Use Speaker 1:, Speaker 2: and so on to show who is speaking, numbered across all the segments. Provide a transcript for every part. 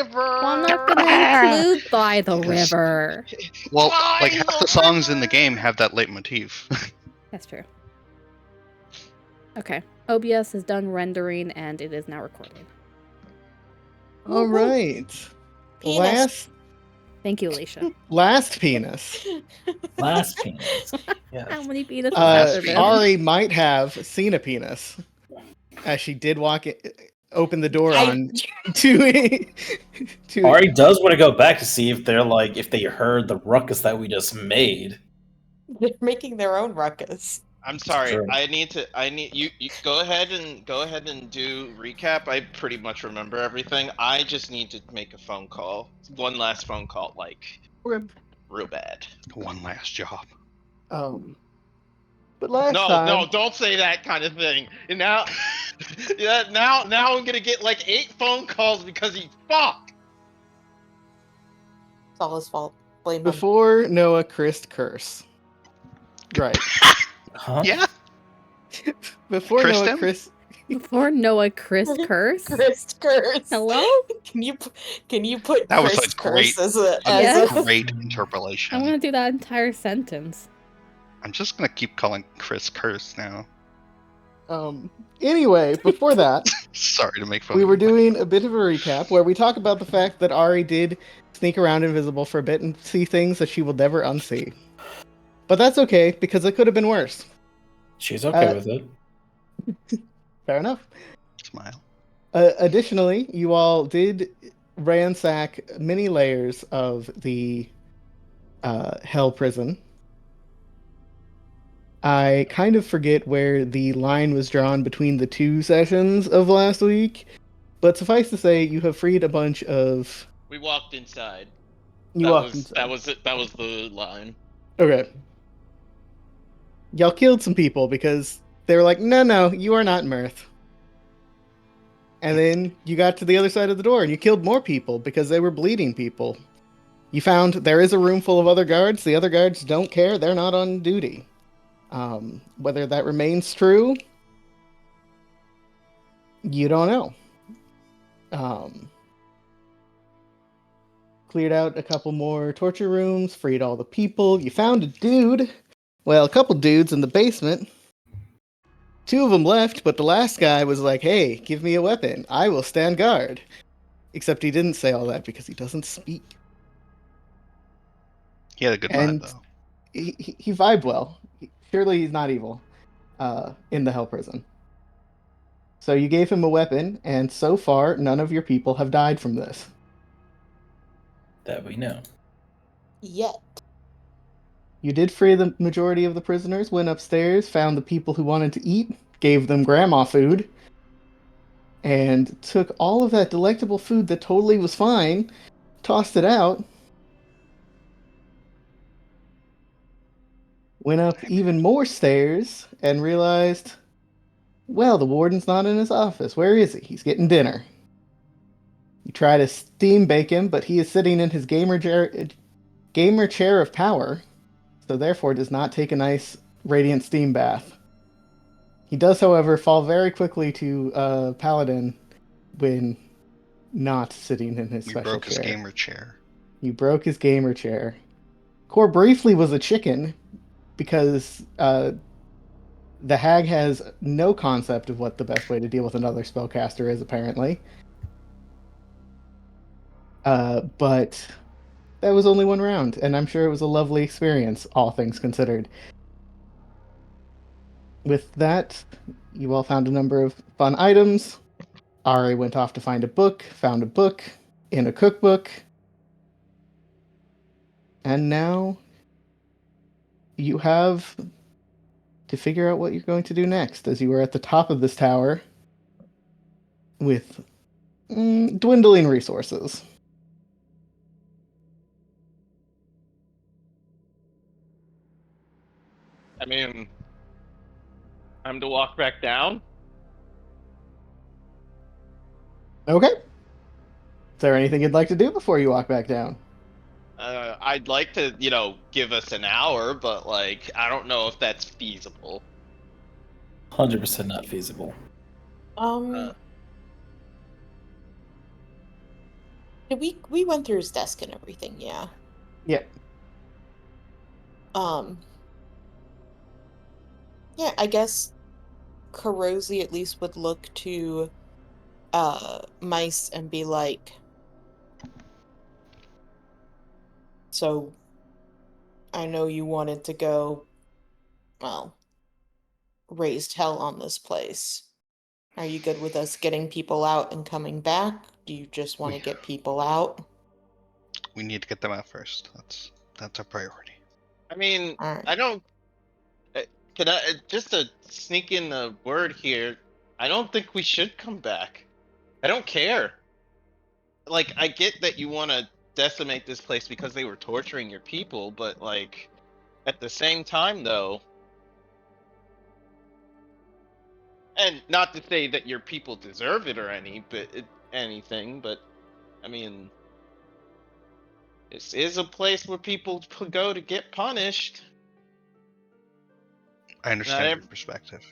Speaker 1: river.
Speaker 2: Well, I'm not going to include by the river.
Speaker 3: Well, like half the songs in the game have that leitmotif.
Speaker 2: That's true. Okay. OBS is done rendering and it is now recorded.
Speaker 4: All right.
Speaker 5: Penis.
Speaker 2: Thank you, Alicia.
Speaker 4: Last penis.
Speaker 6: Last penis. Yes.
Speaker 2: How many penises have there been?
Speaker 4: Ari might have seen a penis, as she did open the door on to.
Speaker 6: Ari does want to go back to see if they heard the ruckus that we just made.
Speaker 5: They're making their own ruckus.
Speaker 1: I'm sorry.
Speaker 6: True.
Speaker 1: I need you go ahead and do recap. I pretty much remember everything. I just need to make a phone call. One last phone call, like real bad.
Speaker 3: One last job.
Speaker 4: But last time...
Speaker 1: No, don't say that kind of thing. And now, now I'm gonna get like 8 phone calls because he fucked.
Speaker 5: It's all his fault. Blame him.
Speaker 4: Before Noah Christ curse. Right.
Speaker 6: Huh?
Speaker 3: Yeah.
Speaker 4: Before
Speaker 3: Cursed
Speaker 4: Noah
Speaker 3: him?
Speaker 4: Chris...
Speaker 2: Before Noah Chris curse?
Speaker 5: Chris curse.
Speaker 2: Hello?
Speaker 5: Can you put
Speaker 3: That was
Speaker 5: Chris
Speaker 3: a great-
Speaker 5: curse as
Speaker 2: Yes.
Speaker 5: a
Speaker 3: Great interpolation.
Speaker 2: I want to do that entire sentence.
Speaker 3: I'm just gonna keep calling Chris Curse now.
Speaker 4: Anyway, before that,
Speaker 3: Sorry to make fun.
Speaker 4: we
Speaker 3: of
Speaker 4: were
Speaker 3: you.
Speaker 4: doing a bit of a recap where we talk about the fact that Ari did sneak around invisible for a bit and see things that she will never unsee. But that's okay, because it could have been worse.
Speaker 6: She's okay with it.
Speaker 4: Fair enough.
Speaker 3: Smile.
Speaker 4: Additionally, you all did ransack many layers of the Hell Prison. I kind of forget where the line was drawn between the 2 sessions of last week, but suffice to say, you have freed a bunch of...
Speaker 1: We walked inside.
Speaker 4: Inside.
Speaker 1: That was it. That was the line.
Speaker 4: Okay. Y'all killed some people because they were like, no, you are not Mirth. And then you got to the other side of the door and you killed more people because they were bleeding people. You found there is a room full of other guards. The other guards don't care. They're not on duty. Whether that remains true, you don't know. Cleared out a couple more torture rooms, freed all the people. You found a couple dudes in the basement. 2 of them left, but the last guy was like, hey, give me a weapon. I will stand guard. Except he didn't say all that because he doesn't speak.
Speaker 3: He had a good vibe, though.
Speaker 4: He vibed well. Surely he's not evil in the Hell Prison. So you gave him a weapon, and so far, none of your people have died from this.
Speaker 6: That we know.
Speaker 5: yet.
Speaker 4: You did free the majority of the prisoners, went upstairs, found the people who wanted to eat, gave them grandma food, and took all of that delectable food that totally was fine, tossed it out, went up even more stairs, and realized, well, the warden's not in his office. Where is he? He's getting dinner. You try to steam bake him, but he is sitting in his gamer chair of power, so therefore does not take a nice radiant steam bath. He does, however, fall very quickly to Paladin when not sitting in his special chair.
Speaker 3: You broke his gamer chair.
Speaker 4: You broke his gamer chair. Core briefly was a chicken, because the hag has no concept of what the best way to deal with another spellcaster is, apparently. But that was only one round, and I'm sure it was a lovely experience, all things considered. With that, you all found a number of fun items. Ari went off to find a book, found a book in a cookbook. And now you have to figure out what you're going to do next, as you are at the top of this tower with dwindling resources.
Speaker 1: I mean, time to walk back down.
Speaker 4: Okay. Is there anything you'd like to do before you walk back down?
Speaker 1: I'd like to, give us an hour, but I don't know if that's feasible.
Speaker 6: 100% not feasible.
Speaker 5: We went through his desk and everything, yeah.
Speaker 4: Yeah.
Speaker 5: Yeah, I guess Karosi at least would look to Mice and be like, so I know you wanted to go, well, raised hell on this place. Are you good with us getting people out and coming back? Do you just want to
Speaker 3: We-
Speaker 5: get people out?
Speaker 3: We need to get them out first. That's our priority.
Speaker 1: I mean,
Speaker 5: All right.
Speaker 1: I don't. Can I just to sneak in a word here? I don't think we should come back. I don't care. Like, I get that you want to decimate this place because they were torturing your people, but like, at the same time, though, and not to say that your people deserve it or anything, but I mean, this is a place where people go to get punished.
Speaker 3: I understand your perspective.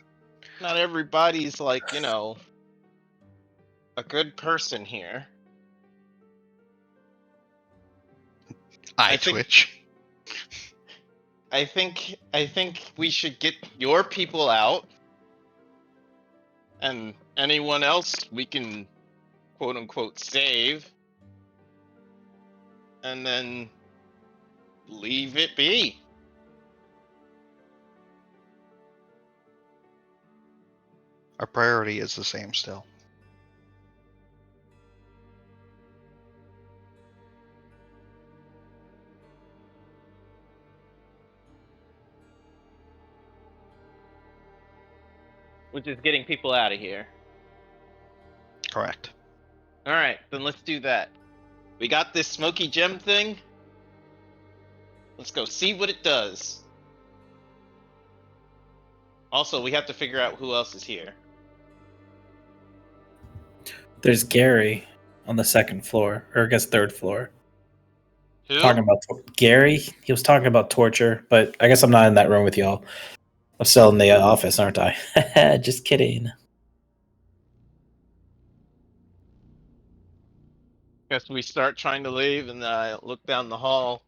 Speaker 1: Not everybody's like, a good person here.
Speaker 3: I
Speaker 1: I think
Speaker 3: twitch.
Speaker 1: I think we should get your people out, and anyone else we can quote unquote save, and then leave it be.
Speaker 3: Our priority is the same still.
Speaker 1: Which is getting people out of here.
Speaker 3: Correct.
Speaker 1: Alright, then let's do that. We got this smoky gem thing. Let's go see what it does. Also, we have to figure out who else is here.
Speaker 6: There's Gary on the second floor, or I guess third floor.
Speaker 1: Who?
Speaker 6: Talking about Gary. He was talking about torture, but I guess I'm not in that room with y'all. I'm still in the office, aren't I? Just kidding.
Speaker 1: Guess we start trying to leave and look down the hall.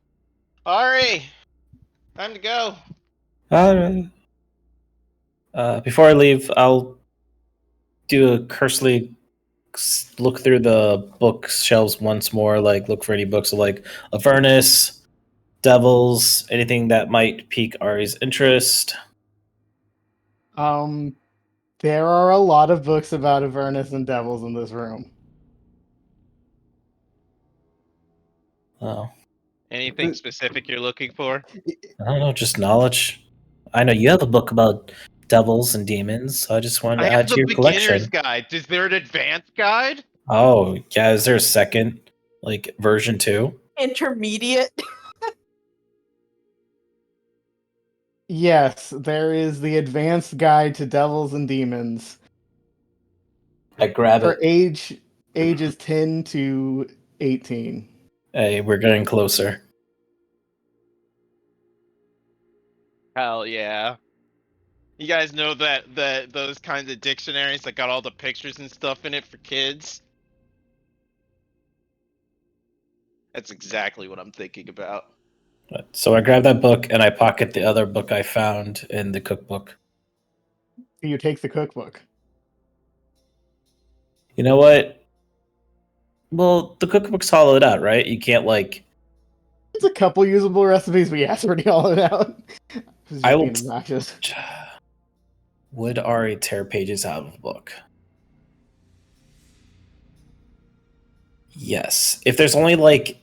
Speaker 1: Auri! Time to go.
Speaker 6: Before I leave, I'll do a cursory look through the bookshelves once more, like look for any books of like Avernus, Devils, anything that might pique Ari's interest.
Speaker 4: There are a lot of books about Avernus and devils in this room.
Speaker 6: Oh,
Speaker 1: Anything specific you're looking for?
Speaker 6: I don't know, just knowledge. I know you have a book about devils and demons, so I just wanted
Speaker 1: I
Speaker 6: to
Speaker 1: have
Speaker 6: add to
Speaker 1: the
Speaker 6: your
Speaker 1: beginner's
Speaker 6: collection.
Speaker 1: guide. Is there an advanced guide?
Speaker 6: Oh, yeah, is there a second, like, version 2?
Speaker 5: Intermediate.
Speaker 4: Yes, there is the advanced guide to devils and demons
Speaker 6: I grab
Speaker 4: for
Speaker 6: it.
Speaker 4: ages 10 to 18.
Speaker 6: Hey, we're getting closer.
Speaker 1: Hell yeah. You guys know that those kinds of dictionaries that got all the pictures and stuff in it for kids? That's exactly what I'm thinking about.
Speaker 6: So I grab that book and I pocket the other book I found in the cookbook.
Speaker 4: You take the cookbook.
Speaker 6: You know what? Well, the cookbook's hollowed out, right? You can't like.
Speaker 4: It's a couple usable recipes, but yeah, it's already all out. It's
Speaker 6: I
Speaker 4: just
Speaker 6: will.
Speaker 4: being obnoxious.
Speaker 6: Would Ari tear pages out of a book? Yes. If there's only like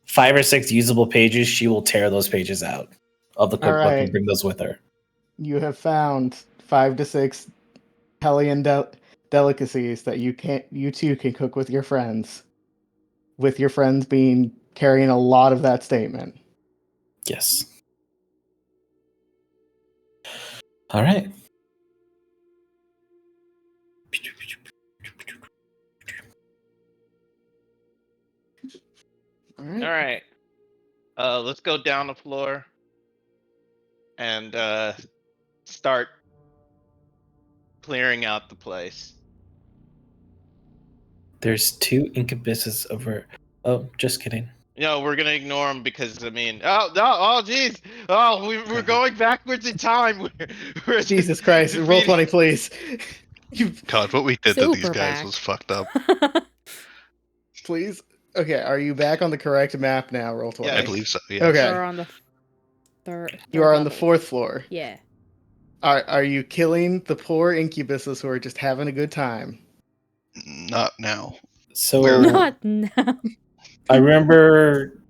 Speaker 6: 5 or 6 usable pages, she will tear those pages out of the
Speaker 4: All
Speaker 6: cookbook
Speaker 4: right.
Speaker 6: and bring those with her.
Speaker 4: You have found 5 to 6 Hellion delicacies that you two can cook with your friends. With your friends being carrying a lot of that statement.
Speaker 6: Yes. All right.
Speaker 4: All right.
Speaker 1: Alright. Let's go down the floor and start clearing out the place.
Speaker 6: There's 2 incubuses over. Oh, just kidding.
Speaker 1: No, we're gonna ignore him because oh no, oh jeez, oh we're going backwards in time. We're
Speaker 4: Jesus Christ! Roll
Speaker 1: defeating-
Speaker 4: 20, please. You
Speaker 3: God, what we did to these
Speaker 2: Super
Speaker 3: guys
Speaker 2: back.
Speaker 3: was fucked up.
Speaker 4: please. Okay, are you back on the correct map now? Roll 20.
Speaker 3: I
Speaker 1: Yes.
Speaker 3: believe so. Yeah.
Speaker 4: Okay.
Speaker 2: We're on the third.
Speaker 4: You are on the
Speaker 2: level.
Speaker 4: 4th floor.
Speaker 2: Yeah.
Speaker 4: Are you killing the poor incubuses who are just having a good time?
Speaker 3: Not now.
Speaker 6: So
Speaker 3: Where-
Speaker 2: Not now.
Speaker 6: I remember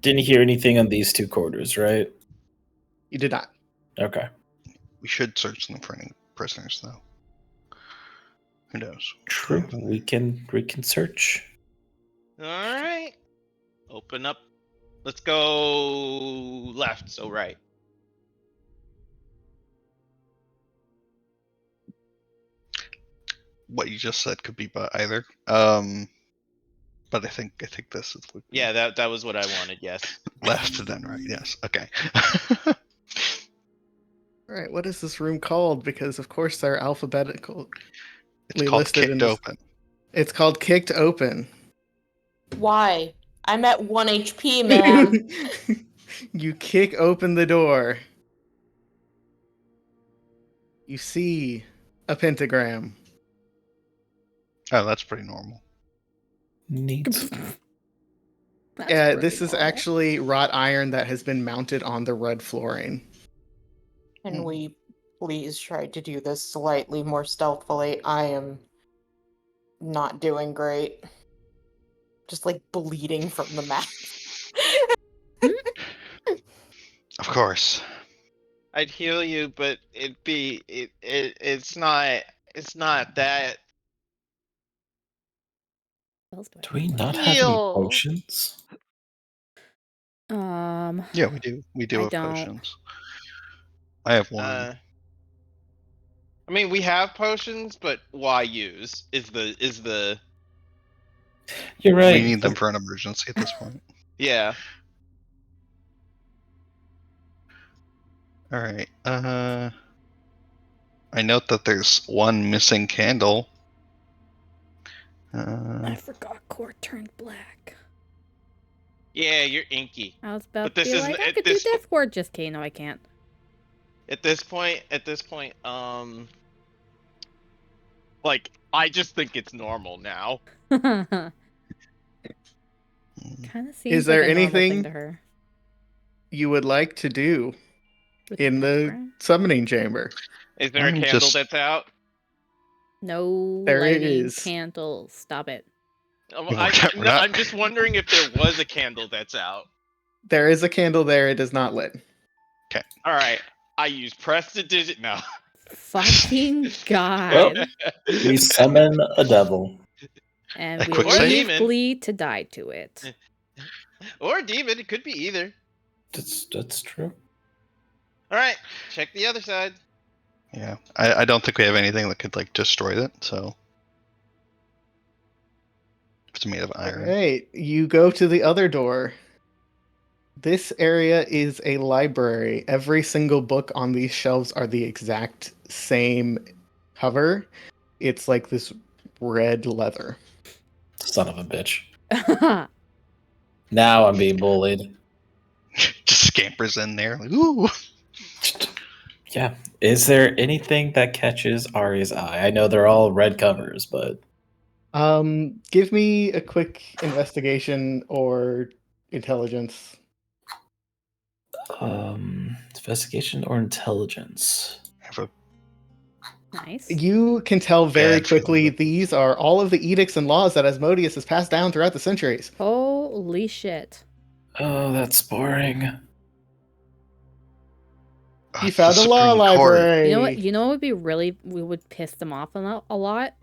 Speaker 6: didn't hear anything on these two quarters, right?
Speaker 4: You did not.
Speaker 6: Okay.
Speaker 3: We should search them for any prisoners, though. Who knows?
Speaker 6: True. We can search.
Speaker 1: All right, open up. Let's go left, so right.
Speaker 3: What you just said could be by either. But I think this is
Speaker 1: Yeah, that was what I wanted. Yes.
Speaker 3: left then right. Yes. Okay.
Speaker 4: All right, what is this room called? Because of course they're alphabetical.
Speaker 3: It's called
Speaker 4: listed in
Speaker 3: Kicked
Speaker 4: this-
Speaker 3: Open.
Speaker 4: It's called Kicked Open.
Speaker 5: Why? I'm at 1 HP, man.
Speaker 4: You kick open the door. You see a pentagram.
Speaker 3: Oh, that's pretty normal.
Speaker 6: Neat.
Speaker 2: That's
Speaker 4: Yeah,
Speaker 2: pretty
Speaker 4: this is
Speaker 2: normal.
Speaker 4: actually wrought iron that has been mounted on the red flooring.
Speaker 5: Can we please try to do this slightly more stealthily? I am not doing great. Just like bleeding from the mouth.
Speaker 3: Of course.
Speaker 1: I'd heal you, but it's not that.
Speaker 2: What else do I
Speaker 6: Do we
Speaker 2: have
Speaker 6: not
Speaker 2: left?
Speaker 6: have any
Speaker 1: Heal.
Speaker 6: potions?
Speaker 3: Yeah, we do. We do
Speaker 2: I
Speaker 3: have
Speaker 2: don't.
Speaker 3: potions. I have one.
Speaker 1: I mean, we have potions, but why use? Is the
Speaker 6: You're right.
Speaker 3: We need them for an emergency at this point.
Speaker 1: yeah.
Speaker 3: All right. I note that there's one missing candle.
Speaker 2: I forgot Court turned black.
Speaker 1: Yeah, you're inky.
Speaker 2: I was about
Speaker 1: But
Speaker 2: to
Speaker 1: this
Speaker 2: be
Speaker 1: isn't-
Speaker 2: like, I
Speaker 1: at
Speaker 2: could do
Speaker 1: this-
Speaker 2: Death Ward. Just kidding. No, I can't.
Speaker 1: At this point, like I just think it's normal now.
Speaker 2: Kind of seems
Speaker 4: Is there
Speaker 2: like a normal thing
Speaker 4: anything
Speaker 2: to her.
Speaker 4: you would like to do
Speaker 2: With
Speaker 4: in the
Speaker 2: pentagram?
Speaker 4: summoning chamber?
Speaker 1: Is there a
Speaker 3: I'm
Speaker 1: candle
Speaker 3: just-
Speaker 1: that's out?
Speaker 2: No
Speaker 4: There
Speaker 2: lighting
Speaker 4: is.
Speaker 2: candles. Stop it.
Speaker 3: We're not-
Speaker 1: I'm just wondering if there was a candle that's out.
Speaker 4: There is a candle there. It is not lit.
Speaker 1: All right, I use press the digit now.
Speaker 2: Fucking God.
Speaker 6: We summon a devil.
Speaker 2: And we
Speaker 3: quick
Speaker 1: save.
Speaker 2: leave
Speaker 1: Demon.
Speaker 2: Glee to die to it.
Speaker 1: Or demon, it could be either.
Speaker 6: That's true.
Speaker 1: All right, check the other side.
Speaker 3: Yeah, I don't think we have anything that could like destroy it. So it's made of iron.
Speaker 4: Right, you go to the other door. This area is a library. Every single book on these shelves are the exact same cover. It's like this red leather.
Speaker 6: Son of a bitch. Now I'm being bullied.
Speaker 3: Just scampers in there. Like, ooh.
Speaker 6: Yeah. Is there anything that catches Ari's eye? I know they're all red covers, but
Speaker 4: Give me a quick investigation or intelligence.
Speaker 6: investigation or intelligence?
Speaker 3: Have a
Speaker 2: Nice.
Speaker 4: You can tell very
Speaker 3: Bad feeling
Speaker 4: quickly
Speaker 3: about this.
Speaker 4: these are all of the edicts and laws that Asmodeus has passed down throughout the centuries.
Speaker 2: Holy shit.
Speaker 6: Oh, that's boring.
Speaker 3: Oh,
Speaker 4: You
Speaker 3: it's
Speaker 4: found
Speaker 3: the
Speaker 4: a law
Speaker 3: Supreme Court.
Speaker 4: library.
Speaker 2: You know what? You know what would be really we would piss them off a lot?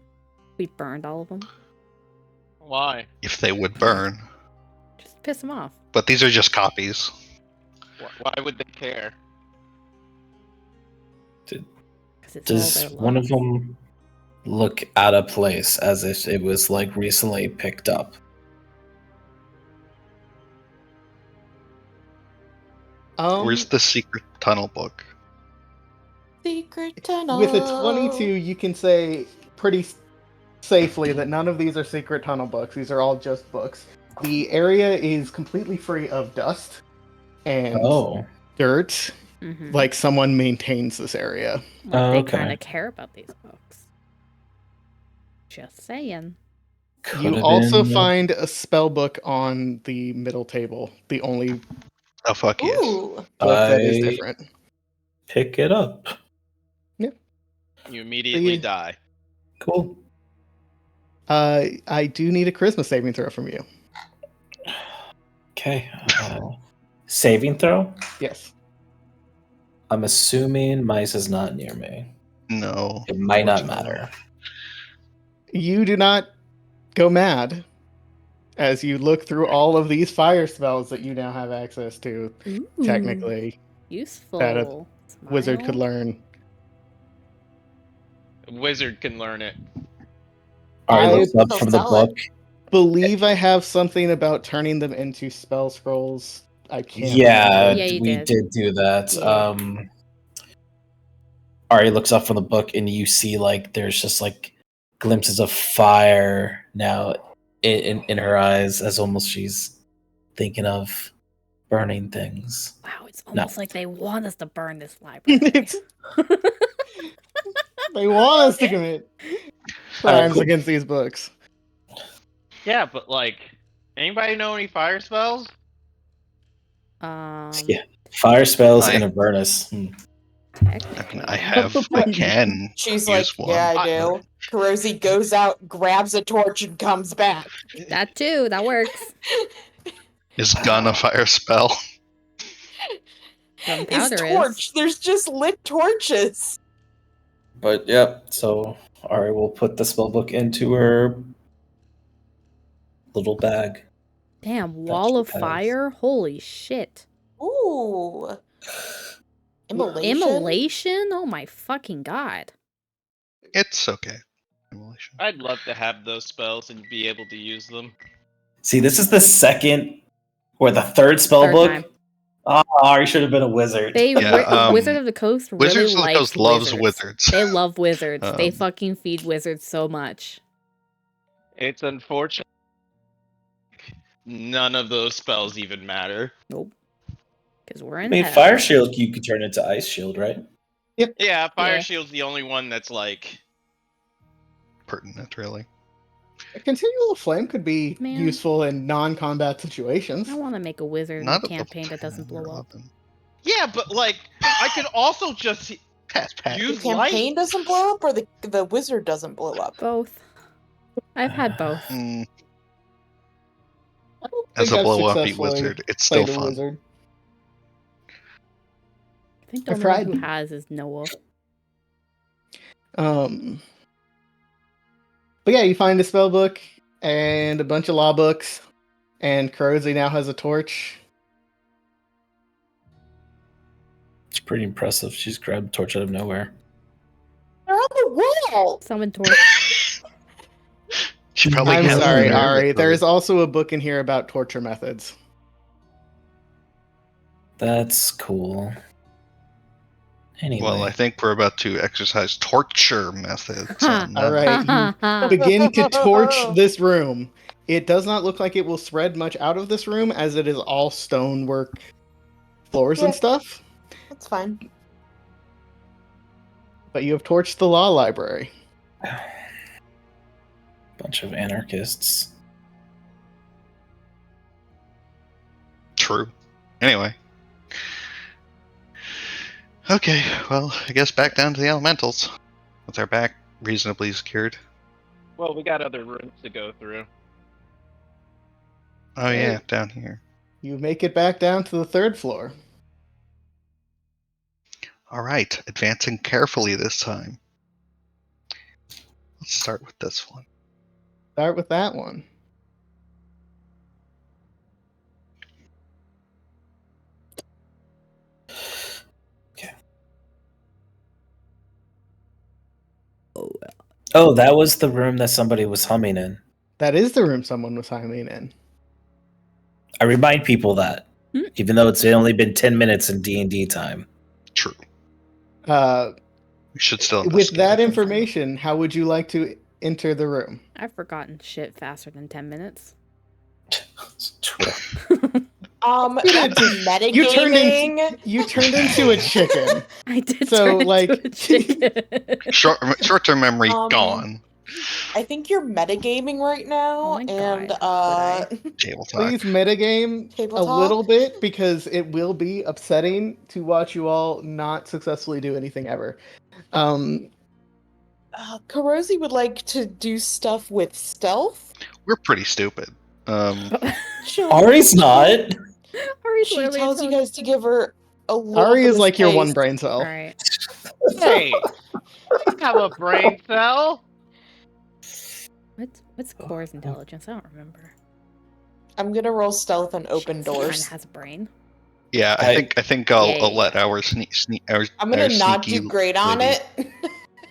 Speaker 2: We burned all of them.
Speaker 1: Why?
Speaker 3: If they would burn,
Speaker 2: Just piss them off.
Speaker 3: but these are just copies.
Speaker 1: Why would they care?
Speaker 2: Because it's
Speaker 6: Does
Speaker 2: all their
Speaker 6: one of
Speaker 2: laws.
Speaker 6: them look out of place as if it was like recently picked up?
Speaker 3: Where's the secret tunnel book?
Speaker 5: Secret tunnel.
Speaker 4: With a 22, you can say pretty safely that none of these are secret tunnel books. These are all just books. The area is completely free of dust and
Speaker 6: Oh.
Speaker 4: dirt.
Speaker 2: Mhm.
Speaker 4: Like someone maintains this area.
Speaker 2: Like
Speaker 6: Oh,
Speaker 2: they
Speaker 6: okay.
Speaker 2: kind of care about these books. Just saying.
Speaker 4: You
Speaker 6: Could've
Speaker 4: also
Speaker 6: been,
Speaker 4: find a spell book on the middle table. The only
Speaker 3: Oh fuck yes.
Speaker 5: Ooh.
Speaker 4: book that is
Speaker 6: I
Speaker 4: different.
Speaker 6: pick it up.
Speaker 1: You immediately
Speaker 4: you-
Speaker 1: die.
Speaker 6: Cool.
Speaker 4: I do need a charisma saving throw from you.
Speaker 6: Okay. Saving throw?
Speaker 4: Yes.
Speaker 6: I'm assuming Mice is not near me.
Speaker 3: No.
Speaker 6: It might not
Speaker 3: unfortunately
Speaker 6: matter.
Speaker 4: You do not go mad as you look through all of these fire spells that you now have access to,
Speaker 2: Ooh,
Speaker 4: technically,
Speaker 2: useful.
Speaker 4: that a wizard could
Speaker 2: Smile.
Speaker 4: learn.
Speaker 1: A wizard can learn it.
Speaker 6: Ari
Speaker 4: I
Speaker 6: looks up
Speaker 5: He'll
Speaker 6: from the
Speaker 5: sell it.
Speaker 6: book.
Speaker 4: believe I have something about turning them into spell scrolls. I can't
Speaker 6: Yeah,
Speaker 4: remember.
Speaker 2: Yeah, you
Speaker 6: we
Speaker 2: did.
Speaker 6: did do that.
Speaker 2: Yeah.
Speaker 6: Ari looks up from the book, and you see like there's just like glimpses of fire now in her eyes, as almost she's thinking of burning things.
Speaker 2: Wow, it's
Speaker 6: No.
Speaker 2: almost like they want us to burn this library.
Speaker 4: They want us to commit crimes
Speaker 6: cool.
Speaker 4: against these books.
Speaker 1: Yeah, but like, anybody know any fire spells?
Speaker 6: Yeah, fire spells
Speaker 3: I-
Speaker 6: and Avernus.
Speaker 3: I mean, I can
Speaker 5: She's
Speaker 3: use
Speaker 5: like,
Speaker 3: one.
Speaker 5: yeah, I
Speaker 1: I-
Speaker 5: do. Kurosi goes out, grabs a torch, and comes back.
Speaker 2: That too, that works.
Speaker 3: Is gun a fire spell?
Speaker 5: His
Speaker 2: Gunpowder
Speaker 5: torch.
Speaker 2: is.
Speaker 5: There's just lit torches.
Speaker 6: But yep, so Ari will put the spellbook into her little bag.
Speaker 2: Damn,
Speaker 6: she
Speaker 2: wall of
Speaker 6: has.
Speaker 2: fire? Holy shit.
Speaker 5: Ooh. Immolation?
Speaker 2: Immolation? Oh my fucking god.
Speaker 3: It's okay. Immolation.
Speaker 1: I'd love to have those spells and be able to use them.
Speaker 6: See, this is the second or the third spell
Speaker 2: Third
Speaker 6: book.
Speaker 2: time.
Speaker 6: Oh, Ari should have been a wizard.
Speaker 2: Wizard of the Coast really
Speaker 3: Wizards of the
Speaker 2: likes
Speaker 3: Coast loves
Speaker 2: wizards.
Speaker 3: wizards.
Speaker 2: They love wizards. They
Speaker 3: Um,
Speaker 2: fucking feed wizards so much.
Speaker 1: It's unfortunate. None of those spells even matter.
Speaker 2: Nope. Because we're
Speaker 6: I
Speaker 2: in
Speaker 6: mean,
Speaker 2: hell.
Speaker 6: Fire Shield you could turn into Ice Shield, right?
Speaker 1: Yeah, Fire
Speaker 2: Yeah.
Speaker 1: Shield's the only one that's like.
Speaker 3: Pertinent, really.
Speaker 4: A continual flame could be
Speaker 2: Man.
Speaker 4: useful in non-combat situations.
Speaker 2: I want to make a wizard in
Speaker 3: Not
Speaker 2: a
Speaker 3: at the
Speaker 2: campaign that doesn't
Speaker 3: 10 or
Speaker 2: blow up.
Speaker 3: 11.
Speaker 1: Yeah, but like, I could also just
Speaker 3: Pat, pat.
Speaker 5: The
Speaker 1: use
Speaker 5: campaign
Speaker 1: light.
Speaker 5: doesn't blow up, or the wizard doesn't blow up?
Speaker 2: Both. I've had both.
Speaker 3: Mm,
Speaker 4: I don't
Speaker 3: as
Speaker 4: think
Speaker 3: a
Speaker 4: I've
Speaker 3: blow-uppy
Speaker 4: successfully
Speaker 3: wizard, it's still
Speaker 4: played a
Speaker 3: fun.
Speaker 4: wizard.
Speaker 2: I think the
Speaker 4: I've
Speaker 2: only one
Speaker 4: tried.
Speaker 2: who has is Noah.
Speaker 4: But yeah, you find a spell book and a bunch of law books, and Kurosi now has a torch.
Speaker 6: It's pretty impressive. She's grabbed a torch out of nowhere.
Speaker 5: They're on the wall.
Speaker 2: Summon torch.
Speaker 3: She probably
Speaker 4: I'm
Speaker 3: has
Speaker 4: sorry,
Speaker 3: them in her
Speaker 4: Ari.
Speaker 3: inventory.
Speaker 4: There's also a book in here about torture methods.
Speaker 6: That's cool. Anyway,
Speaker 3: Well, I think we're about to exercise torture methods. on
Speaker 4: All
Speaker 3: them.
Speaker 4: right, you begin to torch this room. It does not look like it will spread much out of this room, as it is all stonework floors and
Speaker 5: Yeah.
Speaker 4: stuff.
Speaker 5: That's fine.
Speaker 4: But you have torched the law library.
Speaker 6: bunch of anarchists.
Speaker 3: True. Anyway. Okay, well, I guess back down to the elementals. With our back reasonably secured.
Speaker 1: Well, we got other rooms to go through.
Speaker 3: Oh yeah, down here.
Speaker 4: You make it back down to the third floor.
Speaker 3: Alright, advancing carefully this time. Let's start with this one.
Speaker 4: Start with that one.
Speaker 6: Oh, that was the room that somebody was humming in.
Speaker 4: That is the room someone was hiding in.
Speaker 6: I remind people that, even though it's only been 10 minutes in D&D time.
Speaker 3: True.
Speaker 4: Uh,
Speaker 3: We should still
Speaker 4: with
Speaker 3: investigate.
Speaker 4: that information, how would you like to enter the room?
Speaker 2: I've forgotten shit faster than 10 minutes.
Speaker 6: True.
Speaker 5: That's metagaming.
Speaker 4: You turned into a chicken.
Speaker 2: I did
Speaker 4: So,
Speaker 2: turn
Speaker 4: like-
Speaker 2: into a chicken.
Speaker 3: Short-term memory
Speaker 5: Um,
Speaker 3: gone.
Speaker 5: I think you're metagaming right now,
Speaker 2: Oh my
Speaker 5: and
Speaker 2: God,
Speaker 3: Table talk.
Speaker 4: Please metagame
Speaker 5: Table
Speaker 4: a
Speaker 5: talk?
Speaker 4: little bit because it will be upsetting to watch you all not successfully do anything ever.
Speaker 5: Karosi would like to do stuff with stealth.
Speaker 3: We're pretty stupid.
Speaker 5: She'll-
Speaker 6: Ari's not.
Speaker 2: Ari's
Speaker 5: She
Speaker 2: literally
Speaker 5: tells you
Speaker 2: told-
Speaker 5: guys to give her a little
Speaker 4: Ari
Speaker 5: bit
Speaker 4: is
Speaker 5: of
Speaker 4: like your one
Speaker 5: space.
Speaker 4: brain cell.
Speaker 2: Right.
Speaker 1: Hey, I have a brain cell.
Speaker 2: What's Core's intelligence? I don't remember.
Speaker 5: I'm gonna roll stealth and open
Speaker 2: Shit, she kinda
Speaker 5: doors.
Speaker 2: has a brain.
Speaker 3: Yeah, I think I'll
Speaker 2: Yeah.
Speaker 3: let our sneak our
Speaker 5: I'm gonna
Speaker 3: our
Speaker 5: not
Speaker 3: sneaky
Speaker 5: do great on
Speaker 3: lady
Speaker 5: it.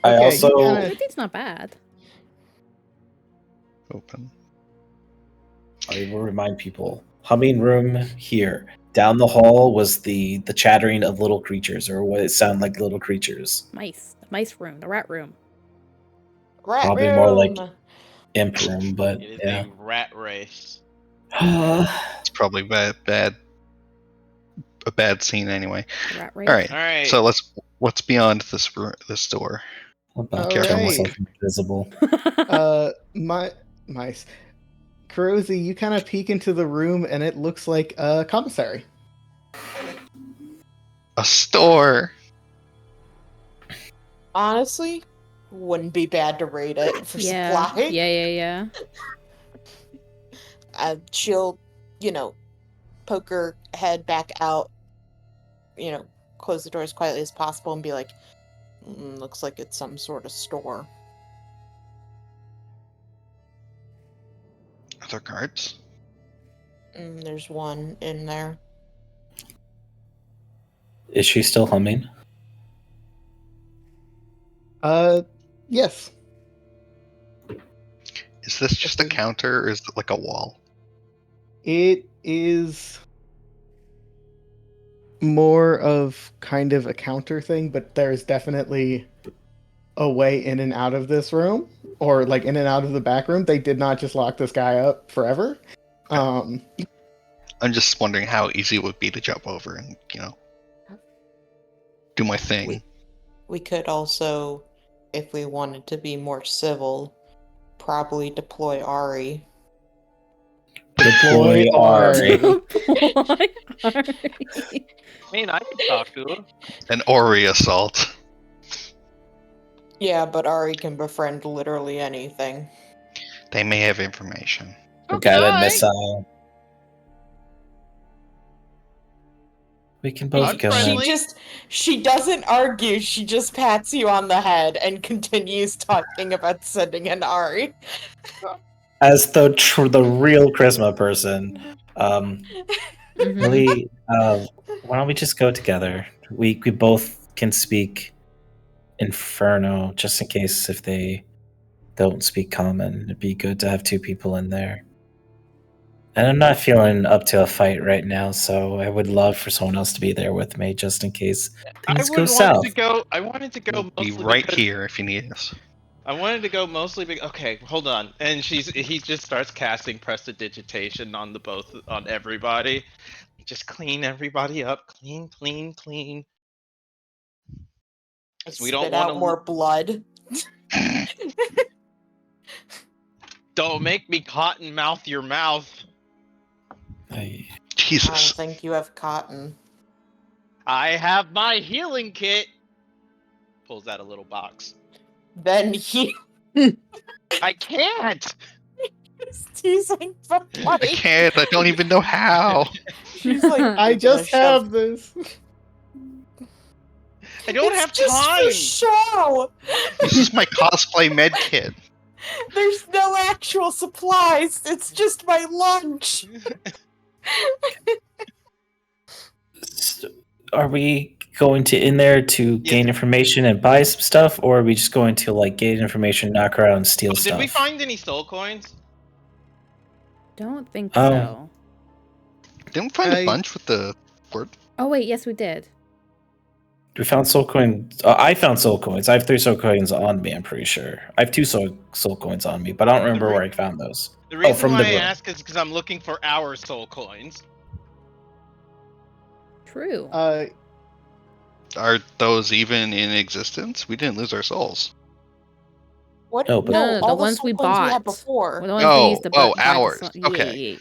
Speaker 6: I
Speaker 4: Okay,
Speaker 6: also
Speaker 4: you kinda-
Speaker 2: 13's not bad.
Speaker 3: open.
Speaker 6: I will remind people. Humming room here. Down the hall was the chattering of little creatures, or what it sounded like little creatures.
Speaker 2: Mice. The mice room. The rat room.
Speaker 5: Rat
Speaker 6: Probably
Speaker 5: room.
Speaker 6: more like imp room, but
Speaker 1: It is
Speaker 6: yeah.
Speaker 1: a rat race.
Speaker 3: It's probably a bad scene anyway.
Speaker 2: The rat race.
Speaker 3: All right.
Speaker 1: All right.
Speaker 3: So what's beyond this door?
Speaker 6: About
Speaker 4: All
Speaker 6: turn
Speaker 4: right.
Speaker 6: myself invisible.
Speaker 4: Mice. Kurosi, you kind of peek into the room and it looks like a commissary.
Speaker 3: A store.
Speaker 5: Honestly, wouldn't be bad to raid it for
Speaker 2: yeah.
Speaker 5: supply.
Speaker 2: Yeah.
Speaker 5: She'll, poke her head back out, close the door as quietly as possible and be like, looks like it's some sort of store.
Speaker 3: Are there guards?
Speaker 5: There's one in there.
Speaker 6: Is she still humming?
Speaker 4: Yes.
Speaker 3: Is this just a counter or is it like a wall?
Speaker 4: It is more of kind of a counter thing, but there's definitely a way in and out of this room, or like in and out of the back room. They did not just lock this guy up forever.
Speaker 3: I'm just wondering how easy it would be to jump over and, do my thing.
Speaker 5: We could also, if we wanted to be more civil, probably deploy Ari.
Speaker 6: Deploy Ari.
Speaker 2: Boy, Ari.
Speaker 1: I mean, I can talk to him.
Speaker 3: An Auri assault.
Speaker 5: Yeah, but Ari can befriend literally anything.
Speaker 3: They may have information.
Speaker 6: The guided
Speaker 1: Okay.
Speaker 6: missile. We can both
Speaker 1: I'm
Speaker 6: go.
Speaker 1: friendly.
Speaker 5: She doesn't argue, she just pats you on the head and continues talking about sending an Ari.
Speaker 6: As the real charisma person,
Speaker 2: Mhm.
Speaker 6: really, why don't we just go together? We both can speak Inferno, just in case if they don't speak Common. It'd be good to have two people in there. And I'm not feeling up to a fight right now, so I would love for someone else to be there with me, just in case things go south.
Speaker 1: I wanted to go
Speaker 3: We'll be
Speaker 1: mostly
Speaker 3: right
Speaker 1: because
Speaker 3: here if you need us.
Speaker 1: I wanted to go mostly because, okay, hold on. And he just starts casting prestidigitation on everybody. Just clean everybody up. Clean. We don't
Speaker 5: Spit
Speaker 1: want
Speaker 5: out
Speaker 1: to
Speaker 5: more blood.
Speaker 1: Don't make me cotton mouth your mouth.
Speaker 5: I
Speaker 3: Jesus.
Speaker 5: don't think you have cotton.
Speaker 1: I have my healing kit. Pulls out a little box.
Speaker 5: Then he
Speaker 1: I can't.
Speaker 5: is teasing
Speaker 3: I
Speaker 5: Buckley.
Speaker 3: can't. I don't even know how.
Speaker 5: She's like,
Speaker 4: I
Speaker 5: "You're
Speaker 4: just
Speaker 5: gonna shove
Speaker 4: have this.
Speaker 1: I don't
Speaker 5: it's
Speaker 1: have
Speaker 5: just
Speaker 1: time.
Speaker 5: for show.
Speaker 3: This is my cosplay med kit.
Speaker 5: There's no actual supplies. It's just my lunch.
Speaker 6: Are we going to in there to gain information and buy some stuff, or are we just going to like gain information, knock around, and steal
Speaker 1: Oh,
Speaker 6: stuff?
Speaker 1: did we find any soul coins?
Speaker 2: Don't think
Speaker 6: Oh.
Speaker 2: so.
Speaker 3: Didn't we find
Speaker 4: I-
Speaker 3: a bunch with the word?
Speaker 2: Oh wait, yes we did.
Speaker 6: We found soul coins. I found soul coins. I have 3 soul coins on me. I'm pretty sure. I have 2 soul coins on me, but I don't remember where I found those.
Speaker 1: The reason
Speaker 6: from
Speaker 1: why
Speaker 6: the
Speaker 1: I
Speaker 6: room.
Speaker 1: ask is because I'm looking for our soul coins.
Speaker 2: True.
Speaker 3: Are those even in existence? We didn't lose our souls.
Speaker 5: What?
Speaker 6: No, but-
Speaker 2: No,
Speaker 5: all
Speaker 2: the ones
Speaker 5: soul
Speaker 2: we
Speaker 5: coins we had
Speaker 2: bought.
Speaker 5: before.
Speaker 2: The ones we used to buy the
Speaker 3: ours.
Speaker 2: song- Yeah,
Speaker 3: Okay.
Speaker 2: yeah,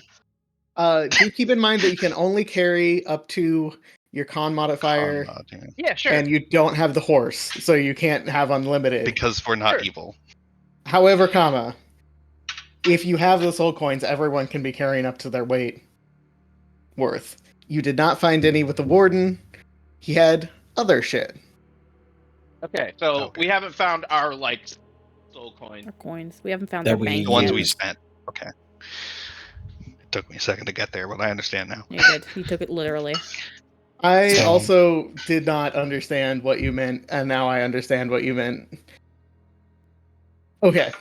Speaker 2: yeah.
Speaker 4: Do keep in mind that you can only carry up to your con modifier,
Speaker 1: Yeah, sure.
Speaker 4: and you don't have the horse, so you can't have unlimited.
Speaker 3: Because we're not
Speaker 1: Sure.
Speaker 3: evil.
Speaker 4: However, if you have the soul coins, everyone can be carrying up to their weight worth. You did not find any with the warden. He had other shit.
Speaker 1: Okay, so
Speaker 3: Okay.
Speaker 1: we haven't found our soul coin.
Speaker 2: Our coins. We haven't found
Speaker 6: That
Speaker 2: their
Speaker 6: we
Speaker 2: bank
Speaker 3: The ones
Speaker 2: yet.
Speaker 3: we
Speaker 6: used.
Speaker 3: spent. Okay. It took me a second to get there, but I understand now.
Speaker 2: You did. You took it literally.
Speaker 4: I
Speaker 6: So-
Speaker 4: also did not understand what you meant, and now I understand what you meant. Okay.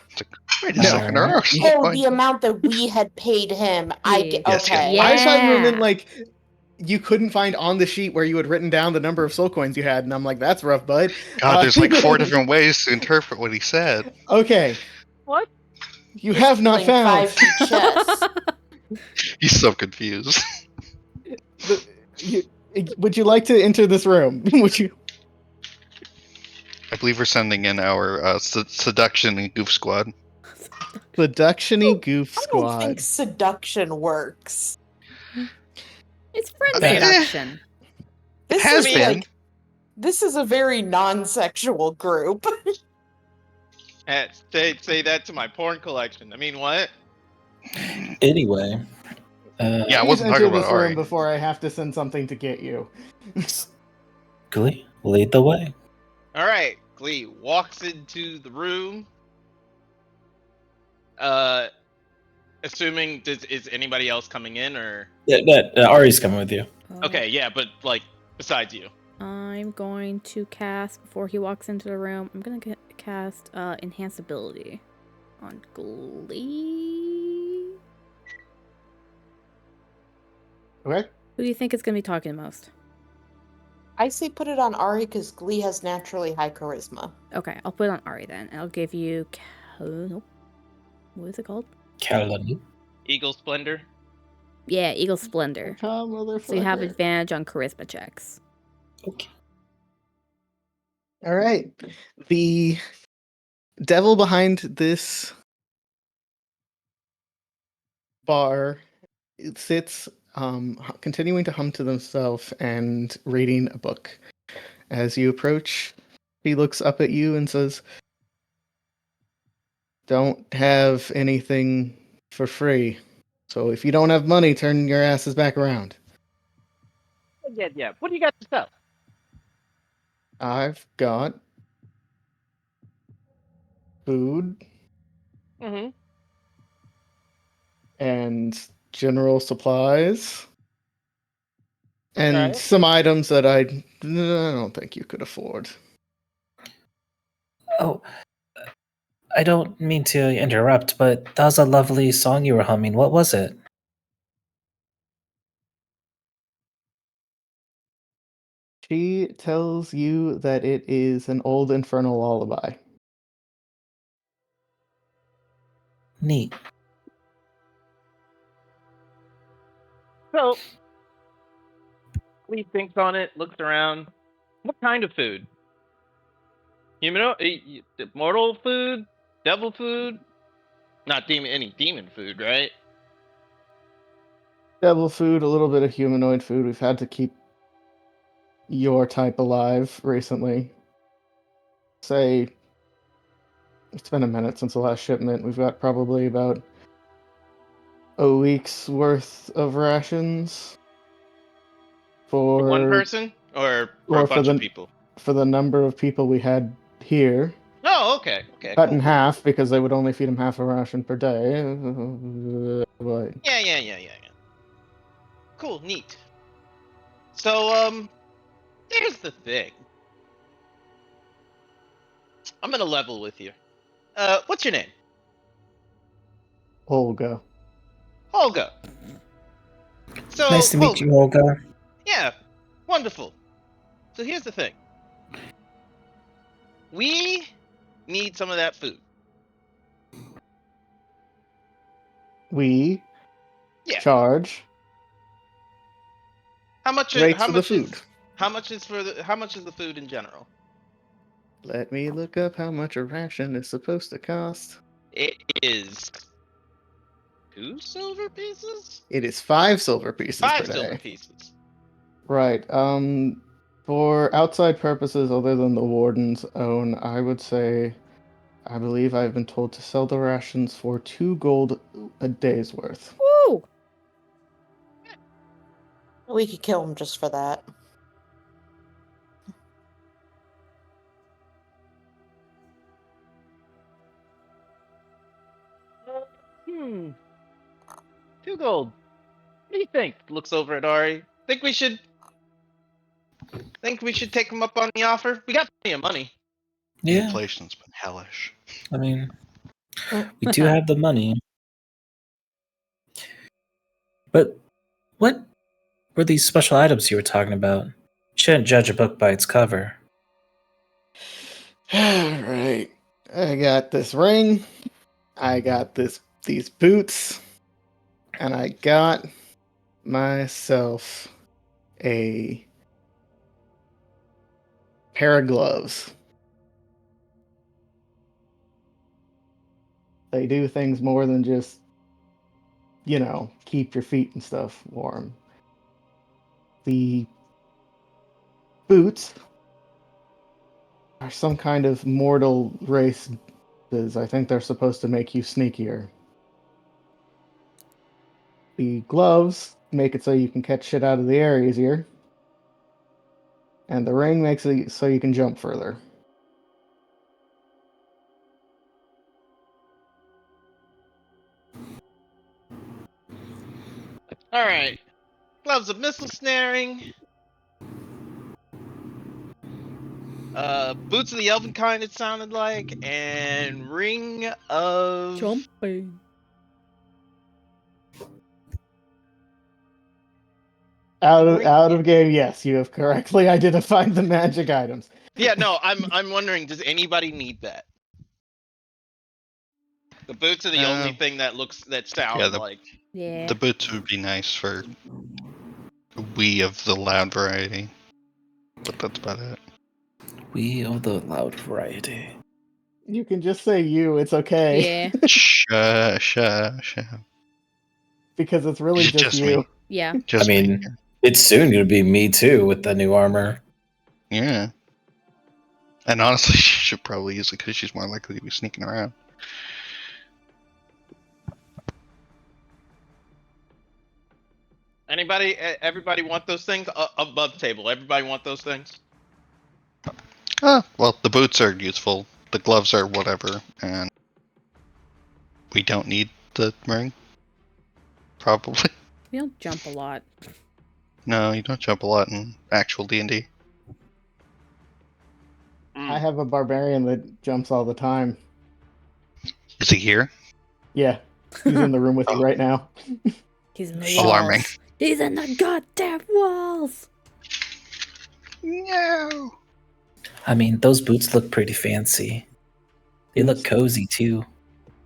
Speaker 3: Wait a
Speaker 4: No.
Speaker 3: second. Are our soul
Speaker 5: Oh,
Speaker 3: coins-
Speaker 5: the amount that we had paid him. I
Speaker 2: Yeah.
Speaker 5: get
Speaker 3: Yes, yes.
Speaker 5: okay.
Speaker 2: Yeah.
Speaker 4: I thought you meant like you couldn't find on the sheet where you had written down the number of soul coins you had, and I'm like, that's rough, bud.
Speaker 3: God, there's like 4 different ways to interpret what he said.
Speaker 4: Okay.
Speaker 1: What?
Speaker 4: You have not
Speaker 5: Playing
Speaker 4: found.
Speaker 5: 5D chess.
Speaker 3: He's so confused.
Speaker 4: Would you like to enter this room? Would you?
Speaker 3: I believe we're sending in our seduction and goof squad.
Speaker 4: Seduction-y goof
Speaker 5: I don't
Speaker 4: squad.
Speaker 5: think seduction works.
Speaker 2: It's friend
Speaker 3: Eh.
Speaker 2: seduction.
Speaker 3: It
Speaker 5: This
Speaker 3: has
Speaker 5: is
Speaker 3: been.
Speaker 5: like this is a very non-sexual group.
Speaker 1: Say that to my porn collection. I mean, what?
Speaker 6: Anyway.
Speaker 3: Yeah, I
Speaker 4: Please
Speaker 3: wasn't
Speaker 4: enter
Speaker 3: talking about
Speaker 4: this room
Speaker 3: Auri.
Speaker 4: before I have to send something to get you.
Speaker 6: Glee, lead the way.
Speaker 1: All right, Glee walks into the room. Assuming is anybody else coming in or?
Speaker 6: Yeah, Ari's coming with you.
Speaker 1: Okay, yeah, but besides you.
Speaker 2: I'm going to cast before he walks into the room. I'm gonna cast enhance ability on Glee.
Speaker 4: Okay.
Speaker 2: Who do you think is gonna be talking the most?
Speaker 5: I say put it on Auri because Glee has naturally high charisma.
Speaker 2: Okay, I'll put it on Auri then. And I'll give you. Nope. What is it called?
Speaker 6: Carolyn.
Speaker 1: Eagle Splendor.
Speaker 2: Yeah, Eagle Splendor. So you have
Speaker 4: Motherfucker.
Speaker 2: advantage on charisma checks.
Speaker 6: Okay.
Speaker 4: All right. The devil behind this bar sits, continuing to hum to himself and reading a book. As you approach, he looks up at you and says, "Don't have anything for free. So if you don't have money, turn your asses back around."
Speaker 1: Yeah. What do you got to sell?
Speaker 4: I've got food
Speaker 1: Mm-hmm.
Speaker 4: and general supplies and
Speaker 1: Alright.
Speaker 4: some items that I don't think you could afford.
Speaker 6: Oh, I don't mean to interrupt, but that was a lovely song you were humming. What was it?
Speaker 4: She tells you that it is an old infernal lullaby.
Speaker 6: Neat.
Speaker 1: So, Lee thinks on it, looks around. What kind of food? Mortal food? Devil food? Not any demon food, right?
Speaker 4: Devil food, a little bit of humanoid food. We've had to keep your type alive recently. Say, it's been a minute since the last shipment. We've got probably about a week's worth of rations
Speaker 1: For one
Speaker 4: for
Speaker 1: person or for a
Speaker 4: or for
Speaker 1: bunch of
Speaker 4: the
Speaker 1: people?
Speaker 4: for the number of people we had here.
Speaker 1: Oh, okay. Okay.
Speaker 4: Cut
Speaker 1: Cool.
Speaker 4: in half because they would only feed him half a ration per day. But
Speaker 1: Yeah. Cool, neat. So, here's the thing. I'm gonna level with you. What's your name?
Speaker 4: Olga.
Speaker 1: Olga. So,
Speaker 6: Nice to meet
Speaker 1: Olga.
Speaker 6: you, Olga.
Speaker 1: Yeah, wonderful. So here's the thing. We need some of that food.
Speaker 4: We
Speaker 1: Yeah.
Speaker 4: charge
Speaker 1: How much?
Speaker 4: rates
Speaker 1: How
Speaker 4: for the
Speaker 1: much
Speaker 4: food.
Speaker 1: is? How much is for the? How much is the food in general?
Speaker 4: Let me look up how much a ration is supposed to cost.
Speaker 1: It is 2 silver pieces.
Speaker 4: It is 5 silver pieces per
Speaker 1: 5 silver
Speaker 4: day.
Speaker 1: pieces.
Speaker 4: Right. For outside purposes other than the warden's own, I would say I believe I've been told to sell the rations for 2 gold a day's worth.
Speaker 2: Woo!
Speaker 5: We could kill him just for that.
Speaker 1: Hmm. 2 gold. What do you think? Looks over at Ari. Think we should take him up on the offer? We got plenty of money.
Speaker 6: Yeah,
Speaker 3: Inflation's been hellish.
Speaker 6: I mean,
Speaker 5: Mm.
Speaker 6: we do have the money. But what were these special items you were talking about? You shouldn't judge a book by its cover.
Speaker 4: Alright. I got this ring. I got these boots. And I got myself a pair of gloves. They do things more than just, keep your feet and stuff warm. The boots are some kind of mortal race. I think they're supposed to make you sneakier. The gloves make it so you can catch shit out of the air easier. And the ring makes it so you can jump further.
Speaker 1: All right. Gloves of missile snaring. Boots of the elven kind. It sounded like, and ring of.
Speaker 2: Jumping.
Speaker 4: Out of game, yes, you have correctly identified the magic items.
Speaker 1: Yeah, no, I'm wondering, does anybody need that? The boots are the only thing that sound
Speaker 3: the-
Speaker 1: like.
Speaker 2: Yeah.
Speaker 3: The boots would be nice for we of the loud variety, but that's about it.
Speaker 6: We of the loud variety.
Speaker 4: You can just say you, it's okay.
Speaker 2: Yeah.
Speaker 3: Shush.
Speaker 4: Because it's really just
Speaker 3: Just
Speaker 4: you.
Speaker 3: me.
Speaker 2: Yeah.
Speaker 3: Just
Speaker 6: I mean,
Speaker 3: me.
Speaker 6: it's soon going to be me too with the new armor.
Speaker 3: Yeah. And honestly, she should probably use it because she's more likely to be sneaking around.
Speaker 1: Everybody want those things above table? Everybody want those things?
Speaker 3: Well, the boots are useful. The gloves are whatever, and we don't need the ring. Probably.
Speaker 2: We don't jump a lot.
Speaker 3: No, you don't jump a lot in actual D&D.
Speaker 4: I have a barbarian that jumps all the time.
Speaker 3: Is he here?
Speaker 4: Yeah, he's in the room with you right now.
Speaker 2: He's in the
Speaker 3: Alarming.
Speaker 2: walls. He's in the goddamn walls.
Speaker 3: No.
Speaker 6: I mean, those boots look pretty fancy. They look cozy too.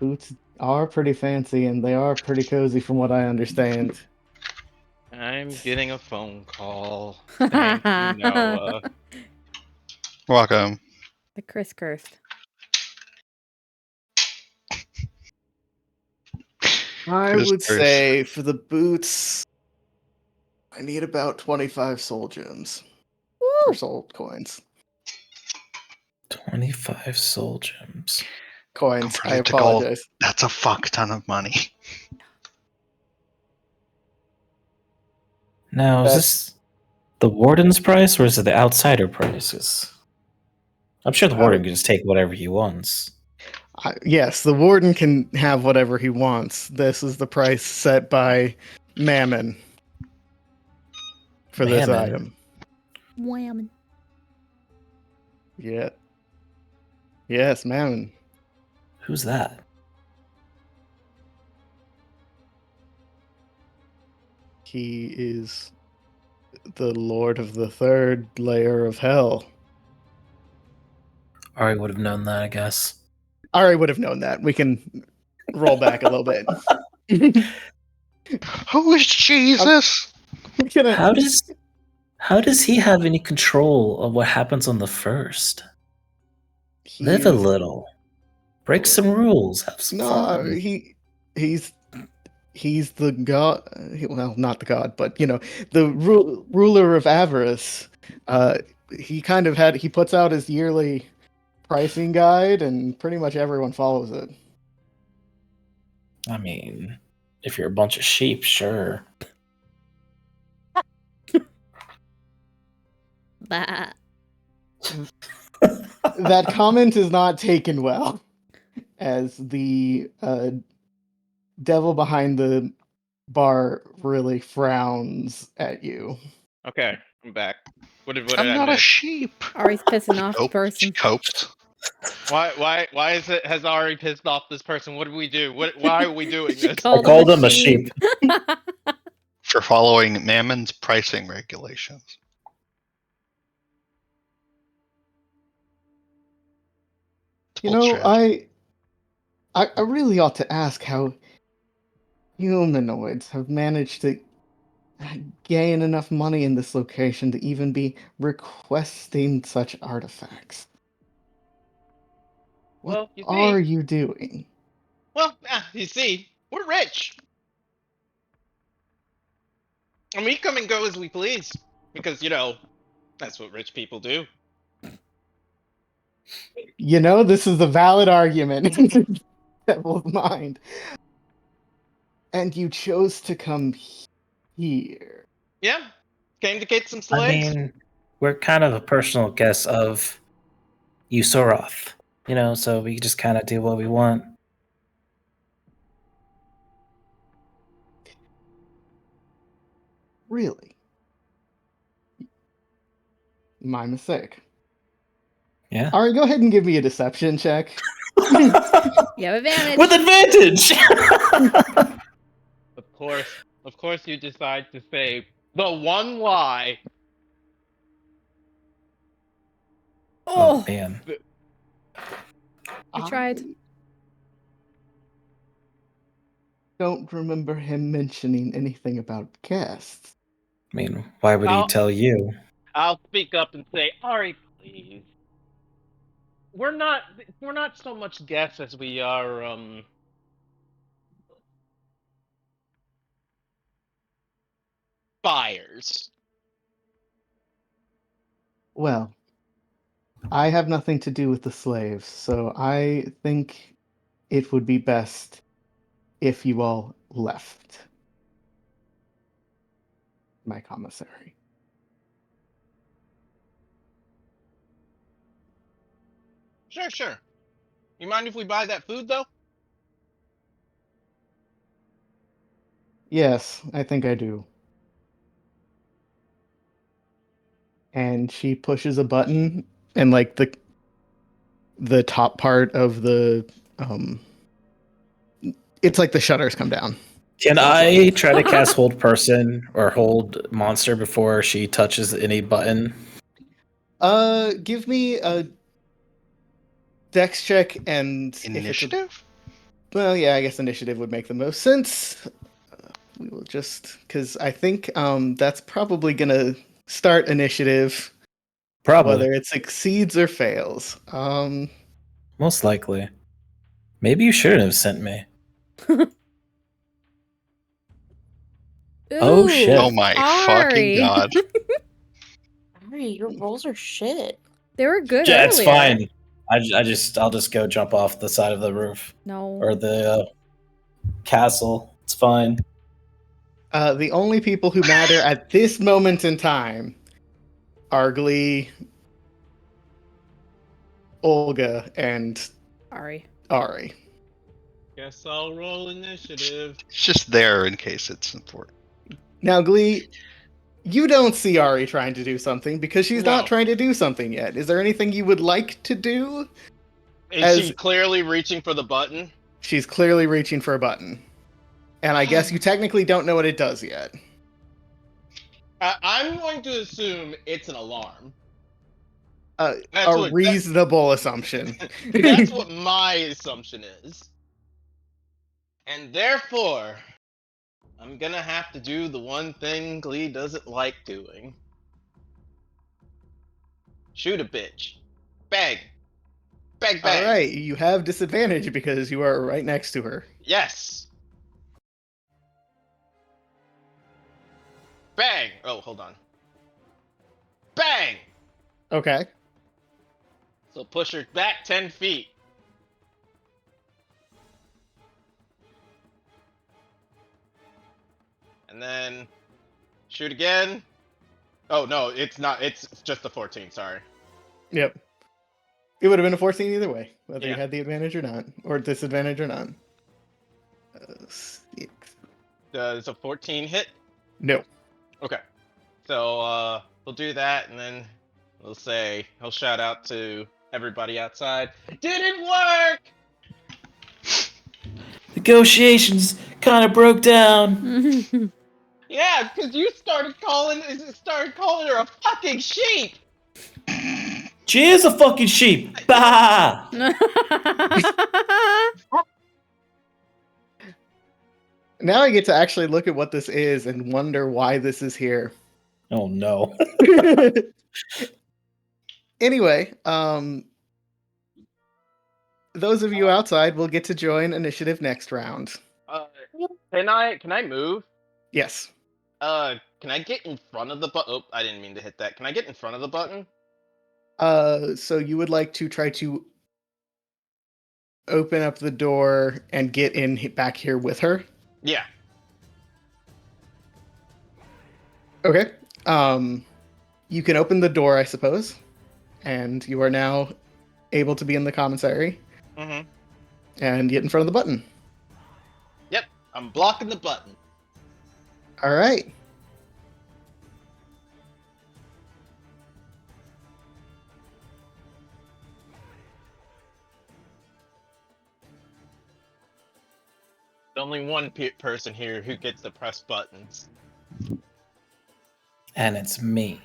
Speaker 4: Boots are pretty fancy and they are pretty cozy from what I understand.
Speaker 1: I'm getting a phone call. Thank you, Noah.
Speaker 3: Welcome.
Speaker 2: The Chris cursed.
Speaker 4: I
Speaker 3: Chris
Speaker 4: would
Speaker 3: Pierce.
Speaker 4: say for the boots, I need about 25 soul gems. Or
Speaker 2: Woo!
Speaker 4: soul coins.
Speaker 6: 25 soul gems.
Speaker 4: Coins, I
Speaker 3: Converted to gold.
Speaker 4: apologize.
Speaker 3: That's a fuck ton of money.
Speaker 6: Now, is
Speaker 4: That's-
Speaker 6: this the warden's price or is it the outsider prices? I'm sure the
Speaker 4: I
Speaker 6: warden
Speaker 4: would-
Speaker 6: can just take whatever he wants.
Speaker 4: Yes, the warden can have whatever he wants. This is the price set by Mammon for this
Speaker 6: Mammon?
Speaker 4: item.
Speaker 2: Wham.
Speaker 4: Yeah. Yes, Mammon.
Speaker 6: Who's that?
Speaker 4: He is the lord of the third layer of hell.
Speaker 6: Ari would have known that, I guess.
Speaker 4: Ari would have known that. We can roll back a little bit.
Speaker 3: Who is Jesus?
Speaker 4: We're gonna-
Speaker 6: How does he have any control of what happens on the first? Live a
Speaker 4: he's-
Speaker 6: little. Break some rules. Have some
Speaker 4: No,
Speaker 6: fun.
Speaker 4: he's the god. Well, not the god, but the ruler of avarice. He kind of he puts out his yearly pricing guide, and pretty much everyone follows it.
Speaker 6: I mean, if you're a bunch of sheep, sure.
Speaker 2: Bah.
Speaker 4: That comment is not taken well, as the devil behind the bar really frowns at you.
Speaker 1: Okay, I'm back. What did
Speaker 3: I'm
Speaker 1: I
Speaker 3: not a
Speaker 1: miss?
Speaker 3: sheep.
Speaker 2: Ari's pissing off the
Speaker 3: She
Speaker 2: person.
Speaker 3: coped.
Speaker 1: Why is it has Ari pissed off this person? What did we do? Why are we doing
Speaker 2: She
Speaker 1: this?
Speaker 2: called
Speaker 6: called him a
Speaker 2: sheep.
Speaker 3: For following Mammon's pricing regulations. It's
Speaker 4: You
Speaker 3: bold
Speaker 4: know,
Speaker 3: strategy.
Speaker 4: I really ought to ask how humanoids have managed to gain enough money in this location to even be requesting such artifacts. What
Speaker 1: Well, you
Speaker 4: are
Speaker 1: see,
Speaker 4: you doing?
Speaker 1: you see, we're rich. And we come and go as we please because that's what rich people do.
Speaker 4: This is a valid argument in devil's mind. And you chose to come here.
Speaker 1: Yeah, came to get some
Speaker 6: I
Speaker 1: slaves.
Speaker 6: mean, we're kind of a personal guest of Usoroth, so we just kind of do what we want.
Speaker 4: Really? My mistake.
Speaker 6: Yeah.
Speaker 4: Alright, go ahead and give me a deception check.
Speaker 2: You have advantage.
Speaker 6: With advantage!
Speaker 1: Of course, you decide to say the one lie.
Speaker 6: Oh,
Speaker 2: Oh,
Speaker 6: man.
Speaker 2: I tried.
Speaker 4: Don't remember him mentioning anything about guests.
Speaker 6: I mean, why would he tell you?
Speaker 1: I'll speak up and say, Ari, please. We're not so much guests as we are buyers.
Speaker 4: Well, I have nothing to do with the slaves, so I think it would be best if you all left my commissary.
Speaker 1: Sure. You mind if we buy that food though?
Speaker 4: Yes, I think I do. And she pushes a button, and like the top part of the it's like the shutters come down.
Speaker 6: Can I try to cast Hold Person or Hold Monster before she touches any button?
Speaker 4: Give me a dex check and
Speaker 3: Initiative?
Speaker 4: Well, yeah, I guess initiative would make the most sense. We will just because I think that's probably gonna start initiative,
Speaker 6: Probably.
Speaker 4: whether it succeeds or fails.
Speaker 6: Most likely. Maybe you shouldn't have sent me. Oh,
Speaker 2: Ooh,
Speaker 6: shit.
Speaker 3: Oh my fucking
Speaker 2: Ari.
Speaker 3: god.
Speaker 5: Ari, your rolls are shit.
Speaker 2: They were good
Speaker 6: Yeah,
Speaker 2: earlier.
Speaker 6: it's fine. I'll just go jump off the side of the roof
Speaker 2: No.
Speaker 6: or the castle. It's fine.
Speaker 4: The only people who matter at this moment in time are Glee, Olga, and
Speaker 2: Ari.
Speaker 4: Ari.
Speaker 1: Guess I'll roll initiative.
Speaker 3: It's just there in case it's important.
Speaker 4: Now, Glee, you don't see Ari trying to do something because she's
Speaker 1: No.
Speaker 4: not trying to do something yet. Is there anything you would like to do?
Speaker 1: Is she clearly reaching for the button?
Speaker 4: She's clearly reaching for a button. And I guess you technically don't know what it does yet.
Speaker 1: I'm going to assume it's an alarm. That's
Speaker 4: A
Speaker 1: what
Speaker 4: reasonable assumption.
Speaker 1: that's what my assumption is. And therefore, I'm gonna have to do the one thing Glee doesn't like doing. Shoot a bitch. Bang. Bang
Speaker 4: All
Speaker 1: bang.
Speaker 4: right, you have disadvantage because you are right next to her.
Speaker 1: Yes. Bang. Oh, hold on. Bang.
Speaker 4: Okay.
Speaker 1: So push her back 10 feet. And then shoot again. Oh no, it's not. It's just a 14. Sorry.
Speaker 4: Yep. It would have been a 14 either way, whether you
Speaker 1: Yeah.
Speaker 4: had the advantage or not, or disadvantage or not. 6.
Speaker 1: Does a 14 hit?
Speaker 4: No.
Speaker 1: Okay. So we'll do that, and then we'll say he'll shout out to everybody outside. Didn't work.
Speaker 6: Negotiations kind of broke down.
Speaker 1: Yeah, because you started calling her a fucking sheep.
Speaker 6: She is a fucking sheep. Bah!
Speaker 4: Now I get to actually look at what this is and wonder why this is here.
Speaker 6: Oh no.
Speaker 4: Anyway, those of you outside will get to join initiative next round.
Speaker 1: Can I move?
Speaker 4: Yes.
Speaker 1: Can I get in front of the button? Oh, I didn't mean to hit that. Can I get in front of the button?
Speaker 4: So you would like to try to open up the door and get in back here with her?
Speaker 1: Yeah.
Speaker 4: Okay. You can open the door, I suppose, and you are now able to be in the commissary
Speaker 1: Mm-hmm.
Speaker 4: and get in front of the button.
Speaker 1: Yep. I'm blocking the button.
Speaker 4: All right.
Speaker 1: There's only one person here who gets to press buttons.
Speaker 6: And it's me.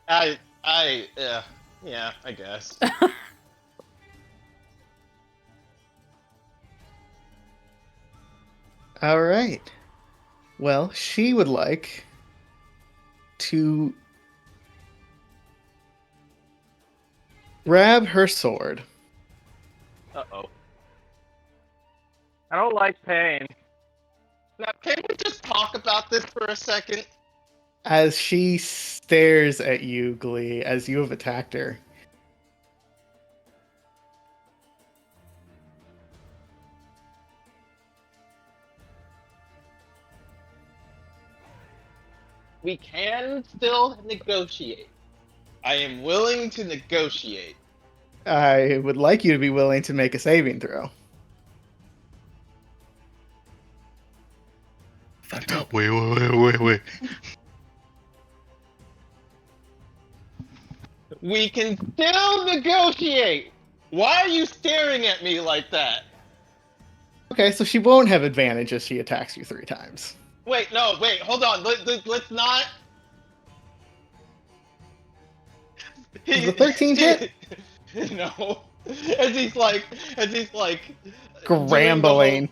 Speaker 1: Yeah, I guess.
Speaker 4: All right. Well, she would like to grab her sword.
Speaker 1: Uh-oh. I don't like pain. Now, can we just talk about this for a second?
Speaker 4: As she stares at you, Glee, as you have attacked her.
Speaker 1: We can still negotiate. I am willing to negotiate.
Speaker 4: I would like you to be willing to make a saving throw.
Speaker 6: Fucked up.
Speaker 3: Wait.
Speaker 1: We can still negotiate. Why are you staring at me like that?
Speaker 4: Okay, so she won't have advantage if she attacks you 3 times.
Speaker 1: Wait, hold on. Let's not.
Speaker 4: Is the 13 hit?
Speaker 1: No. As he's like
Speaker 4: Grambling.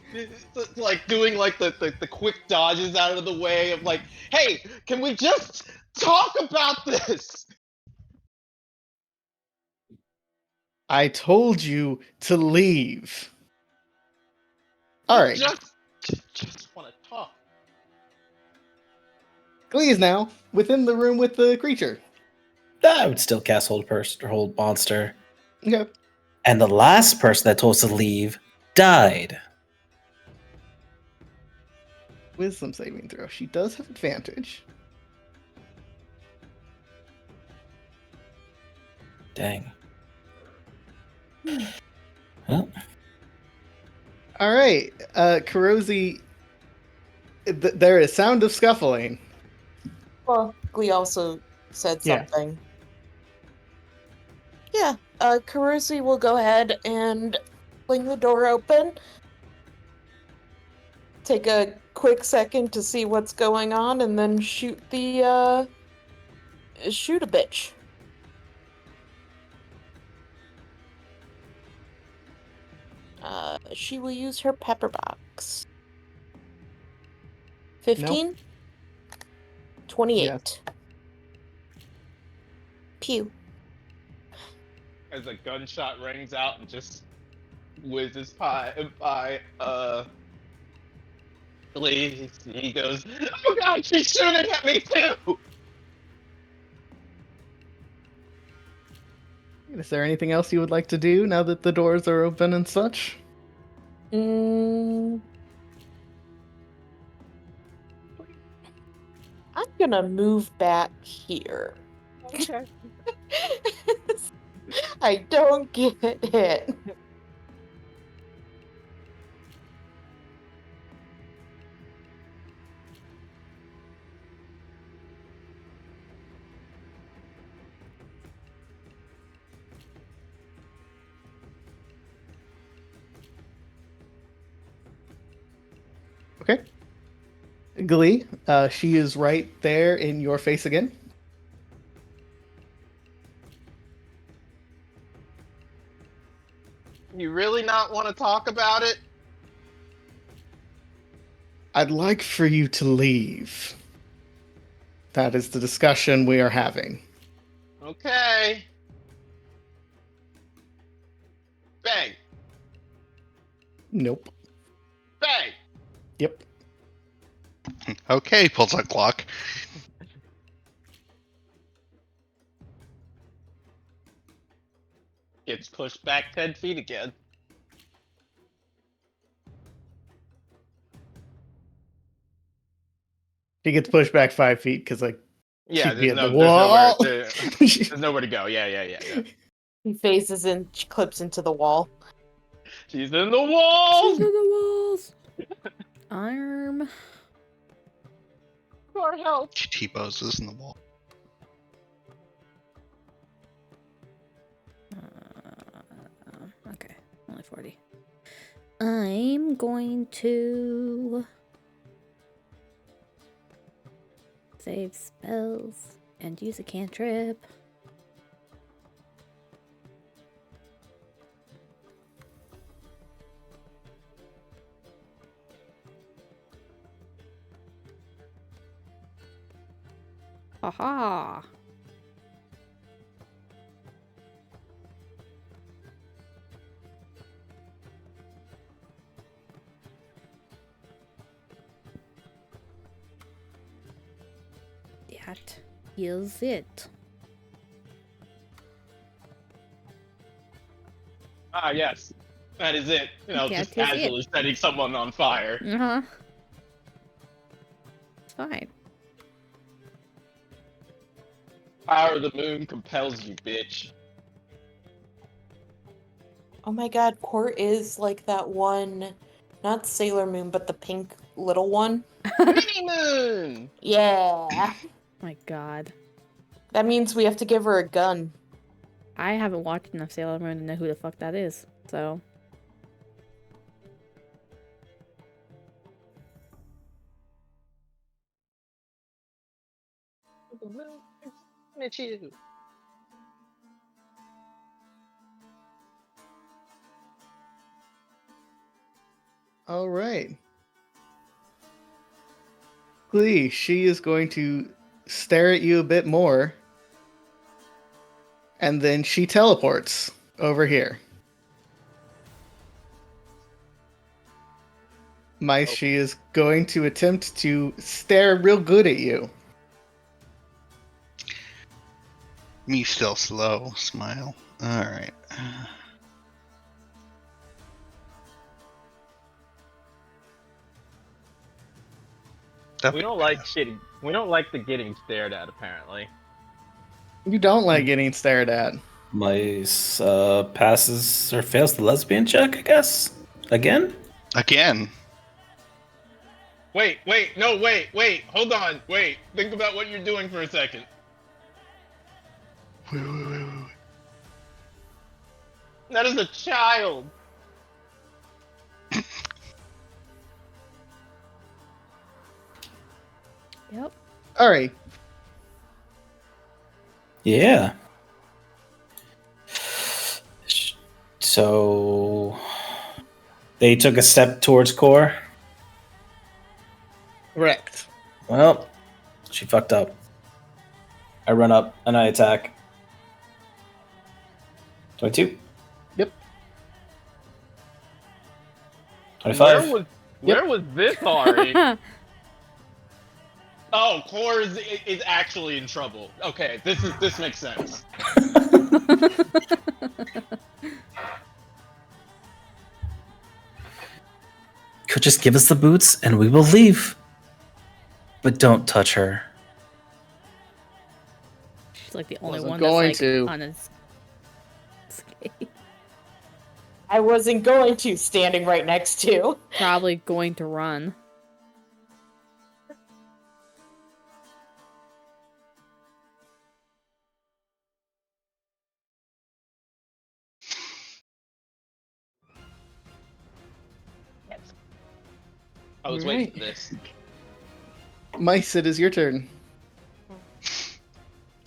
Speaker 1: doing the quick dodges out of the way of like, hey, can we just talk about this?
Speaker 4: I told you to leave. All right.
Speaker 1: Just want to talk.
Speaker 4: Glee is now within the room with the creature.
Speaker 6: I would still cast Hold Person or Hold Monster.
Speaker 4: Okay.
Speaker 6: And the last person that told us to leave died.
Speaker 4: Wisdom saving throw. She does have advantage.
Speaker 6: Dang. Well,
Speaker 4: All right. Kurosi, there is sound of scuffling.
Speaker 5: Well, Glee also said
Speaker 4: Yeah.
Speaker 5: something. Yeah, Karusi will go ahead and fling the door open. Take a quick second to see what's going on, and then shoot a bitch. She will use her pepper box. 15? 28.
Speaker 4: Yes.
Speaker 5: Pew.
Speaker 1: As a gunshot rings out and just whizzes by Lee, he goes, "Oh God, she's shooting at me too!"
Speaker 4: Is there anything else you would like to do now that the doors are open and such?
Speaker 5: I'm gonna move back here.
Speaker 1: Okay.
Speaker 5: I don't get it.
Speaker 4: Okay. Glee, she is right there in your face again.
Speaker 1: You really not want to talk about it?
Speaker 4: I'd like for you to leave. That is the discussion we are having.
Speaker 1: Okay. Bang.
Speaker 4: Nope.
Speaker 1: Bang.
Speaker 4: Yep.
Speaker 3: Okay, pulls out Glock.
Speaker 1: Gets pushed back 10 feet again.
Speaker 4: He gets pushed back 5 feet because, like,
Speaker 1: Yeah,
Speaker 4: she'd be
Speaker 1: there's
Speaker 4: at the
Speaker 1: no, there's nowhere,
Speaker 4: wall.
Speaker 1: there's nowhere to go. Yeah.
Speaker 5: He phases and clips into the wall.
Speaker 1: She's in the walls.
Speaker 2: She's in the walls. Arm.
Speaker 1: For help.
Speaker 3: She T-poses in the wall.
Speaker 2: Okay, only 40. I'm going to save spells and use a cantrip. Haha. That is it.
Speaker 1: Ah, yes. That is it. You know,
Speaker 2: That
Speaker 1: just
Speaker 2: is it.
Speaker 1: casually setting someone on fire.
Speaker 2: Uh-huh. It's fine.
Speaker 1: Power of the moon compels you, bitch.
Speaker 5: Oh my god, Court is like that one, not Sailor Moon, but the pink little one.
Speaker 1: Mini moon!
Speaker 5: Yeah.
Speaker 2: My god.
Speaker 5: That means we have to give her a gun.
Speaker 2: I haven't watched enough Sailor Moon to know who the fuck that is, so.
Speaker 1: Miss you.
Speaker 4: All right. Glee, she is going to stare at you a bit more. And then she teleports over here. Mice, she is going to attempt to stare real good at you.
Speaker 3: Me still slow. Smile. Alright.
Speaker 1: We don't like shitting. We don't like the getting stared at, apparently.
Speaker 4: You don't like getting stared at.
Speaker 6: Mice passes or fails the lesbian check, I guess. Again?
Speaker 3: Again.
Speaker 1: Wait, hold on, wait. Think about what you're doing for a second.
Speaker 3: Wait.
Speaker 1: That is a child.
Speaker 2: Yep.
Speaker 4: All right.
Speaker 6: Yeah. So They took a step towards Core.
Speaker 4: Correct.
Speaker 6: Well, she fucked up. I run up and I attack. 22.
Speaker 4: Yep.
Speaker 6: 25.
Speaker 1: Where was this, Auri? Oh, Core is actually in trouble. Okay, this makes sense.
Speaker 6: Could just give us the boots and we will leave. But don't touch her.
Speaker 2: She's like the only
Speaker 4: Wasn't
Speaker 2: one
Speaker 4: going
Speaker 2: that's like
Speaker 4: to.
Speaker 2: on his skate.
Speaker 5: I wasn't going to, standing right next to.
Speaker 2: Probably going to run.
Speaker 1: I was waiting for this.
Speaker 4: Mice, it is your turn.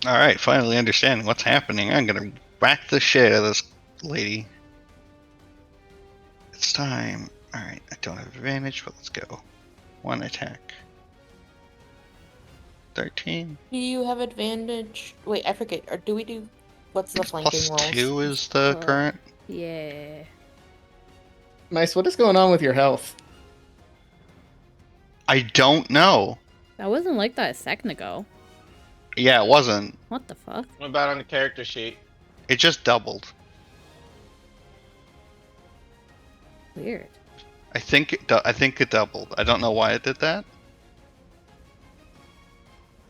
Speaker 3: Alright, finally understanding what's happening. I'm gonna whack the shit out of this lady. It's time. Alright, I don't have advantage, but let's go. One attack. 13.
Speaker 5: Do you have advantage? Wait, I forget. Or do we do? What's the
Speaker 3: It's
Speaker 5: flanking
Speaker 3: plus
Speaker 5: rolls?
Speaker 3: 2 is the current.
Speaker 2: Yeah.
Speaker 4: Mice, what is going on with your health?
Speaker 3: I don't know.
Speaker 2: That wasn't like that a second ago.
Speaker 3: Yeah, it wasn't.
Speaker 2: What the fuck?
Speaker 1: What about on the character sheet?
Speaker 3: It just doubled.
Speaker 2: Weird.
Speaker 3: I think it doubled. I don't know why it did that.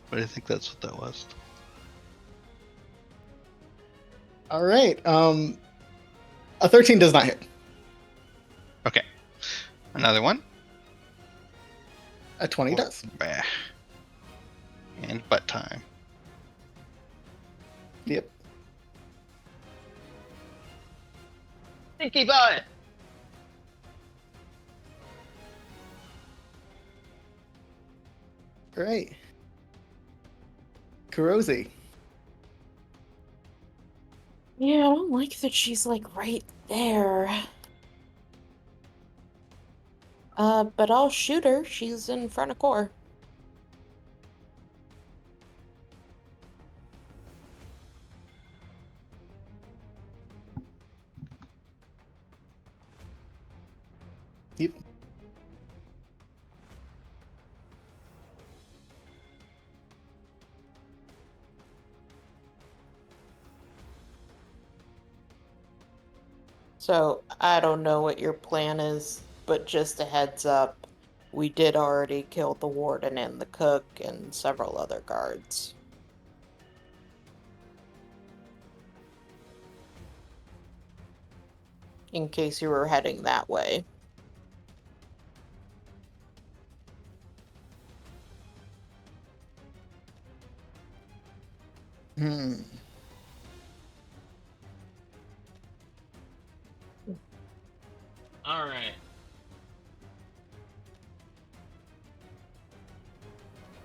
Speaker 3: But I think that's what that was.
Speaker 4: All right. A 13 does not hit.
Speaker 3: Okay. Another one.
Speaker 4: A 20 does.
Speaker 3: Bah. And butt time.
Speaker 4: Yep.
Speaker 1: Stinky butt!
Speaker 4: All right. Kurosi.
Speaker 5: Yeah, I don't like that she's like right there. But I'll shoot her. She's in front of Core.
Speaker 4: Yep.
Speaker 5: So, I don't know what your plan is, but just a heads up, we did already kill the warden and the cook and several other guards. In case you were heading that way.
Speaker 4: Hmm.
Speaker 1: Alright.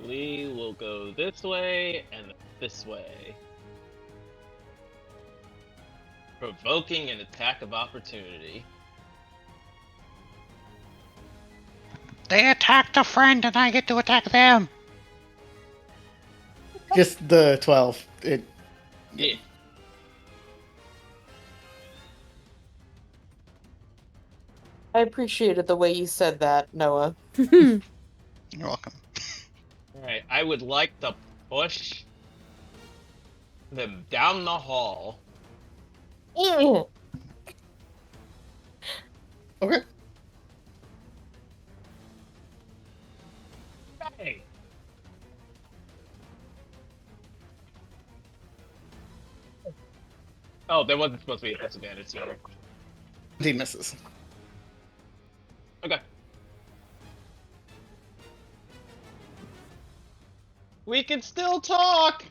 Speaker 1: We will go this way and this way. Provoking an attack of opportunity.
Speaker 3: They attacked a friend and I get to attack them.
Speaker 4: Just the 12.
Speaker 1: Yeah.
Speaker 5: I appreciated the way you said that, Noah.
Speaker 3: You're welcome.
Speaker 1: Alright, I would like to push them down the hall.
Speaker 5: Ew.
Speaker 4: Okay.
Speaker 1: Hey! Oh, there wasn't supposed to be a disadvantage here.
Speaker 4: 17 misses.
Speaker 1: Okay. We can still talk!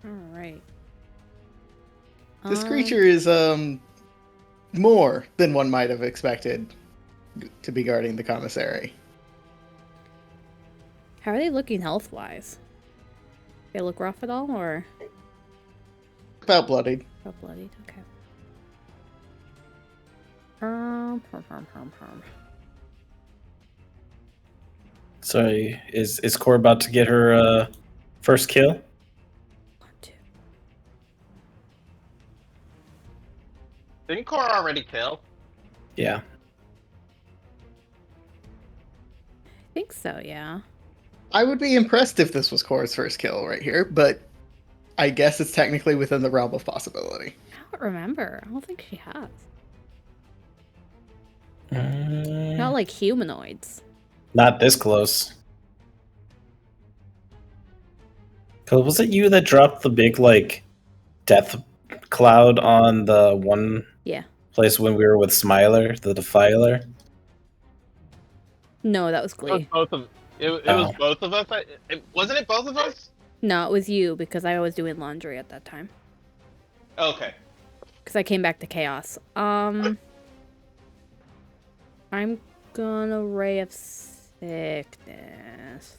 Speaker 2: Alright.
Speaker 4: This creature is more than one might have expected to be guarding the commissary.
Speaker 2: How are they looking health-wise? They look rough at all, or
Speaker 4: About bloodied.
Speaker 2: oh, bloodied? Okay.
Speaker 6: Sorry, is Core about to get her first kill?
Speaker 2: 1, 2.
Speaker 1: Didn't Core already kill?
Speaker 6: Yeah.
Speaker 2: I think so, yeah.
Speaker 4: I would be impressed if this was Cora's first kill right here, but I guess it's technically within the realm of possibility.
Speaker 2: I don't remember. I don't think she has.
Speaker 6: Mm,
Speaker 2: Not like humanoids.
Speaker 6: not this close. Cause was it you that dropped the big like death cloud on the one
Speaker 2: Yeah.
Speaker 6: place when we were with Smiler, the Defiler?
Speaker 2: No, that was
Speaker 1: It was
Speaker 2: Glee.
Speaker 1: both of it was
Speaker 6: Oh.
Speaker 1: both of us. Wasn't it both of us?
Speaker 2: No, it was you, because I was doing laundry at that time.
Speaker 1: Okay.
Speaker 2: Because I came back to Chaos. I'm gonna Ray of Sickness.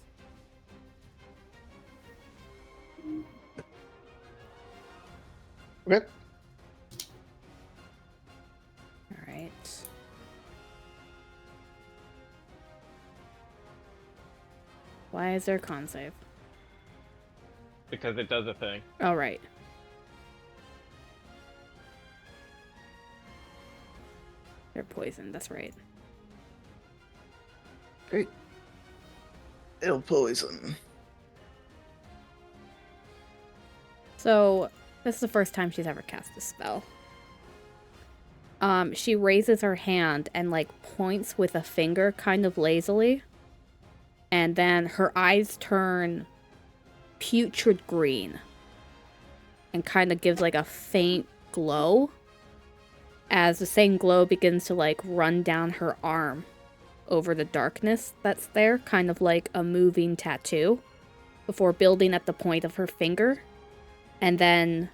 Speaker 4: Okay.
Speaker 2: Alright. Why is there a con save?
Speaker 1: Because it does a thing.
Speaker 2: Oh, right. They're poisoned, that's right.
Speaker 4: Great. It'll poison.
Speaker 2: So, this is the first time she's ever cast a spell. She raises her hand and, like, points with a finger kind of lazily. And then her eyes turn putrid green. And kind of gives, like, a faint glow. As the same glow begins to, like, run down her arm over the darkness that's there. Kind of like a moving tattoo. Before building at the point of her finger. And then,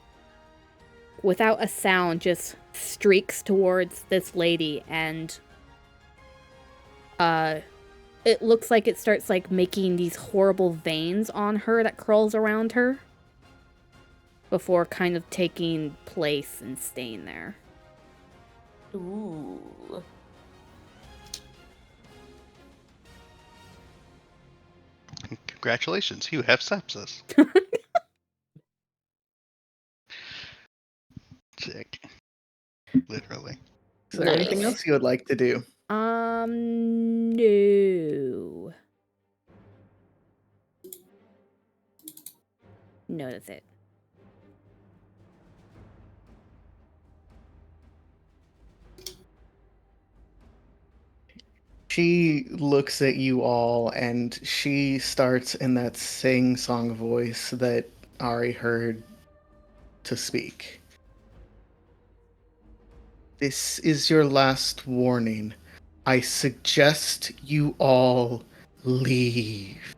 Speaker 2: without a sound, just streaks towards this lady, and it looks like it starts like making these horrible veins on her that curls around her before kind of taking place and staying there.
Speaker 5: Ooh.
Speaker 3: Congratulations, you have sepsis. Sick. Literally.
Speaker 4: Is there anything
Speaker 5: Nice.
Speaker 4: else you would like to do?
Speaker 2: No. No, that's it.
Speaker 4: She looks at you all and she starts in that sing-song voice that Auri heard to speak. This is your last warning. I suggest you all leave.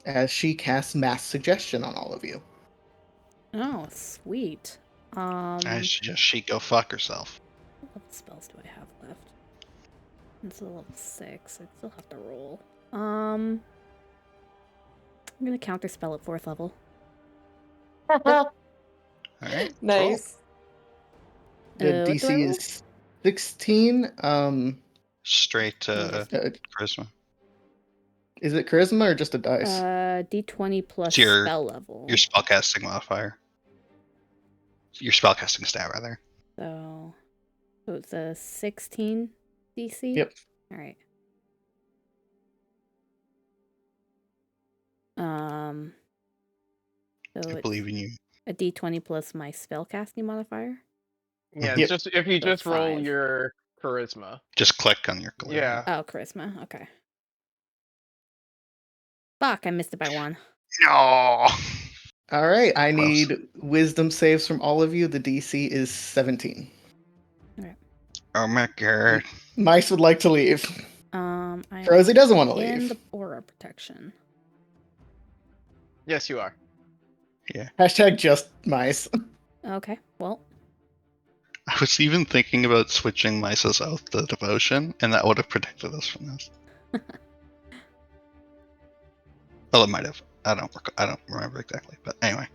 Speaker 4: As she casts mass suggestion on all of you.
Speaker 2: Oh, sweet.
Speaker 3: I suggest she go fuck herself.
Speaker 2: What spells do I have left? It's a level 6. I still have to roll. I'm gonna counter spell at 4th level.
Speaker 3: Alright.
Speaker 5: Nice.
Speaker 4: The
Speaker 2: what do I
Speaker 4: DC
Speaker 2: roll?
Speaker 4: is 16.
Speaker 3: Straight
Speaker 2: Yes.
Speaker 3: charisma.
Speaker 4: Is it charisma or just a dice?
Speaker 2: D20 plus
Speaker 3: It's your-
Speaker 2: spell level.
Speaker 3: Your spellcasting modifier. Your spellcasting stat, rather.
Speaker 2: So it's a 16 DC?
Speaker 4: Yep.
Speaker 2: Alright. So
Speaker 3: I
Speaker 2: it's
Speaker 3: believe in you.
Speaker 2: a D20 plus my spellcasting modifier?
Speaker 1: Yeah,
Speaker 4: Yep.
Speaker 1: just if you
Speaker 2: So
Speaker 1: just roll
Speaker 2: 5.
Speaker 1: your charisma.
Speaker 3: Just click on your
Speaker 1: Yeah.
Speaker 2: Oh, charisma. Okay. Fuck, I missed it by 1.
Speaker 3: No.
Speaker 4: All right, I
Speaker 3: Close.
Speaker 4: need wisdom saves from all of you. The DC is 17.
Speaker 3: Oh my god.
Speaker 4: Mice would like to leave.
Speaker 2: I'm
Speaker 4: Rosie doesn't want to
Speaker 2: in
Speaker 4: leave.
Speaker 2: the aura protection.
Speaker 1: Yes, you are.
Speaker 3: Yeah.
Speaker 4: Hashtag just mice.
Speaker 2: Okay, well,
Speaker 3: I was even thinking about switching Misa's oath to devotion, and that would have protected us from this. Well, it might have. I don't remember exactly, but anyway.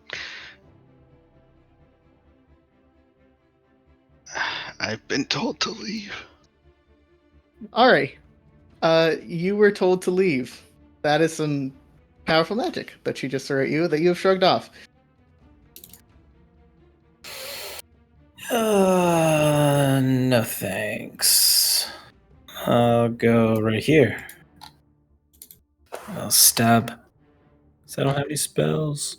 Speaker 3: I've been told to leave.
Speaker 4: Alright. You were told to leave. That is some powerful magic that she just threw at you that you have shrugged off.
Speaker 6: No thanks. I'll go right here. I'll stab. So I don't have any spells.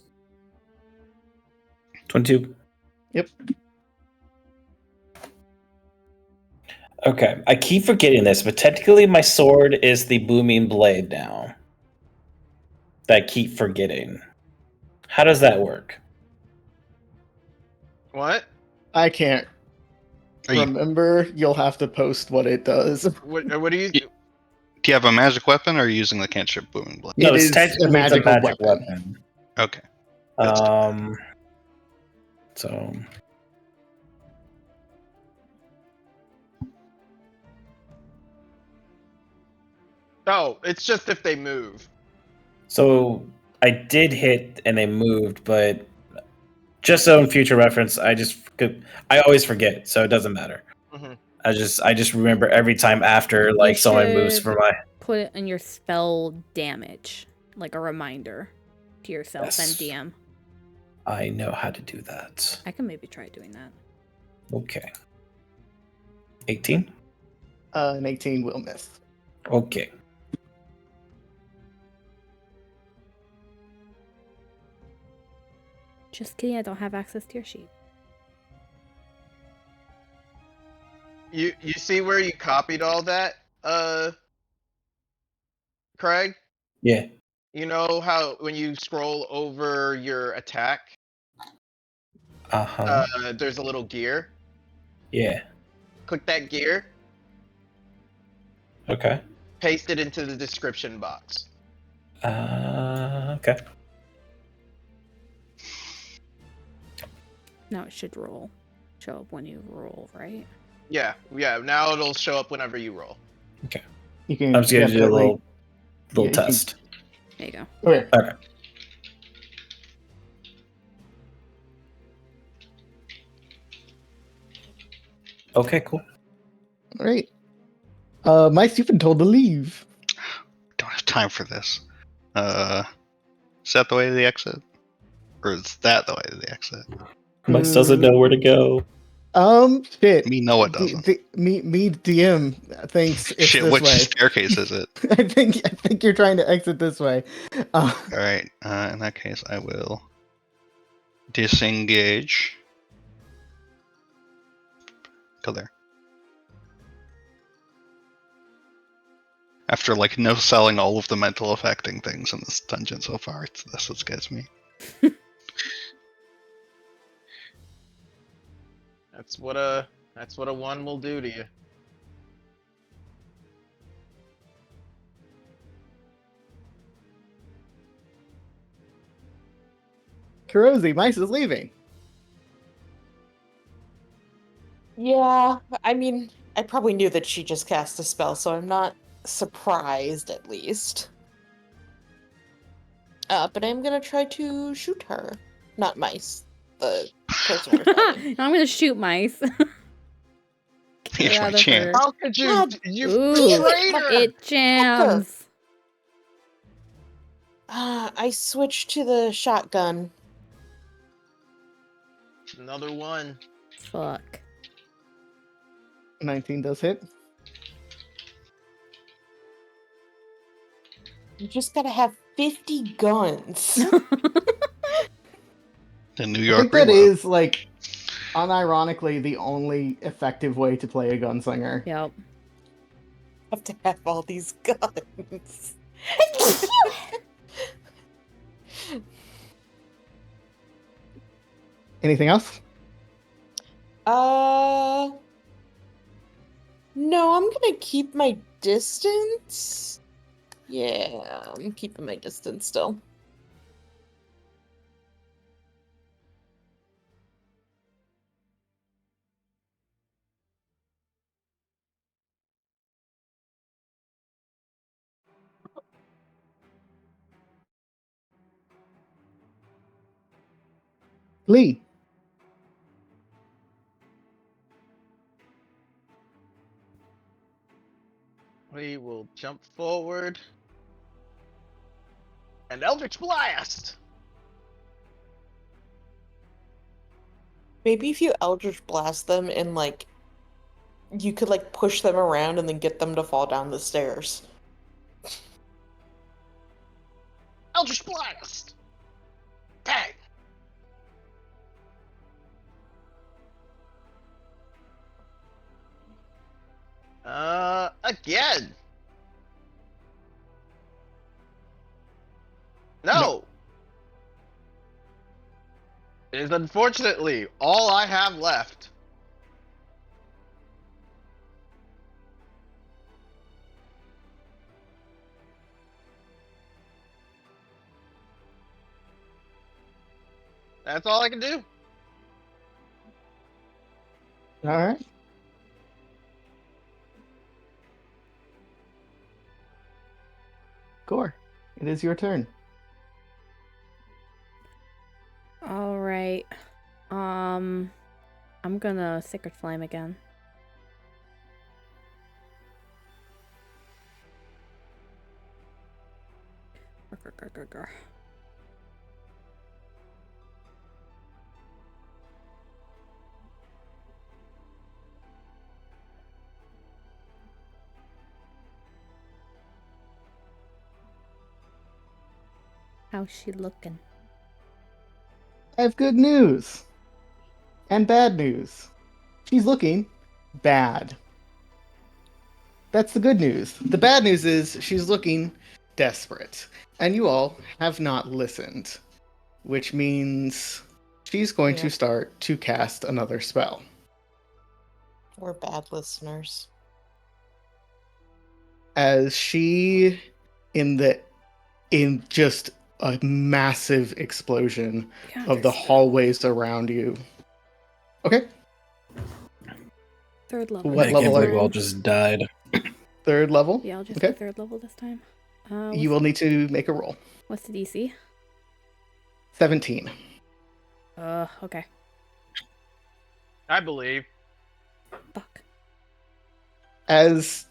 Speaker 6: 22.
Speaker 4: Yep.
Speaker 6: Okay, I keep forgetting this, but technically my sword is the booming blade now. That I keep forgetting. How does that work?
Speaker 1: What?
Speaker 4: I can't
Speaker 3: Are you,
Speaker 4: remember. You'll have to post what it does.
Speaker 1: What do you?
Speaker 3: do you have a magic weapon, or are you using the cantrip booming blade?
Speaker 6: No,
Speaker 4: It
Speaker 6: it's
Speaker 4: is
Speaker 6: technically
Speaker 4: a magical
Speaker 6: magic
Speaker 4: weapon.
Speaker 6: weapon.
Speaker 3: Okay. That's
Speaker 6: So
Speaker 1: Oh, it's just if they move.
Speaker 6: So I did hit and they moved, but just so in future reference, I always forget, so it doesn't matter.
Speaker 1: Hmm.
Speaker 6: I just remember every time after like someone moves
Speaker 2: should
Speaker 6: for my
Speaker 2: Put it in your spell damage, like a reminder to yourself and
Speaker 6: Yes.
Speaker 2: DM.
Speaker 6: I know how to do that.
Speaker 2: I can maybe try doing that.
Speaker 6: Okay. 18?
Speaker 4: An 18 will miss.
Speaker 6: Okay.
Speaker 2: Just kidding, I don't have access to your sheet.
Speaker 1: You see where you copied all that, Craig?
Speaker 6: Yeah.
Speaker 1: You know how when you scroll over your attack,
Speaker 6: Uh-huh.
Speaker 1: there's a little gear.
Speaker 6: Yeah.
Speaker 1: Click that gear,
Speaker 6: Okay.
Speaker 1: paste it into the description box.
Speaker 6: Okay.
Speaker 2: Now it should show up when you roll, right?
Speaker 1: Yeah. Now it'll show up whenever you roll.
Speaker 4: You can
Speaker 6: I'm just gonna do a
Speaker 4: definitely.
Speaker 6: little
Speaker 4: Yeah, you can-
Speaker 6: test.
Speaker 2: There you go.
Speaker 4: Okay.
Speaker 6: Okay. Okay, cool.
Speaker 4: All right. Mice, you've been told to leave.
Speaker 3: don't have time for this. Is that the way to the exit? Or is that the way to the exit?
Speaker 6: Mice doesn't know where to go.
Speaker 4: Shit.
Speaker 3: Me, no, it doesn't.
Speaker 4: Me, DM thinks it's
Speaker 3: Shit,
Speaker 4: this
Speaker 3: which
Speaker 4: way.
Speaker 3: staircase is it?
Speaker 4: I think you're trying to exit this way.
Speaker 3: Alright, in that case, I will disengage. Go there. After, like, no selling all of the mental affecting things in this dungeon so far, that's what scares me.
Speaker 1: That's what a 1 will do to you.
Speaker 4: Kurosi, Mice is leaving.
Speaker 5: Yeah, I mean, I probably knew that she just cast a spell, so I'm not surprised, at least. But I'm gonna try to shoot her. Not Mice. The person we're fighting.
Speaker 2: I'm gonna shoot Mice.
Speaker 3: Here's my
Speaker 2: out of
Speaker 3: chance.
Speaker 2: her.
Speaker 1: How could you?
Speaker 5: God
Speaker 1: You
Speaker 2: Ooh,
Speaker 1: traitor!
Speaker 2: it jams.
Speaker 5: I switched to the shotgun.
Speaker 1: Another one.
Speaker 2: Fuck.
Speaker 4: 19 does hit.
Speaker 5: You just gotta have 50 guns.
Speaker 3: The New
Speaker 4: I
Speaker 3: York
Speaker 4: think that
Speaker 3: reload.
Speaker 4: is, like, unironically the only effective way to play a gunslinger.
Speaker 2: Yep.
Speaker 5: Have to have all these guns.
Speaker 4: Anything else?
Speaker 5: No, I'm gonna keep my distance. Yeah, I'm keeping my distance still.
Speaker 4: Lee.
Speaker 1: We will jump forward. And Eldritch Blast!
Speaker 5: Maybe if you Eldritch Blast them and, like, you could, like, push them around and then get them to fall down the stairs.
Speaker 1: Eldritch Blast! Dang! Again! No! It is unfortunately all I have left. That's all I can do.
Speaker 4: All right. Gore, it is your turn.
Speaker 2: All right. I'm gonna Sacred Flame again. How's she looking?
Speaker 4: I have good news and bad news. She's looking bad. That's the good news. The bad news is she's looking desperate. And you all have not listened, which means she's going to
Speaker 5: Yep.
Speaker 4: start to cast another spell.
Speaker 5: We're bad listeners.
Speaker 4: As she, in just a massive explosion
Speaker 2: Yeah,
Speaker 4: of the
Speaker 2: there's
Speaker 4: hallways around you. Okay,
Speaker 2: third level.
Speaker 4: What
Speaker 6: I
Speaker 4: level
Speaker 6: can't
Speaker 4: are
Speaker 6: believe
Speaker 4: you?
Speaker 6: we all just died.
Speaker 4: third level.
Speaker 2: Yeah, I'll just
Speaker 4: Okay,
Speaker 2: do third level this time.
Speaker 4: you will need to make a roll.
Speaker 2: What's the DC?
Speaker 4: 17.
Speaker 2: Okay.
Speaker 1: I believe.
Speaker 2: Fuck.
Speaker 4: As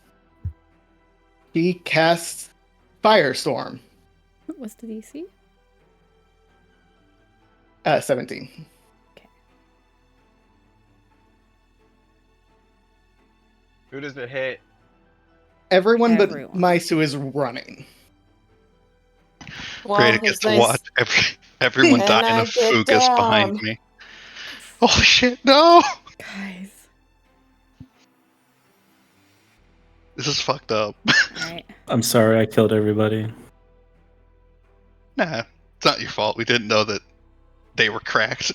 Speaker 4: he casts Firestorm.
Speaker 2: What's the DC?
Speaker 4: 17.
Speaker 1: Who does it hit?
Speaker 4: Everyone but
Speaker 2: Everyone.
Speaker 4: Maisu is running.
Speaker 5: Well,
Speaker 3: Great, I get
Speaker 5: it's
Speaker 3: to
Speaker 5: nice.
Speaker 3: watch everyone
Speaker 5: And
Speaker 3: die in
Speaker 5: I
Speaker 3: a
Speaker 5: get
Speaker 3: fugus behind
Speaker 5: down.
Speaker 3: me. Holy shit, no!
Speaker 2: Guys.
Speaker 3: This is fucked up.
Speaker 2: Alright.
Speaker 6: I'm sorry, I killed everybody.
Speaker 3: Nah, it's not your fault. We didn't know that they were cracked.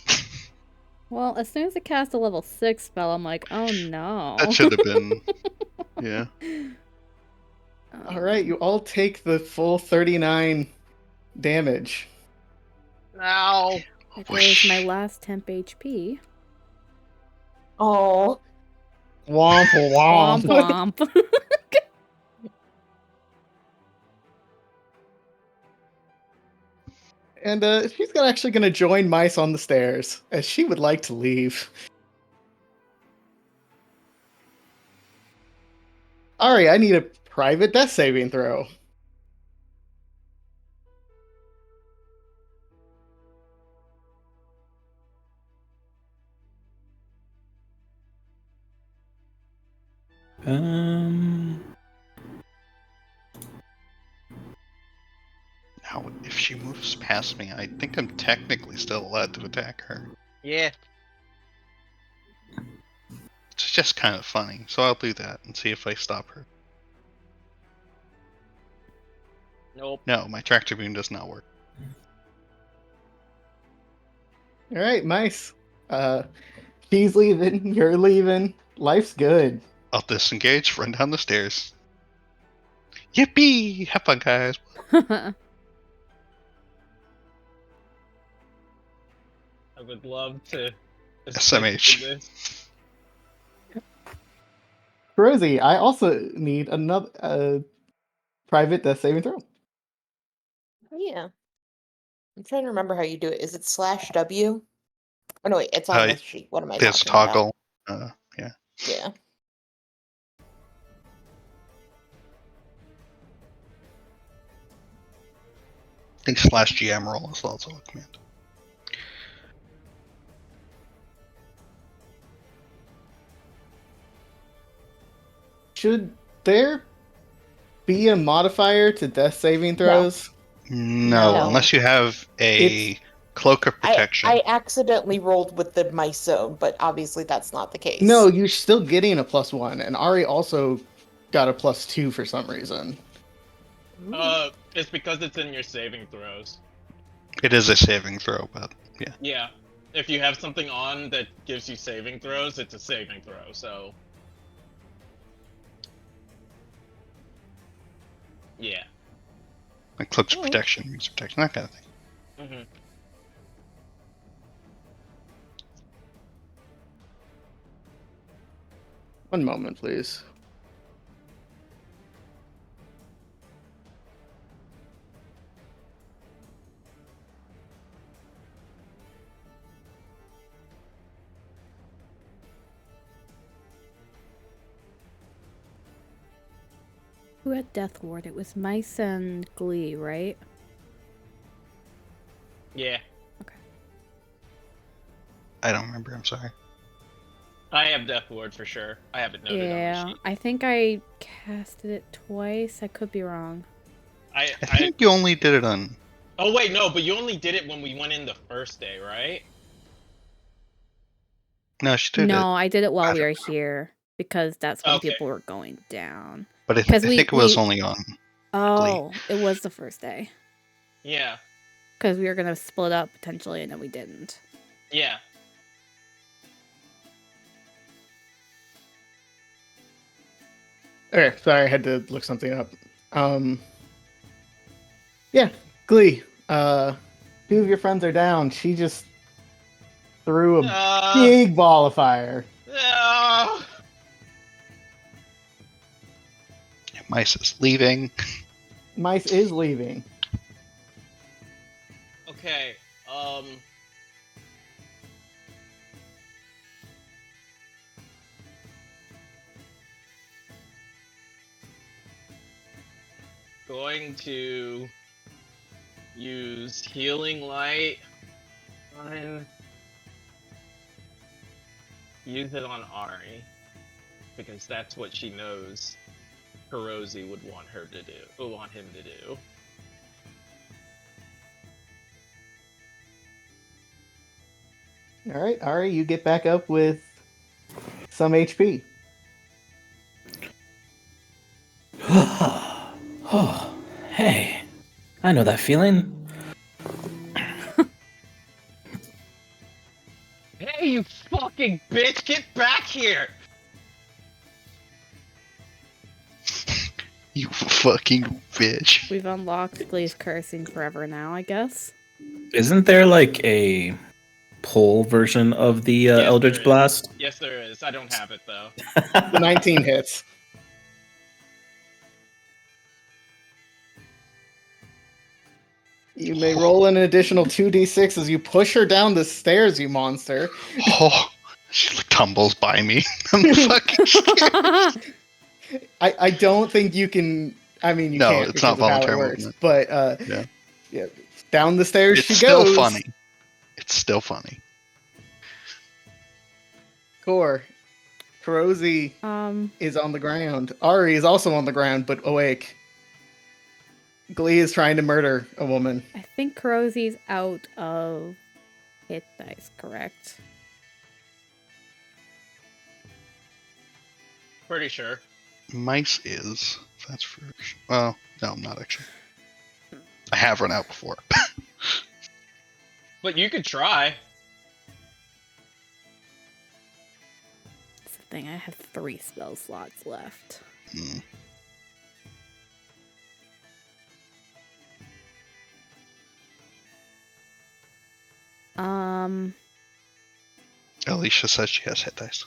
Speaker 2: Well, as soon as it cast a level 6 spell, I'm like, oh no.
Speaker 3: That should have been. Yeah.
Speaker 4: All right, you all take the full 39 damage.
Speaker 1: Ow!
Speaker 2: There goes my last temp HP.
Speaker 5: Oh,
Speaker 4: Womp
Speaker 2: Womp
Speaker 4: womp.
Speaker 2: womp.
Speaker 4: And she's actually going to join Mice on the stairs, as she would like to leave. Auri, I need a private death saving throw.
Speaker 3: Now, if she moves past me, I think I'm technically still allowed to attack her.
Speaker 1: Yeah.
Speaker 3: It's just kind of funny, so I'll do that and see if I stop her.
Speaker 1: Nope.
Speaker 3: No, my tractor beam does not work.
Speaker 4: All right, Mice. She's leaving, you're leaving. Life's good.
Speaker 3: I'll disengage, run down the stairs. Yippee! Have fun, guys.
Speaker 1: I would love to.
Speaker 3: SMH.
Speaker 1: do this.
Speaker 4: Rosie, I also need another private death saving throw.
Speaker 5: yeah. I'm trying to remember how you do it. Is it /W? Oh no, wait, it's on the sheet. What am I
Speaker 3: There's
Speaker 5: talking about?
Speaker 3: toggle. Yeah.
Speaker 5: Yeah.
Speaker 3: I think /GM roll is also a command.
Speaker 4: Should there be a modifier to death saving throws?
Speaker 3: No,
Speaker 2: No.
Speaker 3: unless you have a cloak of protection.
Speaker 5: I accidentally rolled with the mice zone, but obviously that's not the case.
Speaker 4: No, you're still getting a +1, and Auri also got a +2 for some reason.
Speaker 1: It's because it's in your saving throws.
Speaker 3: It is a saving throw, but yeah.
Speaker 1: Yeah. If you have something on that gives you saving throws, it's a saving throw, so. Yeah.
Speaker 3: Like cloaks of protection, means protection, that kind of thing.
Speaker 1: Mm-hmm.
Speaker 4: One moment, please.
Speaker 2: Who had Death Ward? It was Mice and Glee, right?
Speaker 1: Yeah.
Speaker 2: Okay.
Speaker 3: I don't remember, I'm sorry.
Speaker 1: I have Death Ward for sure. I have it noted on the
Speaker 2: Yeah,
Speaker 1: sheet.
Speaker 2: I think I casted it twice. I could be wrong.
Speaker 3: I think you only did it on...
Speaker 1: Oh wait, no, but you only did it when we went in the first day, right?
Speaker 3: No, she did it.
Speaker 2: No, I did it while we were here because that's when
Speaker 1: Okay.
Speaker 2: people were going down.
Speaker 3: But I think it was only on
Speaker 2: Oh, it was the first day.
Speaker 1: Yeah.
Speaker 2: Because we were going to split up potentially, and then we didn't.
Speaker 1: Yeah.
Speaker 4: Okay, sorry, I had to look something up. Yeah, Glee. Two of your friends are down. She just threw a big ball of fire.
Speaker 3: Mice is leaving.
Speaker 4: Mice is leaving.
Speaker 1: Okay. Going to use healing light on. Use it on Auri because that's what she knows Kurosi would want her to do. Want him to do.
Speaker 4: All right, Ari, you get back up with some HP.
Speaker 6: Oh, hey. I know that feeling.
Speaker 1: Hey, you fucking bitch! Get back here!
Speaker 3: You fucking bitch.
Speaker 2: We've unlocked Glee's cursing forever now, I guess.
Speaker 6: Isn't there like a pull version of the
Speaker 1: Yes,
Speaker 6: Eldritch
Speaker 1: there is.
Speaker 6: Blast?
Speaker 1: Yes, there is. I don't have it though.
Speaker 4: The 19 hits. You may roll an additional 2d6 as you push her down the stairs, you monster.
Speaker 3: Oh, she like tumbles by me. I'm fucking scared.
Speaker 4: I don't think you can. I mean, you
Speaker 3: No,
Speaker 4: can't
Speaker 3: it's
Speaker 4: because
Speaker 3: not
Speaker 4: of how it
Speaker 3: voluntary
Speaker 4: works.
Speaker 3: movement.
Speaker 4: But
Speaker 3: Yeah.
Speaker 4: yeah, down the stairs
Speaker 3: It's
Speaker 4: she
Speaker 3: still
Speaker 4: goes.
Speaker 3: funny. It's still funny.
Speaker 4: Kurosi is on the ground. Ari is also on the ground, but awake. Glee is trying to murder a woman.
Speaker 2: I think Kurosi's out of hit dice, correct?
Speaker 1: Pretty sure.
Speaker 3: Mice is. That's for. Well, no, I'm not actually. I have run out before.
Speaker 1: But you could try.
Speaker 2: That's the thing, I have 3 spell slots left.
Speaker 3: Hmm. Alicia says she has hit dice.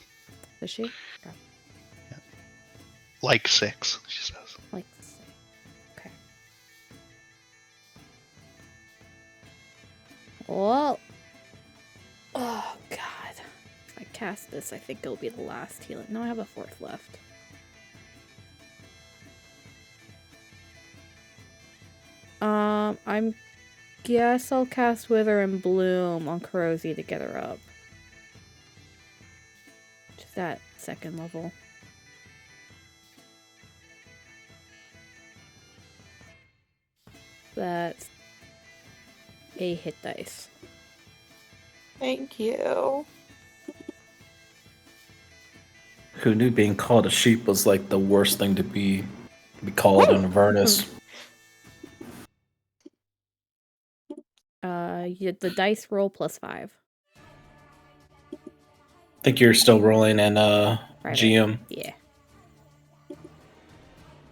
Speaker 2: Does she?
Speaker 3: Like 6, she says.
Speaker 2: Like, okay. Well, Oh, God. If I cast this, I think it'll be the last healing. No, I have a fourth left. I'm guess I'll cast Wither and Bloom on Kurosi to get her up. Just at second level. That's a hit dice.
Speaker 5: Thank you.
Speaker 6: Who knew being called a sheep was like the worst thing to be called in Avernus?
Speaker 2: The dice roll +5.
Speaker 6: I think you're still rolling in
Speaker 2: Private.
Speaker 6: GM.
Speaker 2: Yeah.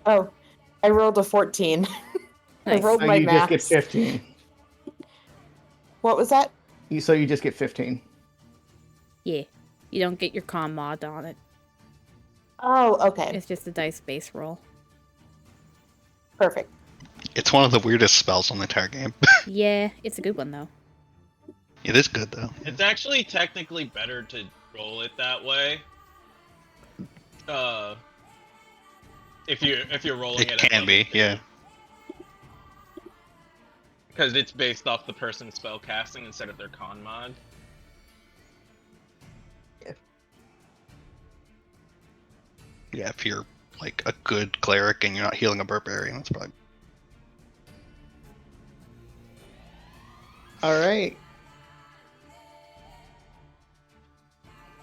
Speaker 5: Oh, I rolled a 14. I
Speaker 2: Nice.
Speaker 5: rolled
Speaker 4: So
Speaker 5: my
Speaker 4: you just get
Speaker 5: max.
Speaker 4: 15.
Speaker 5: What was that?
Speaker 4: So you just get 15.
Speaker 2: Yeah. You don't get your con mod on it.
Speaker 5: Oh, okay.
Speaker 2: It's just a dice base roll.
Speaker 5: Perfect.
Speaker 3: It's one of the weirdest spells on the entire game.
Speaker 2: Yeah, it's a good one though.
Speaker 3: It is good though.
Speaker 1: It's actually technically better to roll it that way. If you're rolling
Speaker 3: It
Speaker 1: at
Speaker 3: can
Speaker 1: level
Speaker 3: be,
Speaker 1: 2.
Speaker 3: yeah.
Speaker 1: Because it's based off the person's spell casting instead of their con mod.
Speaker 3: Yeah, if you're like a good cleric and you're not healing a barbarian, that's probably.
Speaker 4: All right.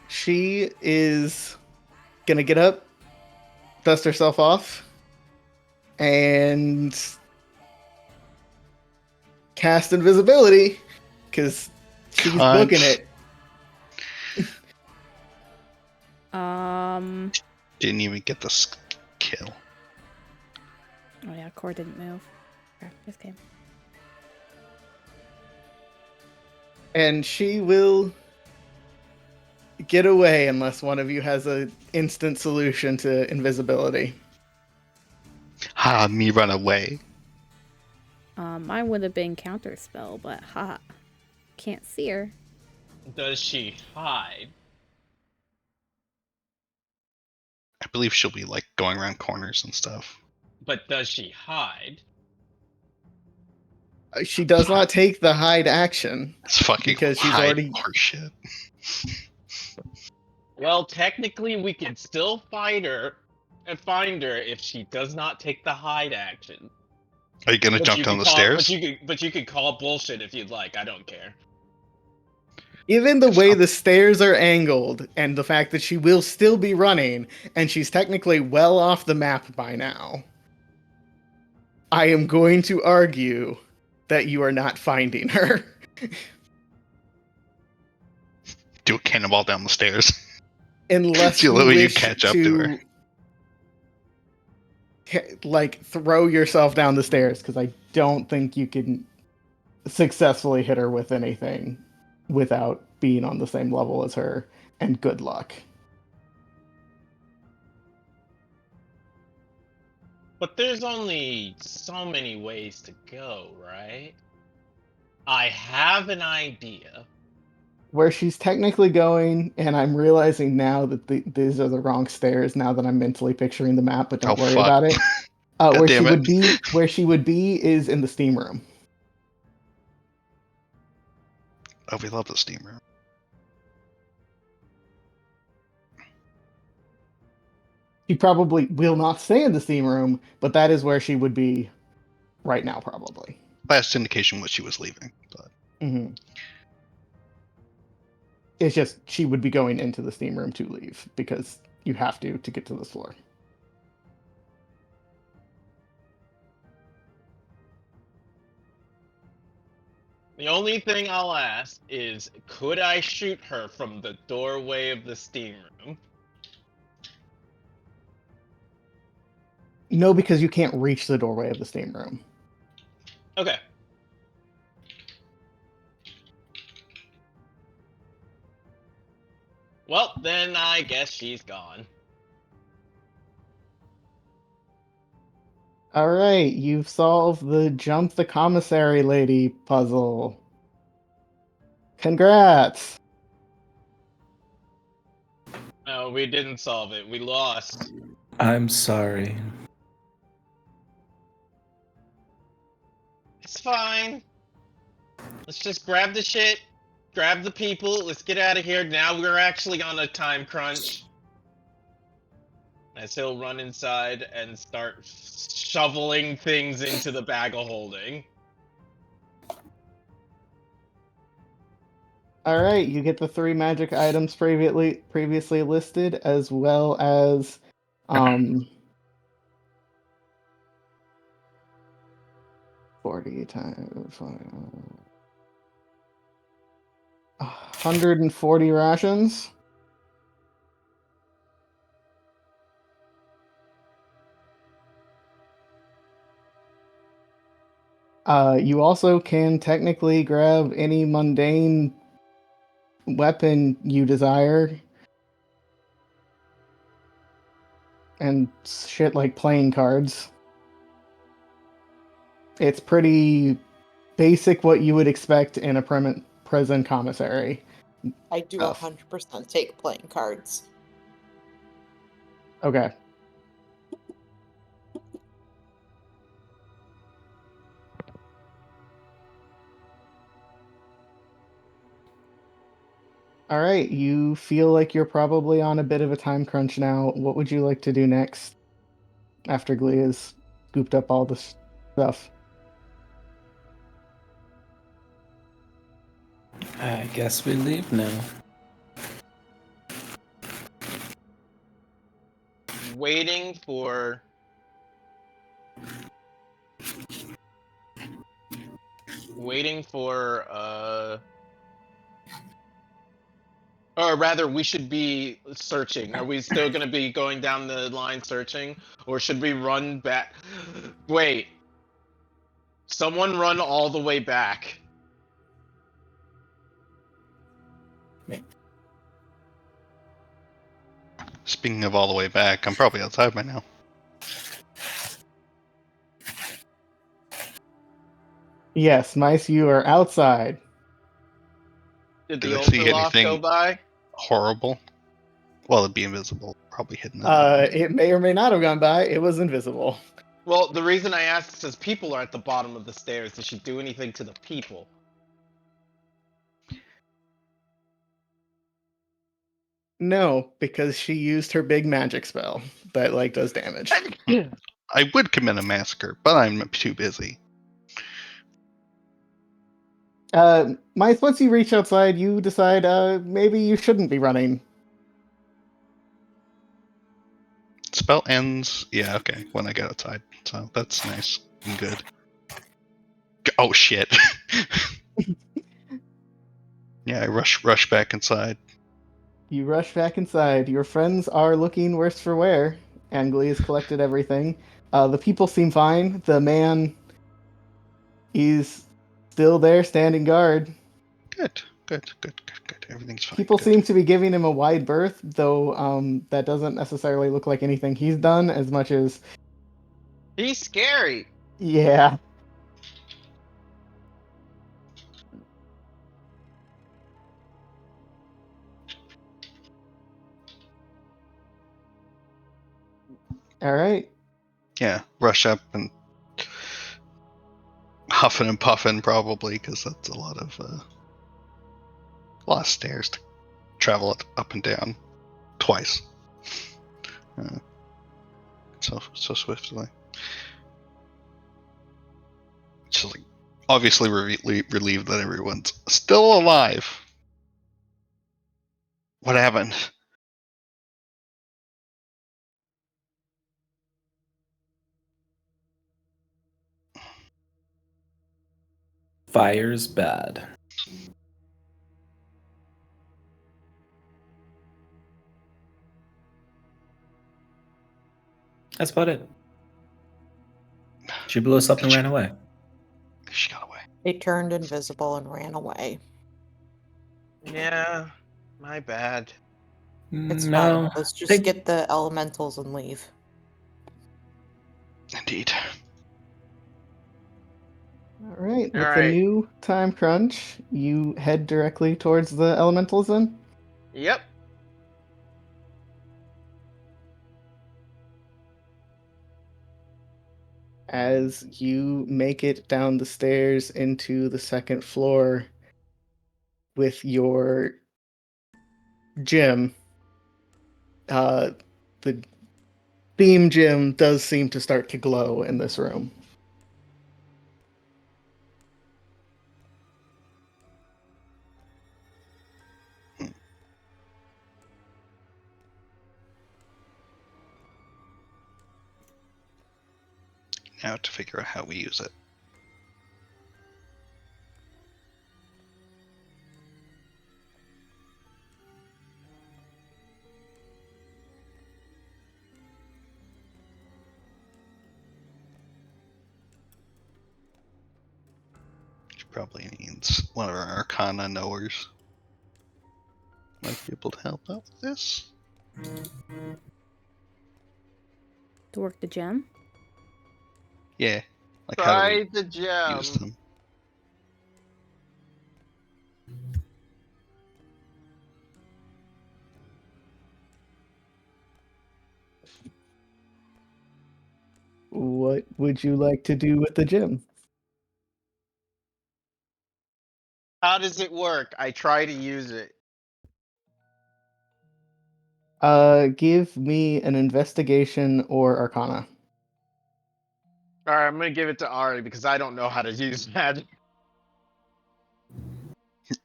Speaker 4: She is gonna get up, dust herself off, and cast invisibility because she's
Speaker 3: Cunt.
Speaker 4: booking it.
Speaker 3: Didn't even get the kill.
Speaker 2: Oh yeah, core didn't move. Okay, just kidding.
Speaker 4: And she will get away unless one of you has an instant solution to invisibility.
Speaker 3: Ha, me run away.
Speaker 2: Mine would have been counter spell, but haha. Can't see her.
Speaker 1: Does she hide?
Speaker 3: I believe she'll be like going around corners and stuff.
Speaker 1: But does she hide?
Speaker 4: She does not take the hide action
Speaker 3: It's fucking
Speaker 4: because she's
Speaker 3: hide
Speaker 4: already.
Speaker 3: horseshit.
Speaker 1: Well, technically, we can still fight her and find her if she does not take the hide action.
Speaker 3: Are you gonna
Speaker 1: But
Speaker 3: jump
Speaker 1: you
Speaker 3: down
Speaker 1: could
Speaker 3: the
Speaker 1: call,
Speaker 3: stairs?
Speaker 1: but you could call bullshit if you'd like. I don't care.
Speaker 4: Given the way the stairs are angled and the fact that she will still be running and she's technically well off the map by now, I am going to argue that you are not finding her.
Speaker 3: Do a cannonball down the stairs.
Speaker 4: Unless
Speaker 3: See
Speaker 4: you
Speaker 3: Louis, you
Speaker 4: wish
Speaker 3: catch up to her.
Speaker 4: like throw yourself down the stairs, because I don't think you can successfully hit her with anything without being on the same level as her, and good luck.
Speaker 1: But there's only so many ways to go, right? I have an idea.
Speaker 4: Where she's technically going, and I'm realizing now that these are the wrong stairs now that I'm mentally picturing the map, but don't
Speaker 3: Oh,
Speaker 4: worry
Speaker 3: fuck.
Speaker 4: about it.
Speaker 3: God
Speaker 4: Where
Speaker 3: damn it.
Speaker 4: where she would be is in the steam room.
Speaker 3: Oh, we love the steam room.
Speaker 4: She probably will not stay in the steam room, but that is where she would be right now, probably.
Speaker 3: Last indication was she was leaving, but
Speaker 4: Mm-hmm. It's just she would be going into the steam room to leave because you have to get to this floor.
Speaker 1: The only thing I'll ask is, could I shoot her from the doorway of the steam room?
Speaker 4: No, because you can't reach the doorway of the steam room.
Speaker 1: Okay. Well, then I guess she's gone.
Speaker 4: All right, you've solved the jump the commissary lady puzzle. Congrats!
Speaker 1: No, we didn't solve it. We lost.
Speaker 6: I'm sorry.
Speaker 1: It's fine. Let's just grab the shit, grab the people. Let's get out of here. Now we're actually on a time crunch. As he'll run inside and start shoveling things into the bag of holding.
Speaker 4: All right, you get the 3 magic items previously listed, as well as 40 times 140 rations. You also can technically grab any mundane weapon you desire. And shit like playing cards. It's pretty basic what you would expect in a prison commissary.
Speaker 5: I do
Speaker 4: Stuff.
Speaker 5: 100% take playing cards.
Speaker 4: Okay. All right, you feel like you're probably on a bit of a time crunch now. What would you like to do next after Glee has scooped up all this stuff?
Speaker 6: I guess we leave now.
Speaker 1: Waiting for or rather we should be searching. Are we still going to be going down the line searching, or should we run back? Wait, someone run all the way back.
Speaker 3: Speaking of all the way back, I'm probably outside by now.
Speaker 4: Yes, Mice, you are outside.
Speaker 1: Did
Speaker 3: Do
Speaker 1: the
Speaker 3: I see
Speaker 1: Ultraloft go
Speaker 3: anything
Speaker 1: by?
Speaker 3: horrible? Well, it'd be invisible, probably hidden.
Speaker 4: It may or may not have gone by. It was invisible.
Speaker 1: Well, the reason I asked is because people are at the bottom of the stairs. Did she do anything to the people?
Speaker 4: No, because she used her big magic spell that like does damage.
Speaker 3: I would commit a massacre, but I'm too busy.
Speaker 4: Mice, once you reach outside, you decide maybe you shouldn't be running.
Speaker 3: Spell ends, yeah, okay, when I get outside. So that's nice and good. Oh shit. Yeah, I rush back inside.
Speaker 4: You rush back inside. Your friends are looking worse for wear. Angli has collected everything. The people seem fine. The man, he's still there standing guard.
Speaker 3: Good. Everything's fine.
Speaker 4: People
Speaker 3: Good.
Speaker 4: seem to be giving him a wide berth, though that doesn't necessarily look like anything he's done as much as,
Speaker 1: He's scary.
Speaker 4: yeah. All right.
Speaker 3: Yeah, rush up and huffing and puffing probably, because that's a lot of stairs to travel up and down twice. So swiftly. Just like obviously relieved that everyone's still alive. What happened?
Speaker 6: Fire's bad. That's about it. She blew us up and ran away.
Speaker 3: She got away.
Speaker 5: They turned invisible and ran away.
Speaker 1: Yeah, my bad.
Speaker 5: It's
Speaker 6: No,
Speaker 5: fine. Let's just
Speaker 6: they-
Speaker 5: get the elementals and leave.
Speaker 3: Indeed.
Speaker 4: All right. With the
Speaker 1: Alright.
Speaker 4: new time crunch, you head directly towards the elementals then?
Speaker 1: Yep.
Speaker 4: as you make it down the stairs into the second floor with your gym, the theme gym does seem to start to glow in this room.
Speaker 3: Now to figure out how we use it. Which probably needs one of our Arcana knowers. Might be able to help out with this.
Speaker 2: To work the gem?
Speaker 3: Yeah. Like how do
Speaker 1: Try the
Speaker 3: we use
Speaker 1: gem.
Speaker 3: them?
Speaker 4: What would you like to do with the gym?
Speaker 1: How does it work? I try to use it.
Speaker 4: Give me an investigation or arcana.
Speaker 1: All right, I'm gonna give it to Ari because I don't know how to use magic.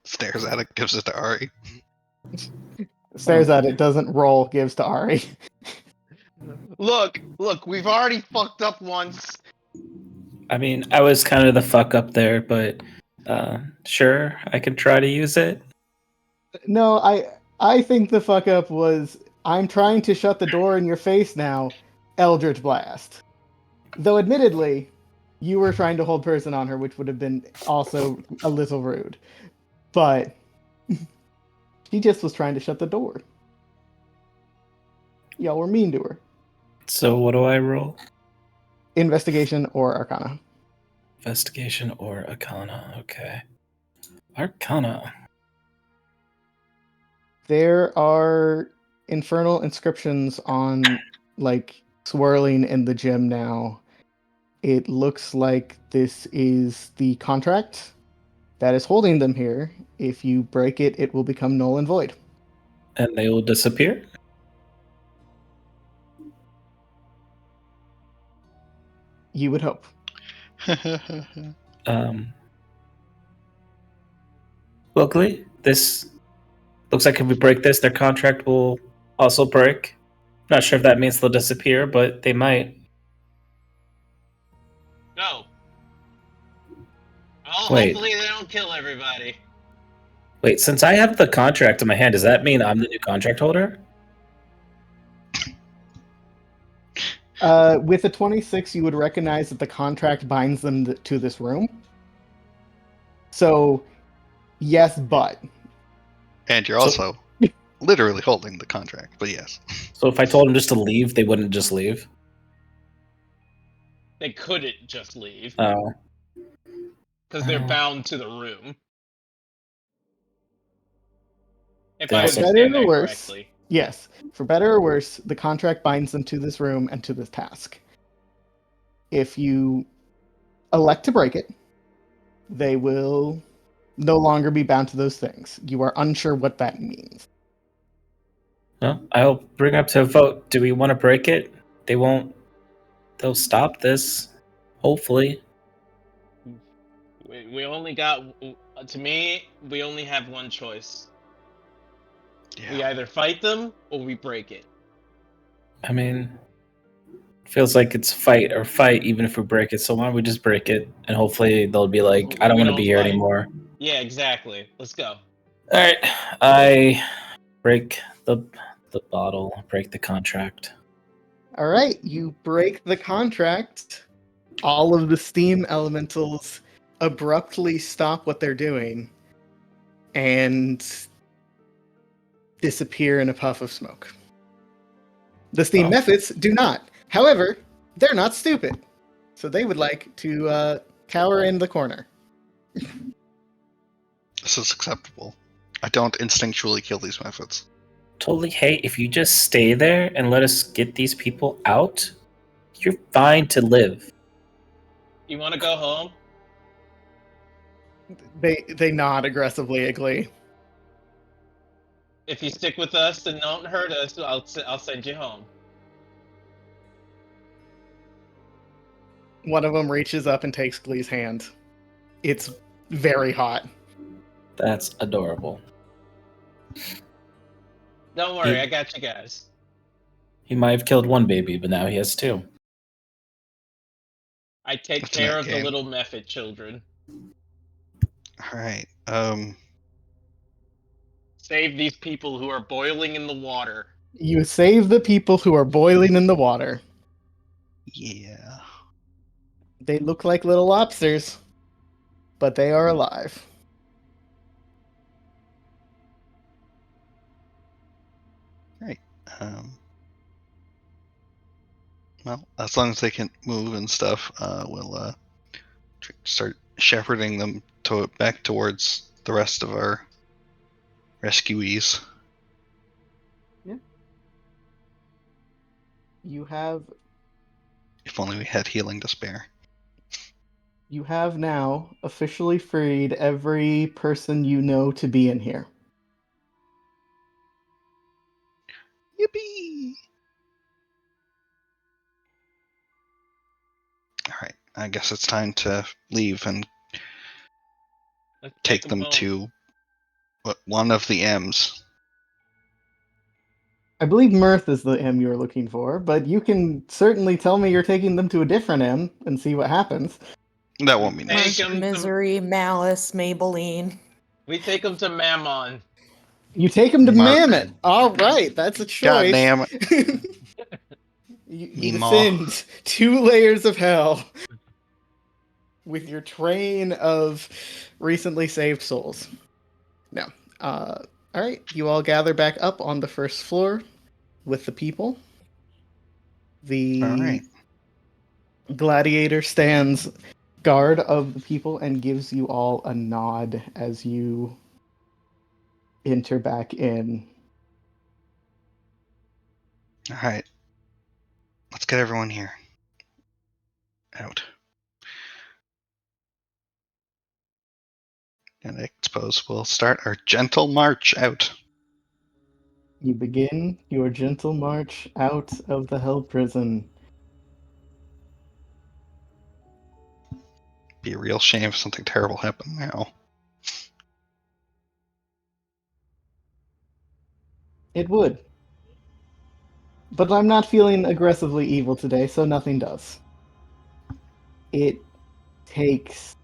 Speaker 3: Stares at it, gives it to Ari.
Speaker 4: Stares at it, doesn't roll, gives to Ari.
Speaker 1: Look, we've already fucked up once.
Speaker 6: I mean, I was kind of the fuck up there, but sure, I can try to use it.
Speaker 4: No, I think the fuck up was I'm trying to shut the door in your face now, Eldritch Blast. Though admittedly, you were trying to hold person on her, which would have been also a little rude. But she just was trying to shut the door. Y'all were mean to her.
Speaker 6: So what do I roll?
Speaker 4: Investigation or arcana.
Speaker 6: Investigation or Arcana? Okay. Arcana.
Speaker 4: There are infernal inscriptions on, like, swirling in the gym now. It looks like this is the contract that is holding them here. If you break it, it will become null and void.
Speaker 6: And they will disappear?
Speaker 4: You would hope.
Speaker 6: Luckily, this looks like if we break this, their contract will also break. Not sure if that means they'll disappear, but they might.
Speaker 1: No. Well,
Speaker 6: Wait.
Speaker 1: hopefully they don't kill everybody.
Speaker 6: Wait, since I have the contract in my hand, does that mean I'm the new contract holder?
Speaker 4: With a 26, you would recognize that the contract binds them to this room. So, yes, but.
Speaker 3: And you're also literally holding the contract, but yes.
Speaker 6: So if I told them just to leave, they wouldn't just leave?
Speaker 1: They couldn't just leave
Speaker 6: Oh.
Speaker 1: because they're
Speaker 6: Oh.
Speaker 1: bound to the room. If
Speaker 6: They
Speaker 1: I
Speaker 6: also-
Speaker 1: understand
Speaker 4: Better or
Speaker 1: that
Speaker 4: worse,
Speaker 1: correctly.
Speaker 4: yes, for better or worse, the contract binds them to this room and to this task. If you elect to break it, they will no longer be bound to those things. You are unsure what that means.
Speaker 6: Well, I'll bring up to a vote. Do we want to break it? They won't. They'll stop this. Hopefully.
Speaker 1: We only got. To me, we only have one choice. We
Speaker 3: Yeah.
Speaker 1: either fight them or we break it.
Speaker 6: I mean, feels like it's fight or fight, even if we break it. So why don't we just break it? And hopefully they'll be like, I don't
Speaker 1: We
Speaker 6: want to be
Speaker 1: don't
Speaker 6: here
Speaker 1: fight.
Speaker 6: anymore.
Speaker 1: Yeah, exactly. Let's go.
Speaker 6: All right. I break the bottle, break the contract.
Speaker 4: All right, you break the contract. All of the steam elementals abruptly stop what they're doing and disappear in a puff of smoke. The steam
Speaker 6: Oh.
Speaker 4: methods do not. However, they're not stupid. So they would like to cower in the corner.
Speaker 3: This is acceptable. I don't instinctually kill these methods.
Speaker 6: Totally. Hey, if you just stay there and let us get these people out, you're fine to live.
Speaker 1: You want to go home?
Speaker 4: They nod aggressively at Glee.
Speaker 1: If you stick with us and don't hurt us, I'll send you home.
Speaker 4: One of them reaches up and takes Glee's hand. It's very hot.
Speaker 6: That's adorable.
Speaker 1: Don't worry,
Speaker 6: He-
Speaker 1: I got you guys.
Speaker 6: He might have killed one baby, but now he has two.
Speaker 1: I take
Speaker 3: That's an
Speaker 1: care
Speaker 3: end
Speaker 1: of the
Speaker 3: game.
Speaker 1: little method children.
Speaker 3: All right.
Speaker 1: Save these people who are boiling in the water.
Speaker 4: You save the people who are boiling in the water.
Speaker 3: Yeah.
Speaker 4: They look like little lobsters, but they are alive.
Speaker 3: Right. Well, as long as they can move and stuff, we'll start shepherding them back towards the rest of our rescuees.
Speaker 4: You have
Speaker 3: If only we had healing to spare.
Speaker 4: now officially freed every person you know to be in here.
Speaker 3: Yippee! All right. I guess it's time to leave and
Speaker 1: Let's
Speaker 3: take them
Speaker 1: home.
Speaker 3: to one of the M's.
Speaker 4: I believe Mirth is the M you're looking for, but you can certainly tell me you're taking them to a different M and see what happens.
Speaker 3: That won't be
Speaker 1: Take
Speaker 3: necessary.
Speaker 1: him to,
Speaker 5: Misery, Malice, Maybelline.
Speaker 1: we take them to Mammon.
Speaker 4: You take them to
Speaker 3: Mark.
Speaker 4: Mammoth. All right, that's a
Speaker 3: God
Speaker 4: choice.
Speaker 3: damn it.
Speaker 4: You
Speaker 3: Meemaw.
Speaker 4: descend 2 layers of hell with your train of recently saved souls. Now, all right, you all gather back up on the first floor with the people. The
Speaker 3: All right.
Speaker 4: gladiator stands guard of the people and gives you all a nod as you enter back in.
Speaker 3: All right. Let's get everyone here. Out. And I suppose we'll start our gentle march out.
Speaker 4: You begin your gentle march out of the hell prison.
Speaker 3: Be a real shame if something terrible happened now.
Speaker 4: It would. But I'm not feeling aggressively evil today, so nothing does. It takes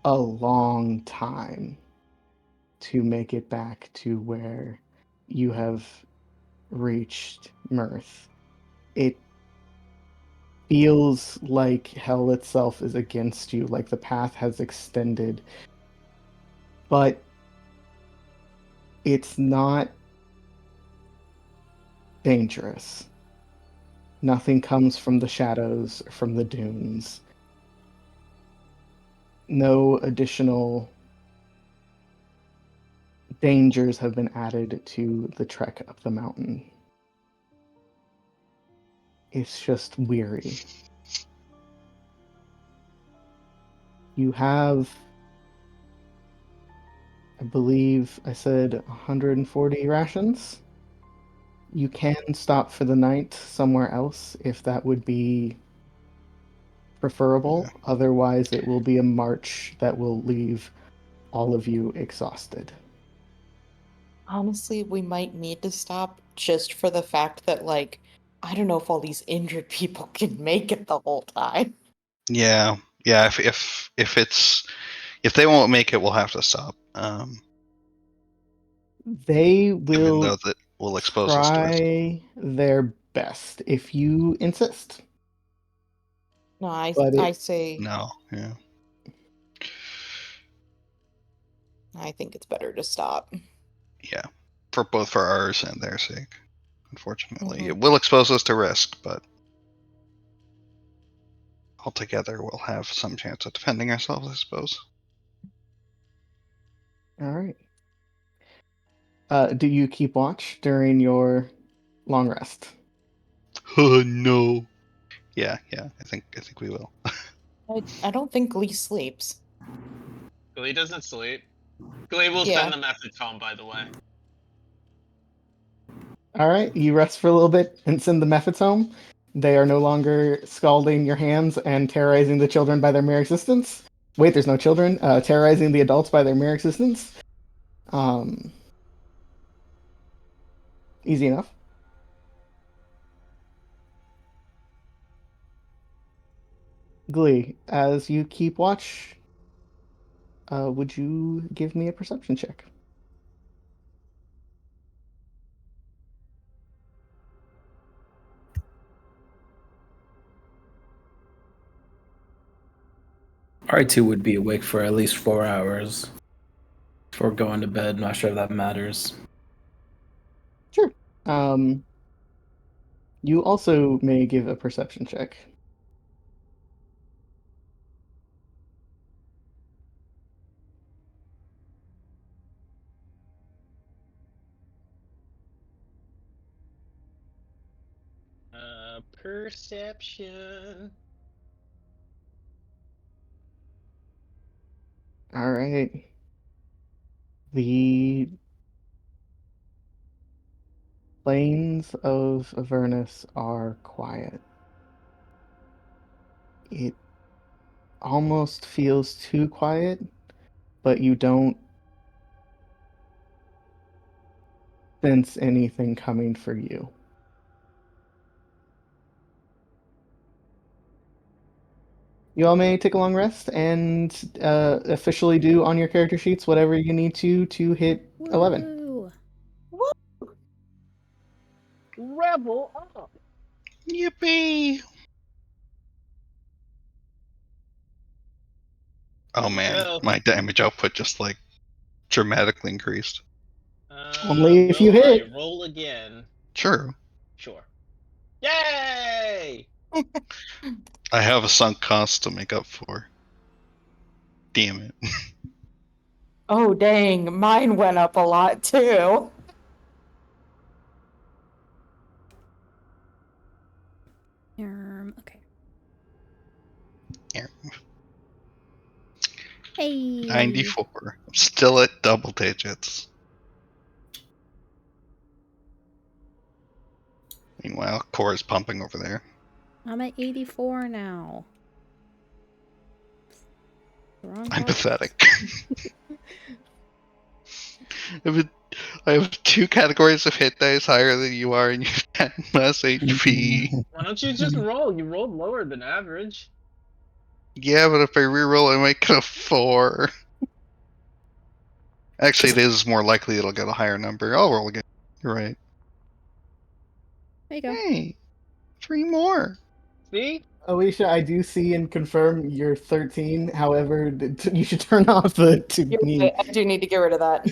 Speaker 4: a long time to make it back to where you have reached Mirth. It feels like hell itself is against you, like the path has extended. But it's not dangerous. Nothing comes from the shadows, from the dunes. No additional dangers have been added to the trek up the mountain. It's just weary. You have, I believe I said 140 rations. You can stop for the night somewhere else if that would be preferable. Otherwise, it will be a march that will leave all of you exhausted.
Speaker 5: Honestly, we might need to stop just for the fact that, like, I don't know if all these injured people can make it the whole time.
Speaker 3: Yeah. Yeah. If they won't make it, we'll have to stop.
Speaker 4: They
Speaker 3: Even
Speaker 4: will
Speaker 3: though that will expose us to risk.
Speaker 4: try their best if you insist.
Speaker 5: No,
Speaker 4: But
Speaker 5: I
Speaker 4: it,
Speaker 5: say
Speaker 3: No. Yeah.
Speaker 5: I think it's better to stop.
Speaker 3: Yeah. For both for ours and their sake. Unfortunately,
Speaker 5: Mhm.
Speaker 3: it will expose us to risk, but altogether we'll have some chance of defending ourselves, I suppose.
Speaker 4: all right. Do you keep watch during your long rest?
Speaker 3: Oh no. Yeah. I think we will.
Speaker 5: I don't think Glee sleeps.
Speaker 1: Glee doesn't sleep. Glee will
Speaker 5: Yeah.
Speaker 1: send the message home, by the way.
Speaker 4: All right, you rest for a little bit and send the methods home. They are no longer scalding your hands and terrorizing the children by their mere existence. Wait, there's no children. Terrorizing the adults by their mere existence. Easy enough. Glee, as you keep watch, would you give me a perception check?
Speaker 6: R2 would be awake for at least 4 hours before going to bed. Not sure if that matters.
Speaker 4: Sure. You also may give a perception check.
Speaker 1: Perception.
Speaker 4: All right. The plains of Avernus are quiet. It almost feels too quiet, but you don't sense anything coming for you. You all may take a long rest and officially do on your character sheets whatever you need to hit 11.
Speaker 2: Woo!
Speaker 1: Rebel up.
Speaker 3: Yippee! Oh man,
Speaker 1: Go.
Speaker 3: my damage output just like dramatically increased.
Speaker 4: Only if you
Speaker 1: Will I
Speaker 4: hit.
Speaker 1: roll again?
Speaker 3: Sure,
Speaker 1: Sure. Yay!
Speaker 3: I have a sunk cost to make up for. Damn it.
Speaker 5: Oh, dang. Mine went up a lot, too.
Speaker 2: Okay.
Speaker 3: Yeah.
Speaker 2: Hey.
Speaker 3: 94. I'm still at double digits. Meanwhile, core is pumping over there.
Speaker 2: I'm at 84 now. Wrong
Speaker 3: I'm
Speaker 2: button.
Speaker 3: pathetic. I have 2 categories of hit dice higher than you are, and you have 10 less HP.
Speaker 1: Why don't you just roll? You rolled lower than average.
Speaker 3: Yeah, but if I reroll, I might get a 4. Actually, it is more likely it'll get a higher number. I'll roll again. You're right.
Speaker 2: There you go.
Speaker 3: Hey, 3 more.
Speaker 1: See?
Speaker 4: Alicia, I do see and confirm you're 13. However, you should turn off the to
Speaker 5: You're
Speaker 4: me.
Speaker 5: right, I do need to get rid of that.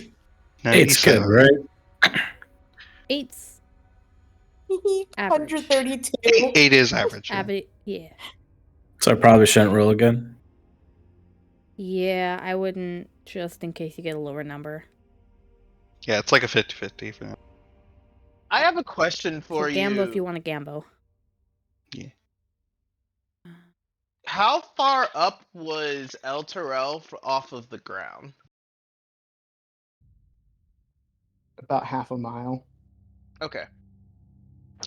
Speaker 6: It's good,
Speaker 3: 97.
Speaker 6: right?
Speaker 2: 8's average.
Speaker 5: 132.
Speaker 3: 8 is average. Yeah.
Speaker 2: Yeah.
Speaker 6: So I probably shouldn't roll again.
Speaker 2: Yeah, I wouldn't, just in case you get a lower number.
Speaker 3: Yeah, it's like a 50-50 for now.
Speaker 1: I have a question for
Speaker 2: So gambo if
Speaker 1: you.
Speaker 2: you want to gambo.
Speaker 3: Yeah.
Speaker 1: How far up was El Terrell off of the ground?
Speaker 4: About half a mile.
Speaker 1: Okay.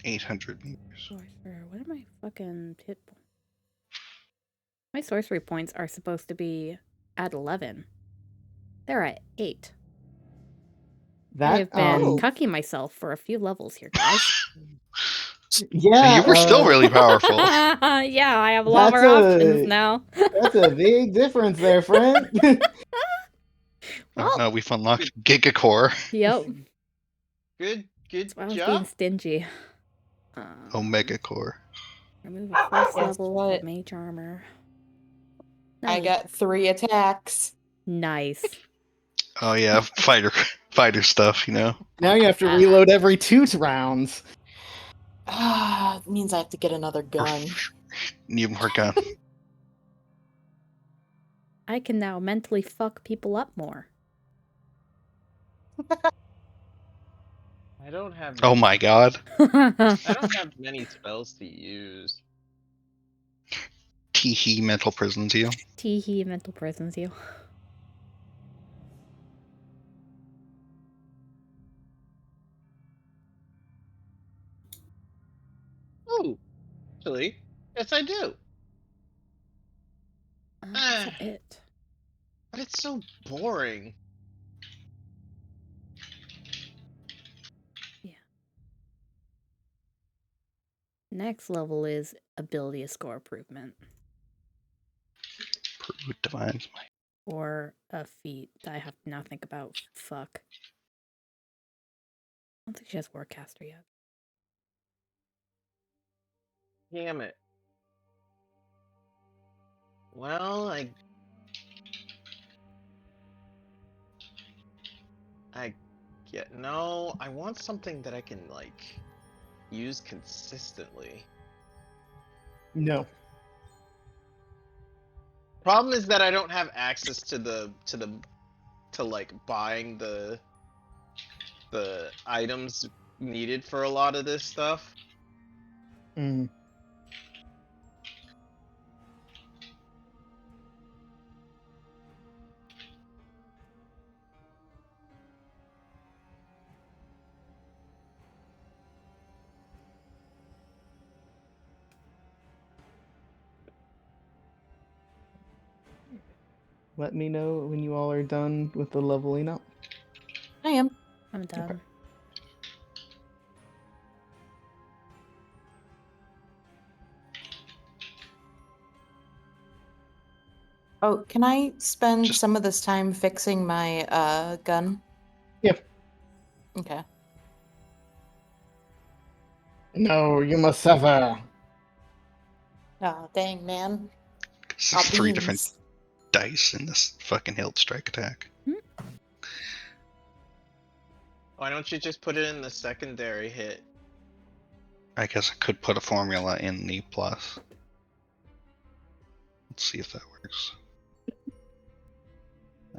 Speaker 3: 800 meters.
Speaker 2: Sorcerer, what are my fucking hit points? My sorcery points are supposed to be at 11. They're at 8. I
Speaker 4: That
Speaker 2: have been
Speaker 5: Oh.
Speaker 2: cucking myself for a few levels here, guys.
Speaker 4: yeah,
Speaker 3: You were still really powerful.
Speaker 2: Yeah, I have a lot more
Speaker 4: That's
Speaker 2: options
Speaker 4: a-
Speaker 2: now.
Speaker 4: that's a big difference there, friend.
Speaker 2: Well,
Speaker 3: No, we've unlocked Gigacore.
Speaker 2: yep.
Speaker 1: Good
Speaker 2: That's why I was
Speaker 1: job.
Speaker 2: being stingy.
Speaker 3: Omega Core.
Speaker 2: Remove a first
Speaker 5: Guess
Speaker 2: level
Speaker 5: what?
Speaker 2: of mage armor.
Speaker 5: I
Speaker 2: Nice.
Speaker 5: got 3 attacks.
Speaker 2: Nice.
Speaker 3: Oh yeah, fighter stuff, you know.
Speaker 4: Now you have to reload every 2 rounds.
Speaker 5: Ah, it means I have to get another
Speaker 3: Or
Speaker 5: gun.
Speaker 3: Need more gun.
Speaker 2: I can now mentally fuck people up more.
Speaker 1: I don't have.
Speaker 3: Oh my god.
Speaker 1: I don't have many spells to use.
Speaker 3: Teehee mental prisons you.
Speaker 2: Teehee mental prisons you.
Speaker 1: Oh, actually, yes, I do.
Speaker 2: Is
Speaker 1: Ah,
Speaker 2: that it?
Speaker 1: but it's so boring.
Speaker 2: Next level is ability score improvement.
Speaker 3: Proved divine smite.
Speaker 2: Or a feat that I have to now think about. Fuck. I don't think she has Warcaster yet.
Speaker 1: Damn it. Well, I get no. I want something that I can like use consistently.
Speaker 4: No.
Speaker 1: Problem is that I don't have access to like buying the items needed for a lot of this stuff.
Speaker 4: Mm. Let me know when you all are done with the leveling up.
Speaker 5: I am.
Speaker 2: I'm done.
Speaker 4: Okay.
Speaker 5: Oh, can I spend
Speaker 3: Just-
Speaker 5: some of this time fixing my gun?
Speaker 4: Yeah.
Speaker 5: Okay.
Speaker 4: No, you must suffer.
Speaker 5: Oh, dang, man.
Speaker 3: There's
Speaker 5: Our
Speaker 3: 3 different
Speaker 5: beans.
Speaker 3: dice in this fucking hilt strike attack.
Speaker 1: Why don't you just put it in the secondary hit?
Speaker 3: I guess I could put a formula in the plus. Let's see if that works.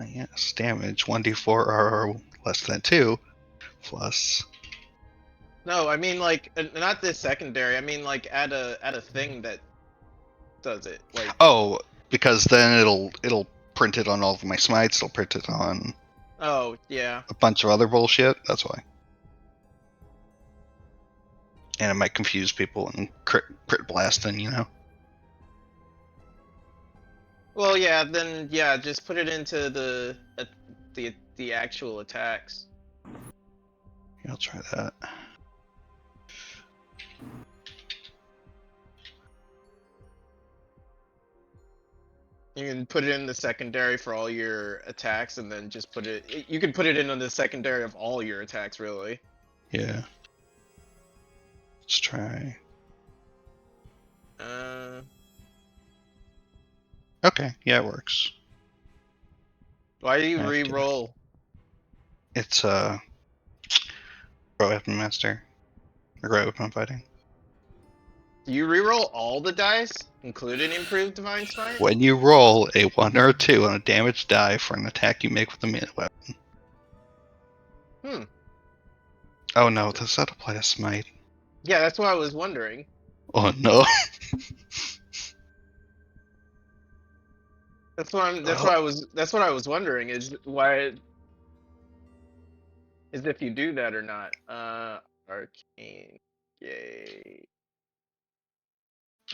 Speaker 3: Yes, damage 1d4 or less than 2 plus.
Speaker 1: No, I mean like not this secondary. I mean like add a thing that does it. Like
Speaker 3: Oh, because then it'll print it on all of my smites. It'll print it on
Speaker 1: oh yeah.
Speaker 3: a bunch of other bullshit. That's why. And it might confuse people and crit blasting, you know.
Speaker 1: Well yeah, then yeah, just put it into the actual attacks.
Speaker 3: Yeah, I'll try that.
Speaker 1: You can put it in the secondary for all your attacks, and then just put it. You can put it in on the secondary of all your attacks, really.
Speaker 3: Yeah. Let's try.
Speaker 1: Uh,
Speaker 3: Okay, yeah, it works.
Speaker 1: why do you
Speaker 3: I have to-
Speaker 1: re-roll?
Speaker 3: It's Pro Weapon Master. Or Great Weapon Fighting.
Speaker 1: Do you re-roll all the dice, including improved divine smite?
Speaker 3: When you roll a 1 or a 2 on a damage die for an attack you make with a melee weapon.
Speaker 1: Hmm.
Speaker 3: Oh no, does that apply to smite?
Speaker 1: Yeah, that's what I was wondering.
Speaker 3: Oh no.
Speaker 1: That's what I'm. That's
Speaker 3: Well.
Speaker 1: what I was. That's what I was wondering. Is why. Is if you do that or not. Arcane Gate.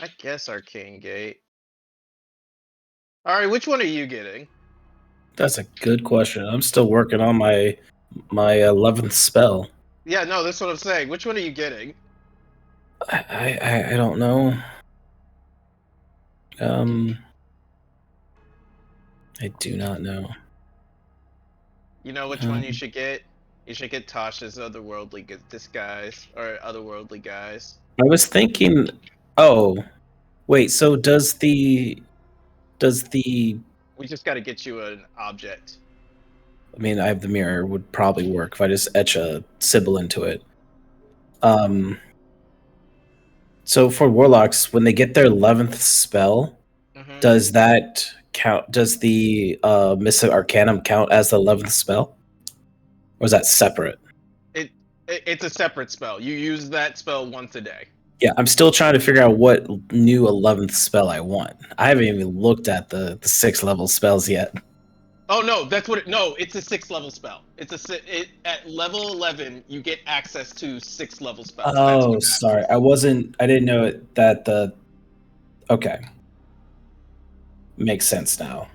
Speaker 1: I guess Arcane Gate. All right, which one are you getting?
Speaker 6: That's a good question. I'm still working on my 11th spell.
Speaker 1: Yeah, no, that's what I'm saying. Which one are you getting?
Speaker 6: I don't know. I do not know.
Speaker 1: You know which one you should get? You should get Tasha's otherworldly disguise or otherworldly guise.
Speaker 6: I was thinking. Oh, wait. So does the
Speaker 1: We just got to get you an object.
Speaker 6: I mean, I have the mirror. Would probably work if I just etch a symbol into it. So for warlocks, when they get their 11th spell,
Speaker 1: Mm-hmm.
Speaker 6: does that count? Does the Mystic Arcanum count as the 11th spell, or is that separate?
Speaker 1: It's a separate spell. You use that spell once a day.
Speaker 6: Yeah, I'm still trying to figure out what new 11th spell I want. I haven't even looked at the 6th level spells yet.
Speaker 1: Oh no, that's what. No, it's a 6th level spell. At level 11 you get access to 6th level spells. That's
Speaker 6: Oh,
Speaker 1: what
Speaker 6: sorry.
Speaker 1: that
Speaker 6: I didn't know that the. Okay. Makes sense now.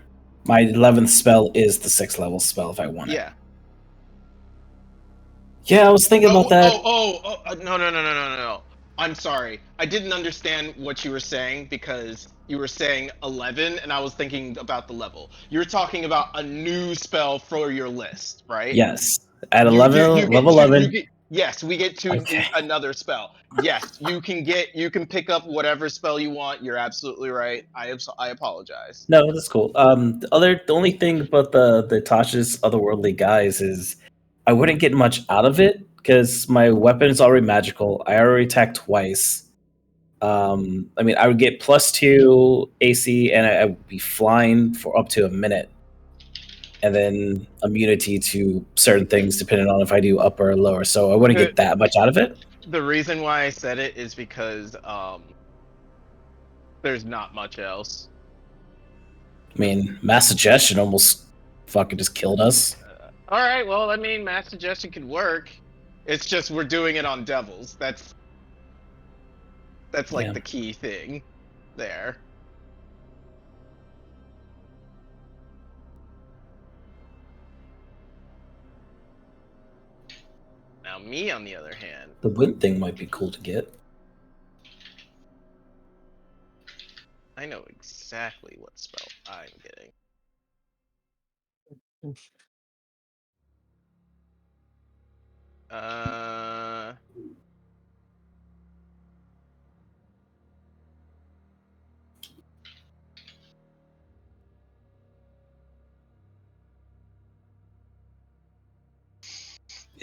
Speaker 6: My 11th spell is the 6th level spell if I want it.
Speaker 1: Yeah.
Speaker 6: Yeah, I was thinking about that.
Speaker 1: No, no, no, no, no, no, no. I'm sorry. I didn't understand what you were saying because you were saying 11 and I was thinking about the level. You're talking about a new spell for your list, right?
Speaker 6: Yes. At
Speaker 1: You
Speaker 6: 11,
Speaker 1: get
Speaker 6: level
Speaker 1: to you
Speaker 6: 11.
Speaker 1: get yes, we get to
Speaker 6: Okay.
Speaker 1: another spell. Yes, you can pick up whatever spell you want. You're absolutely right. I apologize.
Speaker 6: No, that's cool. The only thing about the Tasha's otherworldly guys is I wouldn't get much out of it because my weapon is already magical. I already attacked twice. I mean, I would get +2 AC, and I would be flying for up to a minute, and then immunity to certain things depending on if I do upper or lower. So I wouldn't
Speaker 1: The
Speaker 6: get that much out of it.
Speaker 1: the reason why I said it is because there's not much else.
Speaker 6: I mean, mass suggestion almost fucking just killed us.
Speaker 1: All right, well, I mean, mass suggestion could work. It's just we're doing it on devils. That's like
Speaker 6: Yeah.
Speaker 1: the key thing there. Now me on the other hand,
Speaker 6: The wind thing might be cool to get.
Speaker 1: I know exactly what spell I'm getting. Uh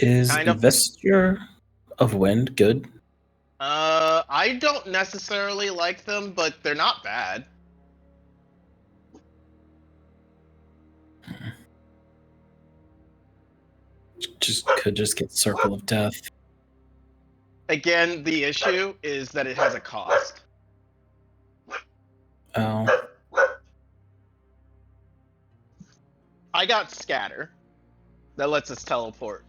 Speaker 6: Is
Speaker 1: kind of
Speaker 6: Investure of Wind good?
Speaker 1: I don't necessarily like them, but they're not bad.
Speaker 6: Just could just get Circle of Death.
Speaker 1: Again, the issue is that it has a cost.
Speaker 6: Oh,
Speaker 1: I got scatter. That lets us teleport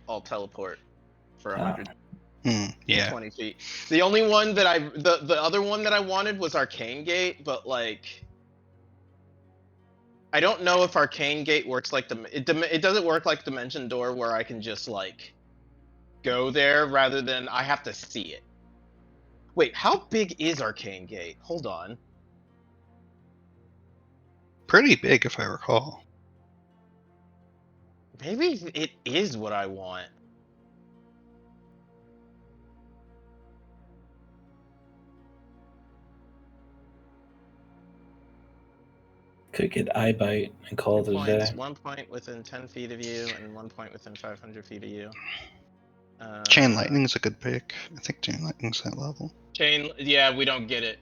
Speaker 1: for
Speaker 6: oh.
Speaker 1: 120
Speaker 3: Yeah.
Speaker 1: feet. The only one that the other one that I wanted was Arcane Gate, but like I don't know if Arcane Gate works like it doesn't work like Dimension Door where I can just like go there rather than I have to see it. Wait, how big is Arcane Gate? Hold on.
Speaker 3: Pretty big, if I recall.
Speaker 1: Maybe it is what I want.
Speaker 6: Could get Eye Bite and call
Speaker 1: 2
Speaker 6: it a day.
Speaker 1: points, 1 point within 10 feet of you, and 1 point within 500 feet of you.
Speaker 3: Chain Lightning's a good pick. I think Chain Lightning's that level.
Speaker 1: Chain, yeah, we don't get it.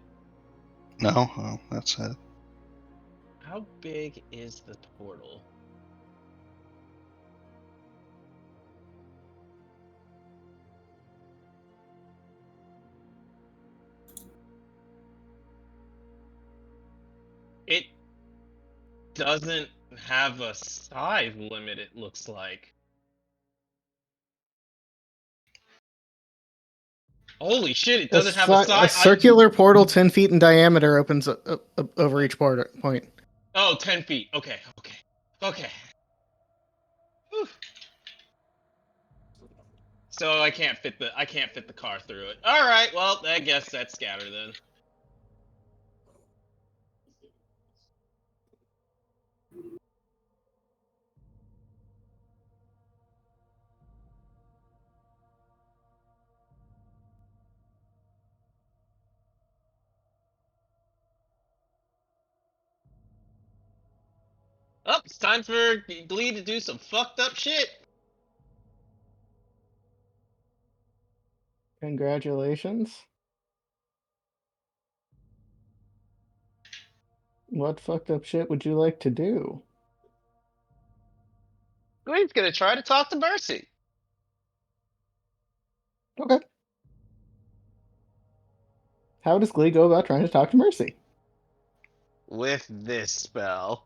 Speaker 3: No? Oh, that's sad.
Speaker 1: How big is the portal? It doesn't have a size limit, it looks like. Holy shit, it doesn't have a
Speaker 4: A
Speaker 1: size.
Speaker 4: circular portal 10 feet in diameter opens over each point.
Speaker 1: Oh, 10 feet. Okay, okay, okay. Whew. So I can't fit the car through it. All right, well, I guess that's scatter then. Oh, it's time for Glee to do some fucked up shit.
Speaker 4: Congratulations. What fucked up shit would you like to do?
Speaker 1: Glee's gonna try to talk to Mercy.
Speaker 4: Okay. How does Glee go about trying to talk to Mercy?
Speaker 1: With this spell.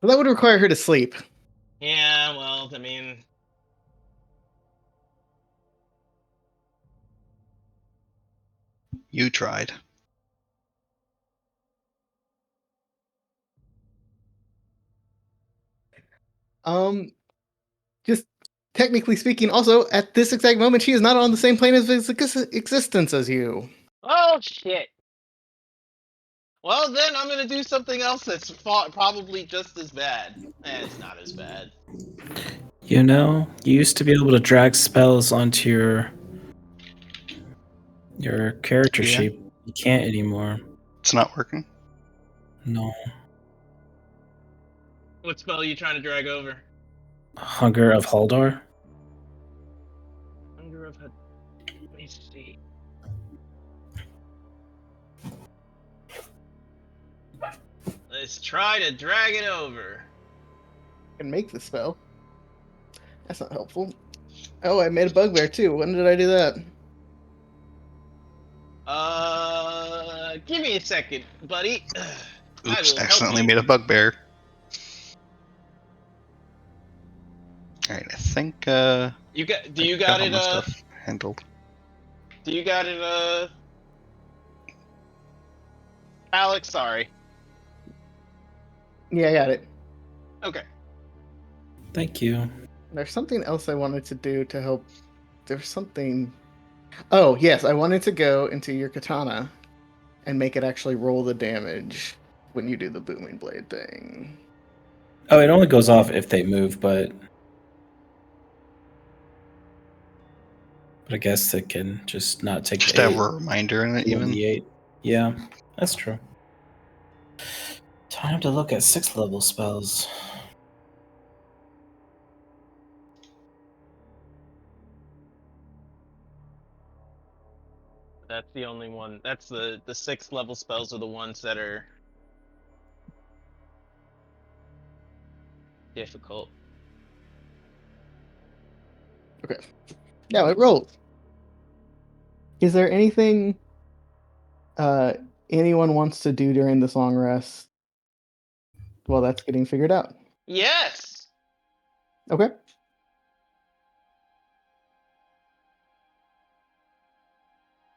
Speaker 4: Well, that would require her to sleep.
Speaker 1: Yeah, well, I mean,
Speaker 3: You tried.
Speaker 4: Just technically speaking, also at this exact moment, she is not on the same plane of existence as you.
Speaker 1: oh shit. Well, then I'm gonna do something else that's probably just as bad. It's not as bad.
Speaker 6: You know, you used to be able to drag spells onto your character
Speaker 3: Yeah.
Speaker 6: sheet. You can't anymore.
Speaker 3: It's not working.
Speaker 6: No.
Speaker 1: What spell are you trying to drag over?
Speaker 6: Hunger of Haldor?
Speaker 1: Hunger of Let me see. Let's try to drag it over.
Speaker 4: I can make the spell. That's not helpful. Oh, I made a bugbear too. When did I do that?
Speaker 1: Give me a second, buddy. I
Speaker 3: Oops,
Speaker 1: will help
Speaker 3: accidentally
Speaker 1: you.
Speaker 3: made a bugbear. Alright, I think
Speaker 1: You got? Do
Speaker 3: I
Speaker 1: you
Speaker 3: got
Speaker 1: got
Speaker 3: all
Speaker 1: it?
Speaker 3: my stuff handled.
Speaker 1: Do you got it? Alex, sorry.
Speaker 4: Yeah, I got it.
Speaker 1: Okay.
Speaker 6: Thank you.
Speaker 4: There's something else I wanted to do to help. There's something. Oh, yes, I wanted to go into your katana and make it actually roll the damage when you do the booming blade thing.
Speaker 6: Oh, it only goes off if they move, but I guess it can just not take
Speaker 3: Just
Speaker 6: the
Speaker 3: have
Speaker 6: 8.
Speaker 3: a reminder in it,
Speaker 6: Even
Speaker 3: even.
Speaker 6: the 8. Yeah, that's true. Time to look at 6th level spells.
Speaker 1: That's the only one. That's the 6th level spells are the ones that are difficult.
Speaker 4: Okay. Now it rolled. Is there anything uh, anyone wants to do during this long rest while that's getting figured out?
Speaker 1: Yes.
Speaker 4: Okay.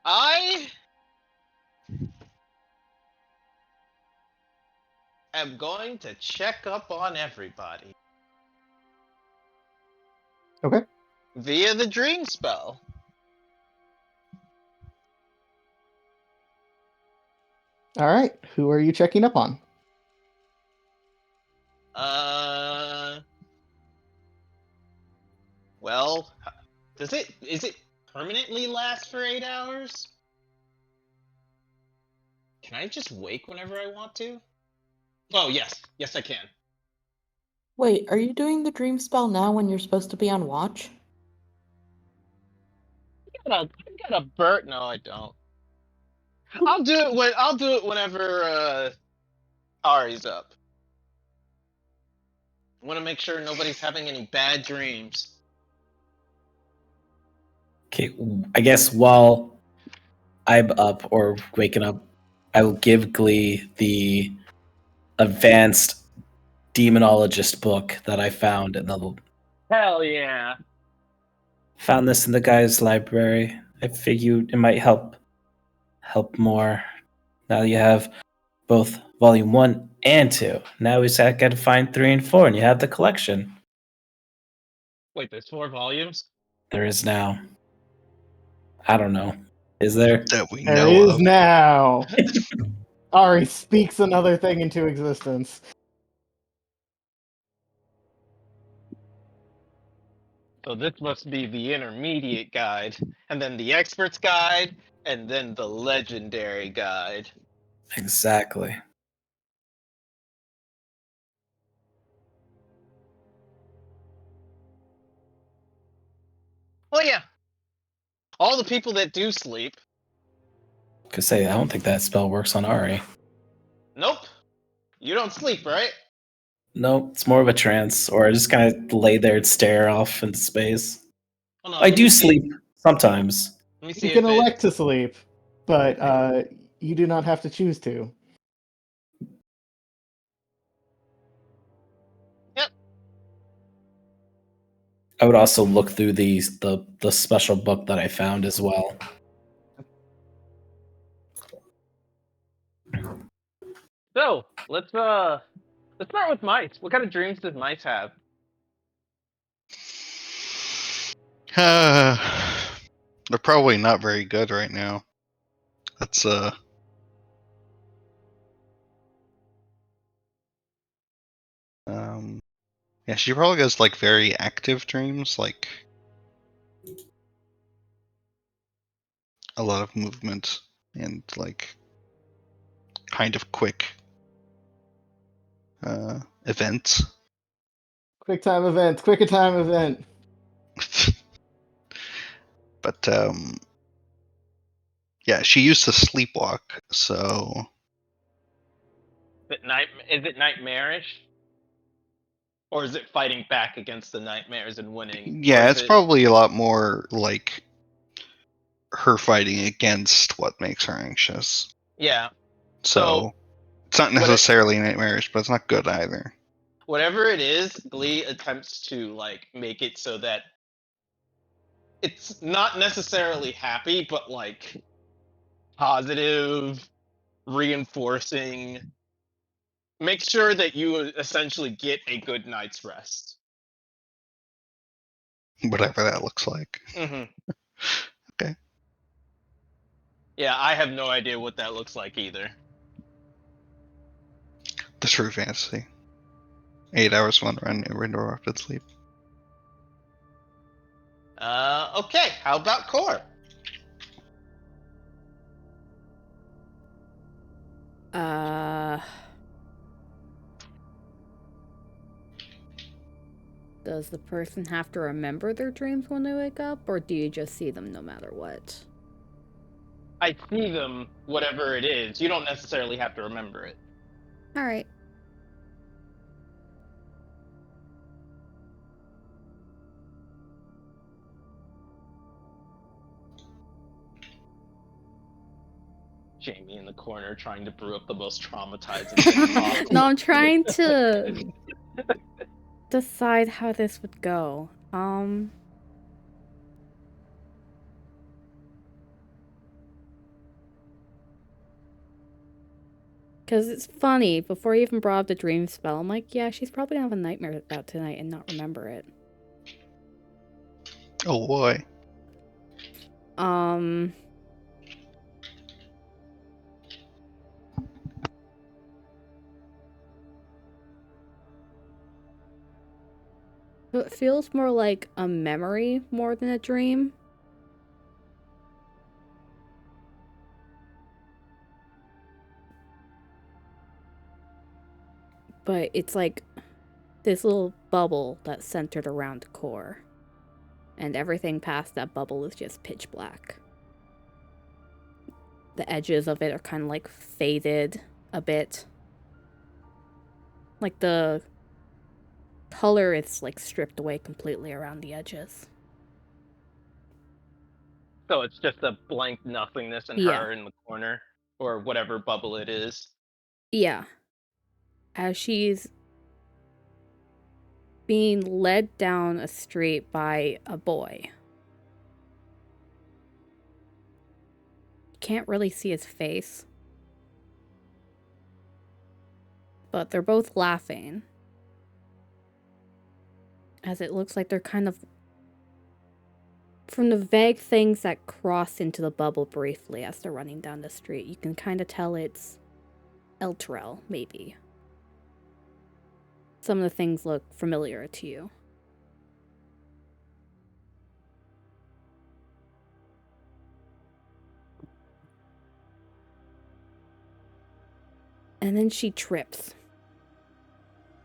Speaker 1: I am going to check up on everybody
Speaker 4: Okay.
Speaker 1: via the dream spell.
Speaker 4: All right. Who are you checking up on?
Speaker 1: Uh, well, is it permanently last for 8 hours? Can I just wake whenever I want to? Oh, yes. Yes, I can.
Speaker 5: Wait, are you doing the dream spell now when you're supposed to be on watch?
Speaker 1: I got a bird. No, I don't. I'll do it whenever Ari's up. I want to make sure nobody's having any bad dreams.
Speaker 6: Okay, I guess while I'm up or waking up, I will give Glee the advanced demonologist book that I found in the
Speaker 1: Hell yeah.
Speaker 6: found this in the guy's library. I figured it might help more. Now you have both volume 1 and 2. Now we just got to find 3 and 4 and you have the collection.
Speaker 1: Wait, there's 4 volumes?
Speaker 6: There is now. I don't know. Is there?
Speaker 3: That we
Speaker 4: There
Speaker 3: know
Speaker 4: is
Speaker 3: of.
Speaker 4: now. Ari speaks another thing into existence.
Speaker 1: So this must be the intermediate guide, and then the expert's guide, and then the legendary guide.
Speaker 6: Exactly.
Speaker 1: Well, yeah. All the people that do sleep
Speaker 6: Could say I don't think that spell works on Ari.
Speaker 1: Nope. You don't sleep, right?
Speaker 6: Nope, it's more of a trance, or I just kind of lay there and stare off into space.
Speaker 1: Hold on.
Speaker 6: I
Speaker 1: Let me
Speaker 6: do
Speaker 1: see.
Speaker 6: sleep sometimes.
Speaker 1: Let me
Speaker 4: You
Speaker 1: see
Speaker 4: can
Speaker 1: if it.
Speaker 4: elect to sleep, but you do not have to choose to.
Speaker 1: Yep.
Speaker 6: I would also look through the special book that I found as well.
Speaker 1: So let's start with mice. What kind of dreams does mice have?
Speaker 3: They're probably not very good right now. That's yeah, she probably has like very active dreams, like a lot of movement and like kind of quick events.
Speaker 4: Quick time event, quicker time event.
Speaker 3: But yeah, she used to sleepwalk, so
Speaker 1: Is it nightmarish? Or is it fighting back against the nightmares and winning? Or
Speaker 3: yeah,
Speaker 1: is
Speaker 3: it's
Speaker 1: it
Speaker 3: probably a lot more like her fighting against what makes her anxious.
Speaker 1: yeah.
Speaker 3: So it's not
Speaker 1: what it,
Speaker 3: necessarily nightmarish, but it's not good either.
Speaker 1: whatever it is, Glee attempts to like make it so that it's not necessarily happy, but like positive, reinforcing. Make sure that you essentially get a good night's rest.
Speaker 3: Whatever that looks like.
Speaker 1: hmm
Speaker 3: Okay.
Speaker 1: Yeah, I have no idea what that looks like either.
Speaker 3: The true fantasy. 8 hours, one run, interrupted sleep.
Speaker 1: Okay, how about Core?
Speaker 2: Does the person have to remember their dreams when they wake up, or do you just see them no matter what?
Speaker 1: I see them, whatever it is. You don't necessarily have to remember it.
Speaker 2: Alright.
Speaker 1: Jamie in the corner trying to brew up the most traumatizing thing possible.
Speaker 2: No, I'm trying to decide how this would go. Because it's funny, before you even brought up the dream spell, I'm like, yeah, she's probably gonna have a nightmare about tonight and not remember it.
Speaker 3: Oh boy.
Speaker 2: So it feels more like a memory more than a dream. But it's like this little bubble that's centered around the core. And everything past that bubble is just pitch black. The edges of it are kind of like faded a bit. Like the color is like stripped away completely around the edges.
Speaker 1: So it's just a blank nothingness and
Speaker 2: Yeah.
Speaker 1: her in the corner, or whatever bubble it is.
Speaker 2: Yeah. As she's being led down a street by a boy. You can't really see his face. But they're both laughing. As it looks like they're kind of... From the vague things that cross into the bubble briefly as they're running down the street, you can kind of tell it's Elturel, maybe. Some of the things look familiar to you. And then she trips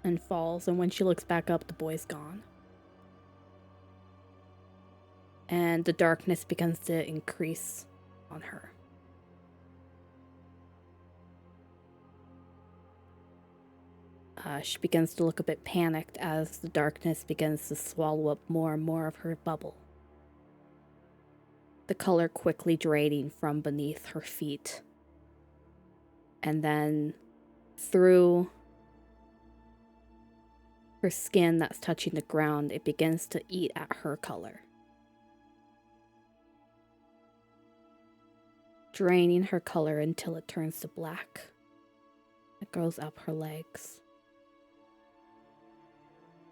Speaker 2: and falls, and when she looks back up, the boy's gone. And the darkness begins to increase on her. She begins to look a bit panicked as the darkness begins to swallow up more and more of her bubble. The color quickly draining from beneath her feet. And then through her skin that's touching the ground, it begins to eat at her color. Draining her color until it turns to black. It goes up her legs,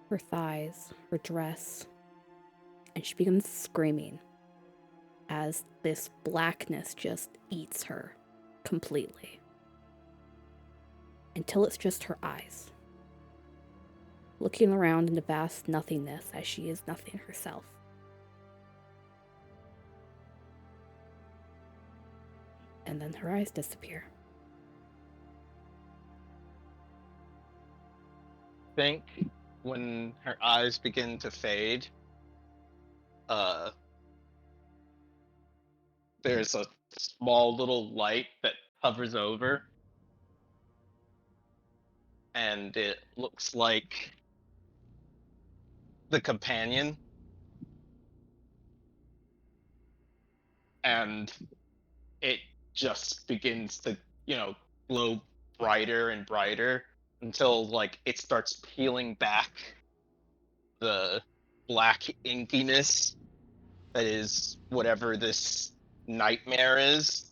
Speaker 2: her thighs, her dress, and she begins screaming as this blackness just eats her completely. Until it's just her eyes, looking around in the vast nothingness as she is nothing herself. And then her eyes disappear.
Speaker 1: I think when her eyes begin to fade, there's a small little light that hovers over, and it looks like the companion, and it just begins to, glow brighter and brighter until like it starts peeling back the black inkiness that is whatever this nightmare is.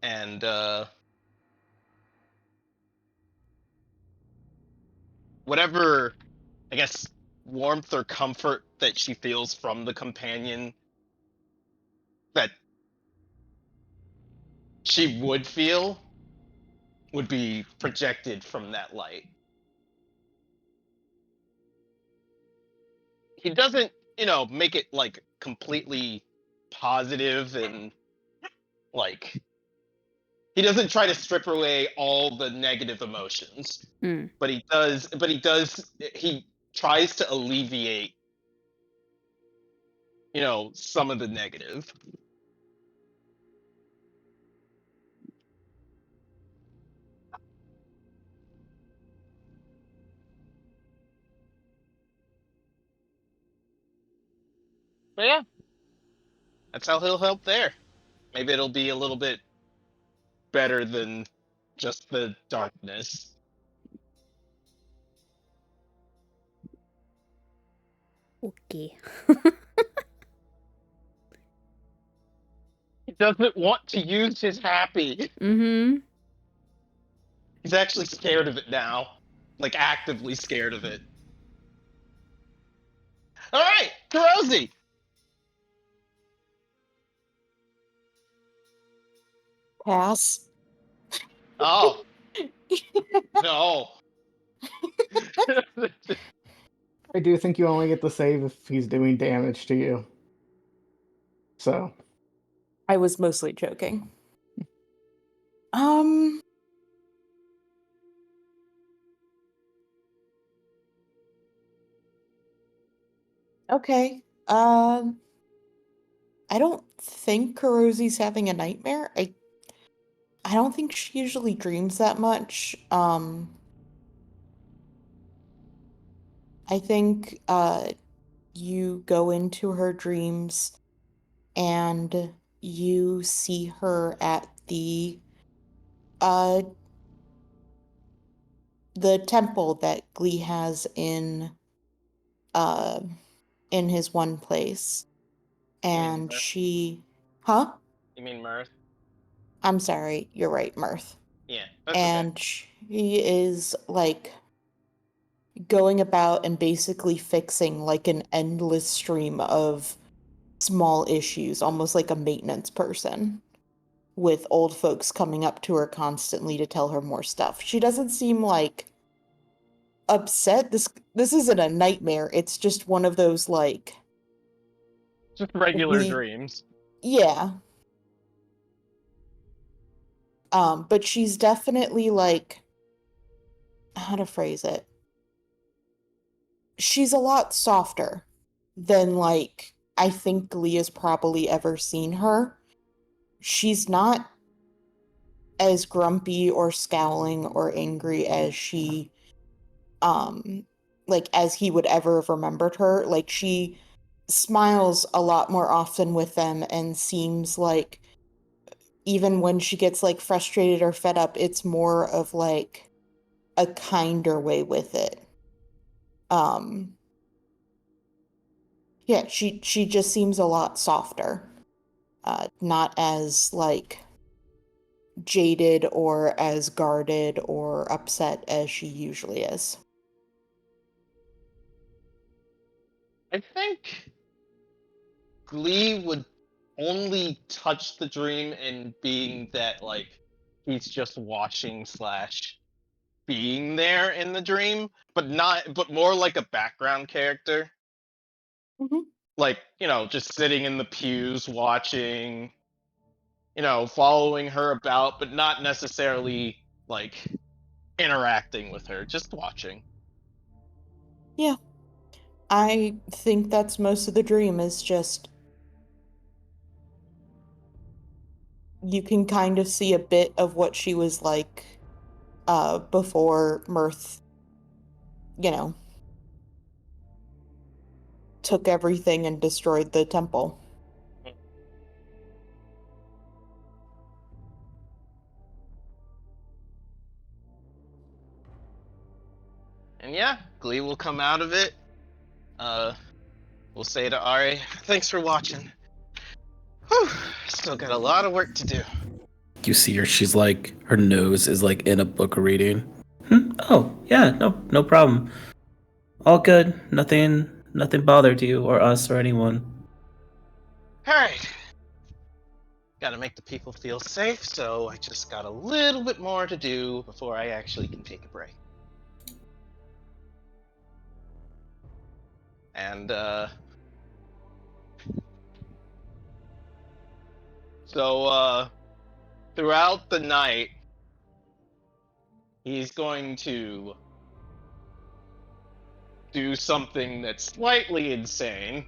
Speaker 1: And whatever, I guess, warmth or comfort that she feels from the companion that she would feel would be projected from that light. He doesn't, make it like completely positive and like he doesn't try to strip away all the negative emotions.
Speaker 2: Mm.
Speaker 1: But he tries to alleviate, some of the negative. But yeah, that's how he'll help there. Maybe it'll be a little bit better than just the darkness.
Speaker 2: Okay.
Speaker 1: He doesn't want to use his happy.
Speaker 2: Mm-hmm.
Speaker 1: He's actually scared of it now. Like actively scared of it. Alright, Kurosi!
Speaker 5: Pass.
Speaker 1: Oh. No.
Speaker 4: I do think you only get to save if he's doing damage to you. So,
Speaker 5: I was mostly joking. Um. Okay. I don't think Kurosi's having a nightmare. I don't think she usually dreams that much. I think you go into her dreams and you see her at uh the temple that Glee has uh in his one place.
Speaker 1: You mean
Speaker 5: And
Speaker 1: Mirth?
Speaker 5: huh?
Speaker 1: You mean Mirth?
Speaker 5: I'm sorry, you're right, Mirth.
Speaker 1: Yeah, that's okay.
Speaker 5: And she is like going about and basically fixing like an endless stream of small issues, almost like a maintenance person, with old folks coming up to her constantly to tell her more stuff. She doesn't seem like upset. This isn't a nightmare. It's just one of those like
Speaker 1: Just regular
Speaker 5: we
Speaker 1: dreams.
Speaker 5: yeah. But she's definitely like, how to phrase it? She's a lot softer than like I think Leah's probably ever seen her. She's not as grumpy or scowling or angry as she like as he would ever have remembered her. Like she smiles a lot more often with them and seems like even when she gets like frustrated or fed up, it's more of like a kinder way with it. Um yeah, she just seems a lot softer. Not as like jaded or as guarded or upset as she usually is.
Speaker 1: I think Glee would only touch the dream in being that like he's just watching slash being there in the dream, but more like a background character.
Speaker 5: Mhm.
Speaker 1: Like, just sitting in the pews watching, following her about, but not necessarily like interacting with her, just watching.
Speaker 5: Yeah. I think that's most of the dream is just you can kind of see a bit of what she was like before Mirth, you know, took everything and destroyed the temple.
Speaker 1: And yeah, Glee will come out of it. We'll say to Ari, thanks for watching. Whew, still got a lot of work to do.
Speaker 6: You see her, she's like, her nose is like in a book reading. Oh, yeah, no problem. All good. Nothing bothered you or us or anyone.
Speaker 1: Alright. Gotta make the people feel safe, so I just got a little bit more to do before I actually can take a break. And, so, throughout the night, he's going to do something that's slightly insane.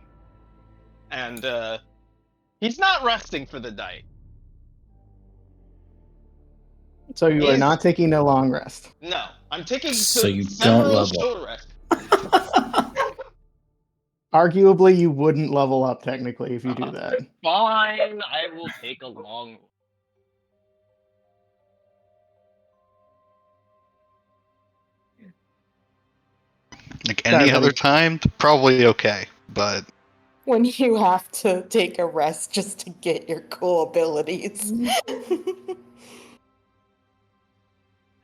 Speaker 1: And, he's not resting for the night.
Speaker 4: So you are
Speaker 1: He's
Speaker 4: not taking a long rest.
Speaker 1: No, I'm taking
Speaker 6: So you don't
Speaker 1: several
Speaker 6: level.
Speaker 1: short rests.
Speaker 4: Arguably, you wouldn't level up technically if you do that.
Speaker 1: Fine, I will take a long.
Speaker 3: Like any
Speaker 4: Sorry,
Speaker 3: other
Speaker 4: buddy.
Speaker 3: time, probably okay. But
Speaker 5: When you have to take a rest just to get your cool abilities.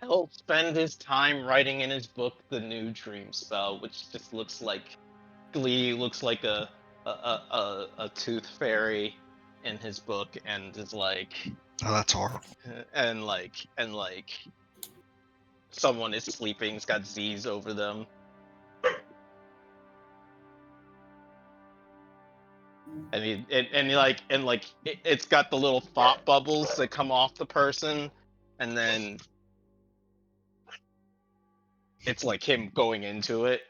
Speaker 1: He'll spend his time writing in his book the new dream spell, which just looks like Glee looks like a tooth fairy in his book, and is like,
Speaker 3: oh, that's horrible.
Speaker 1: and someone is sleeping. It's got Z's over them. And it's got the little thought bubbles that come off the person, and then it's like him going into it.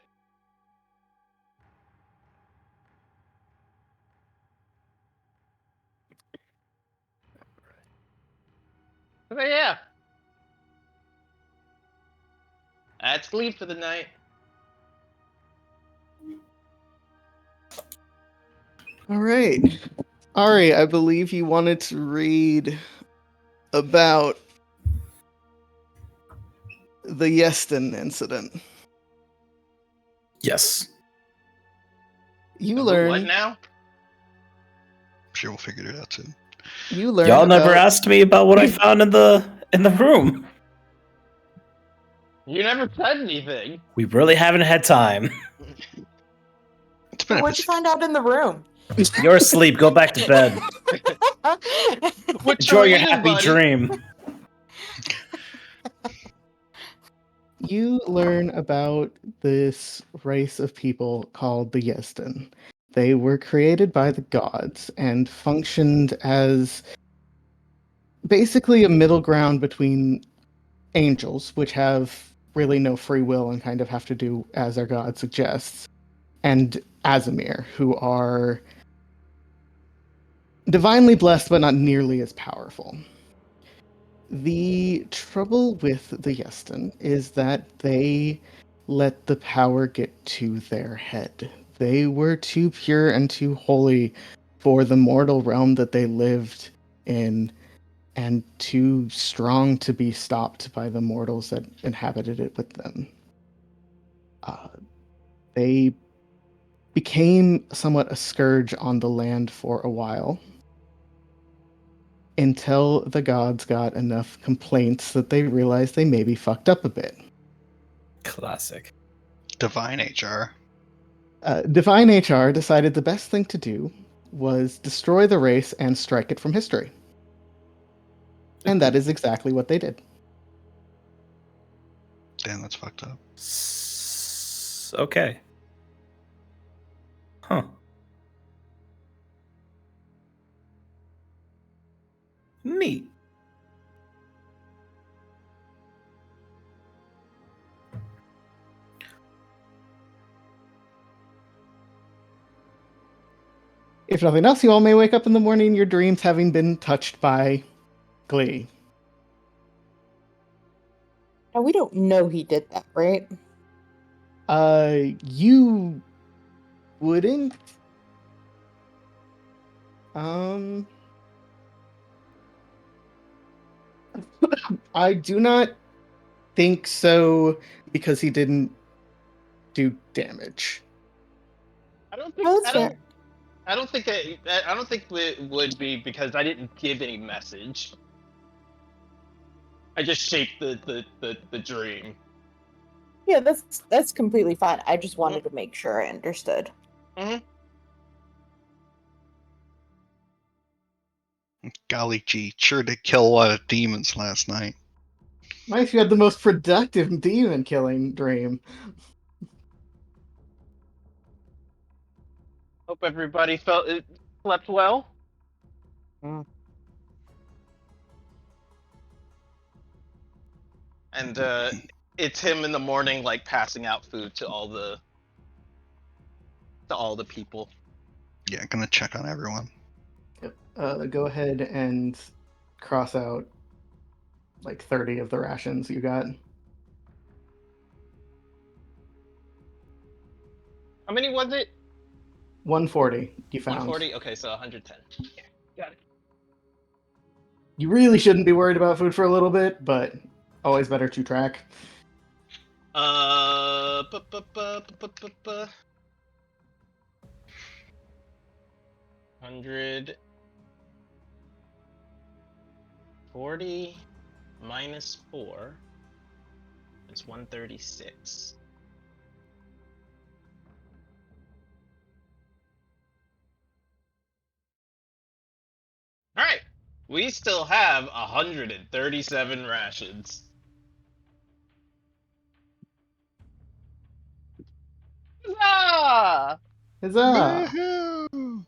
Speaker 1: But yeah, that's Glee for the night.
Speaker 4: All right. Ari, I believe you wanted to read about the Yeston incident.
Speaker 6: Yes.
Speaker 4: You
Speaker 1: What
Speaker 4: learn.
Speaker 1: now?
Speaker 3: I'm sure we'll figure it out soon.
Speaker 4: You learn.
Speaker 6: Y'all never
Speaker 4: about-
Speaker 6: asked me about what I found in the room.
Speaker 1: You never said anything.
Speaker 6: We really haven't had time.
Speaker 3: It's been
Speaker 5: What'd you find out in the room?
Speaker 6: You're asleep. Go back to bed.
Speaker 1: What
Speaker 6: Enjoy
Speaker 1: you
Speaker 6: your
Speaker 1: reading,
Speaker 6: happy
Speaker 1: buddy?
Speaker 6: dream.
Speaker 4: You learn about this race of people called the Yeston. They were created by the gods and functioned as basically a middle ground between angels, which have really no free will and kind of have to do as their god suggests, and Azamir, who are divinely blessed but not nearly as powerful. The trouble with the Yeston is that they let the power get to their head. They were too pure and too holy for the mortal realm that they lived in, and too strong to be stopped by the mortals that inhabited it with them. Uh, they became somewhat a scourge on the land for a while, until the gods got enough complaints that they realized they maybe fucked up a bit.
Speaker 6: Classic.
Speaker 3: Divine HR.
Speaker 4: Divine HR decided the best thing to do was destroy the race and strike it from history. And that is exactly what they did.
Speaker 3: Damn, that's fucked up.
Speaker 6: Okay. Huh. Neat.
Speaker 4: If nothing else, you all may wake up in the morning in your dreams having been touched by glee.
Speaker 5: Now, we don't know he did that, right?
Speaker 4: You wouldn't. I do not think so, because he didn't do damage.
Speaker 1: I don't think
Speaker 5: Oh, that's
Speaker 1: I don't
Speaker 5: fair.
Speaker 1: I don't think I don't think it would be because I didn't give any message. I just shaped the dream.
Speaker 5: Yeah, that's completely fine. I just wanted to make sure I understood.
Speaker 1: Mm-hmm.
Speaker 3: Golly gee, sure did kill a lot of demons last night.
Speaker 4: Nice, you had the most productive demon killing dream.
Speaker 1: Hope everybody slept well. And it's him in the morning, like passing out food to all the people.
Speaker 3: Yeah, gonna check on everyone.
Speaker 4: Yep. Go ahead and cross out like 30 of the rations you got.
Speaker 1: How many was it?
Speaker 4: 140 you found.
Speaker 1: 140. Okay, so 110. Got it.
Speaker 4: You really shouldn't be worried about food for a little bit, but always better to track.
Speaker 1: Uh, bu- bu- bu- bu- bu- bu- bu- 140 minus 4 is 136. All right, we still have 137 rations. Huzzah!
Speaker 4: Huzzah!
Speaker 3: Woohoo!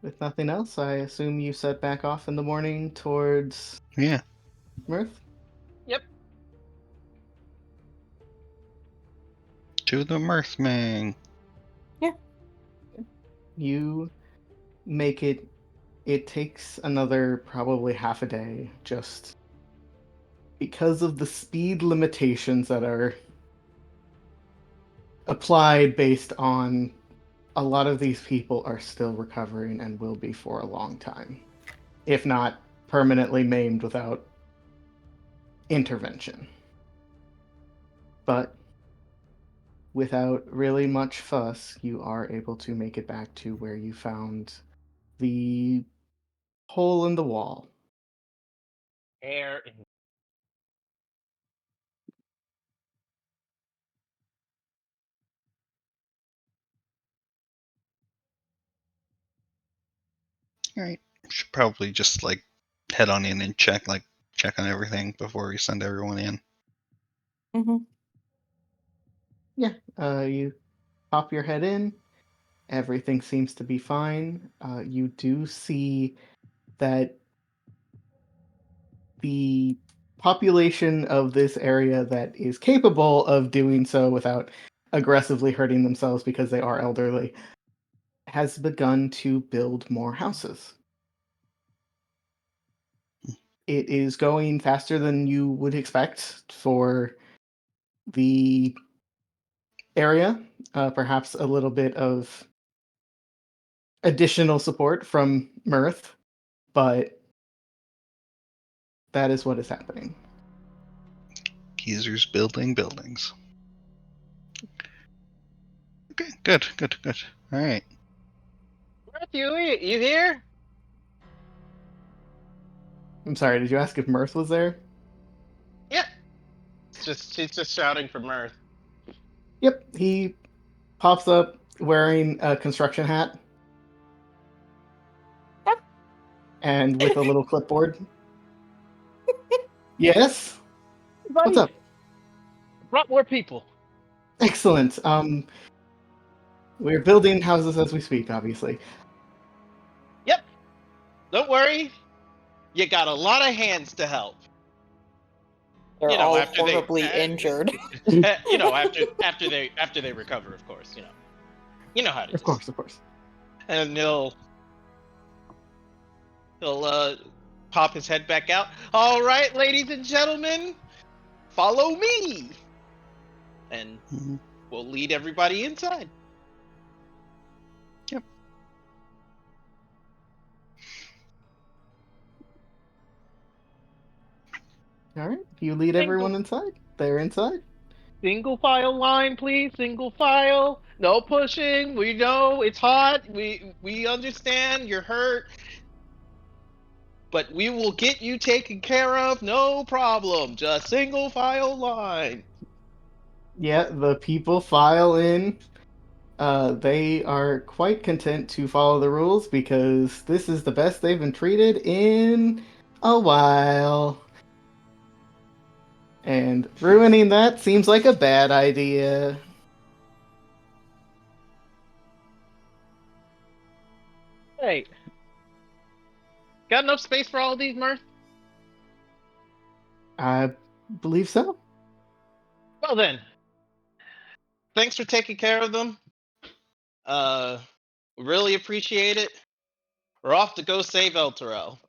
Speaker 4: With nothing else, I assume you set back off in the morning towards
Speaker 3: Yeah,
Speaker 4: Mirth?
Speaker 1: Yep.
Speaker 3: to the Mirthman.
Speaker 4: You make it. It takes another probably half a day, just because of the speed limitations that are applied based on a lot of these people are still recovering and will be for a long time, if not permanently maimed without intervention. But without really much fuss, you are able to make it back to where you found the hole in the wall.
Speaker 1: Air in
Speaker 3: All right, should probably just like head on in and check on everything before we send everyone in.
Speaker 5: Mm-hmm.
Speaker 4: Yeah, you pop your head in. Everything seems to be fine. You do see that the population of this area that is capable of doing so without aggressively hurting themselves because they are elderly has begun to build more houses. It is going faster than you would expect for the area. Perhaps a little bit of additional support from Mirth, but that is what is happening.
Speaker 3: Geezer's building buildings. Okay, good. All right.
Speaker 1: Matthew, you here?
Speaker 4: I'm sorry, did you ask if Mirth was there?
Speaker 1: Yep. She's just shouting for mirth.
Speaker 4: Yep, he pops up wearing a construction hat and with a little clipboard. Yes? What's up?
Speaker 1: Brought more people.
Speaker 4: Excellent. We're building houses as we speak, obviously.
Speaker 1: Yep. Don't worry. You got a lot of hands to help.
Speaker 5: They're
Speaker 1: You know,
Speaker 5: all
Speaker 1: after they,
Speaker 5: horribly injured.
Speaker 1: you know, after they recover, of course. You know how to
Speaker 4: Of course, of course.
Speaker 1: And he'll pop his head back out. All right, ladies and gentlemen, follow me, and
Speaker 3: Mhm.
Speaker 1: we'll lead everybody inside.
Speaker 3: Yep.
Speaker 4: All right, you lead everyone inside. They're inside.
Speaker 1: Single file line, please. Single file. No pushing. We know it's hot. We understand you're hurt, but we will get you taken care of. No problem. Just single file line.
Speaker 4: Yeah, the people file in. They are quite content to follow the rules because this is the best they've been treated in a while. And ruining that seems like a bad idea.
Speaker 1: Hey, got enough space for all of these, Mirth?
Speaker 4: I believe so.
Speaker 1: Well then, thanks for taking care of them. Really appreciate it. We're off to go save El Terrell.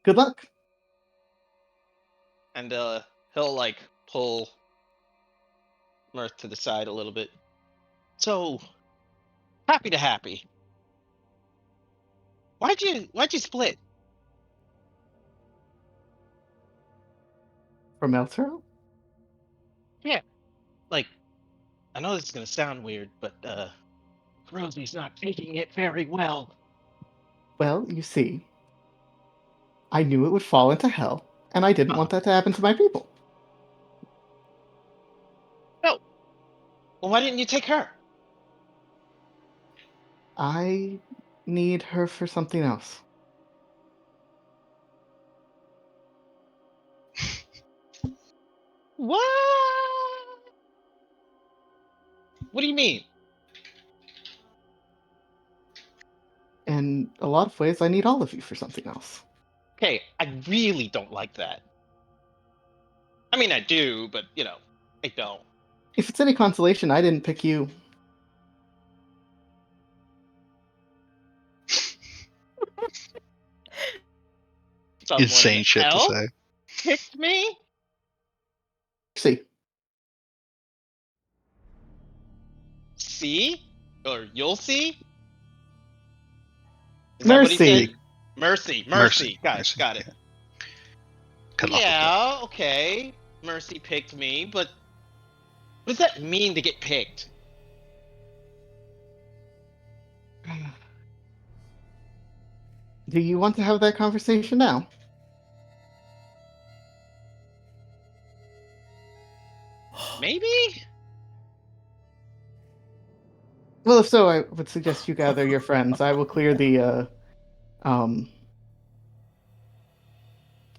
Speaker 4: Good luck.
Speaker 1: And he'll like pull Mirth to the side a little bit. So happy to happy. Why'd you split?
Speaker 4: From Eltero?
Speaker 1: Yeah, like I know this is gonna sound weird, but Rosie's not taking it very well.
Speaker 4: Well, you see, I knew it would fall into hell, and I didn't
Speaker 1: Uh-huh.
Speaker 4: want that to happen to my people.
Speaker 1: No. Well, why didn't you take her?
Speaker 4: I need her for something else.
Speaker 1: What? What do you mean?
Speaker 4: In a lot of ways, I need all of you for something else.
Speaker 1: Okay, I really don't like that. I mean, I do, but I don't.
Speaker 4: If it's any consolation, I didn't pick you.
Speaker 1: Someone
Speaker 3: Insane shit to
Speaker 1: else
Speaker 3: say.
Speaker 1: picked me?
Speaker 4: See,
Speaker 1: See? Or you'll see? Is that what he
Speaker 4: Mercy.
Speaker 1: said? Mercy.
Speaker 3: Mercy.
Speaker 1: Got it.
Speaker 3: Kalapa.
Speaker 1: Yeah, okay. Mercy picked me, but what does that mean to get picked?
Speaker 4: Do you want to have that conversation now?
Speaker 1: Maybe?
Speaker 4: Well, if so, I would suggest you gather your friends. I will clear the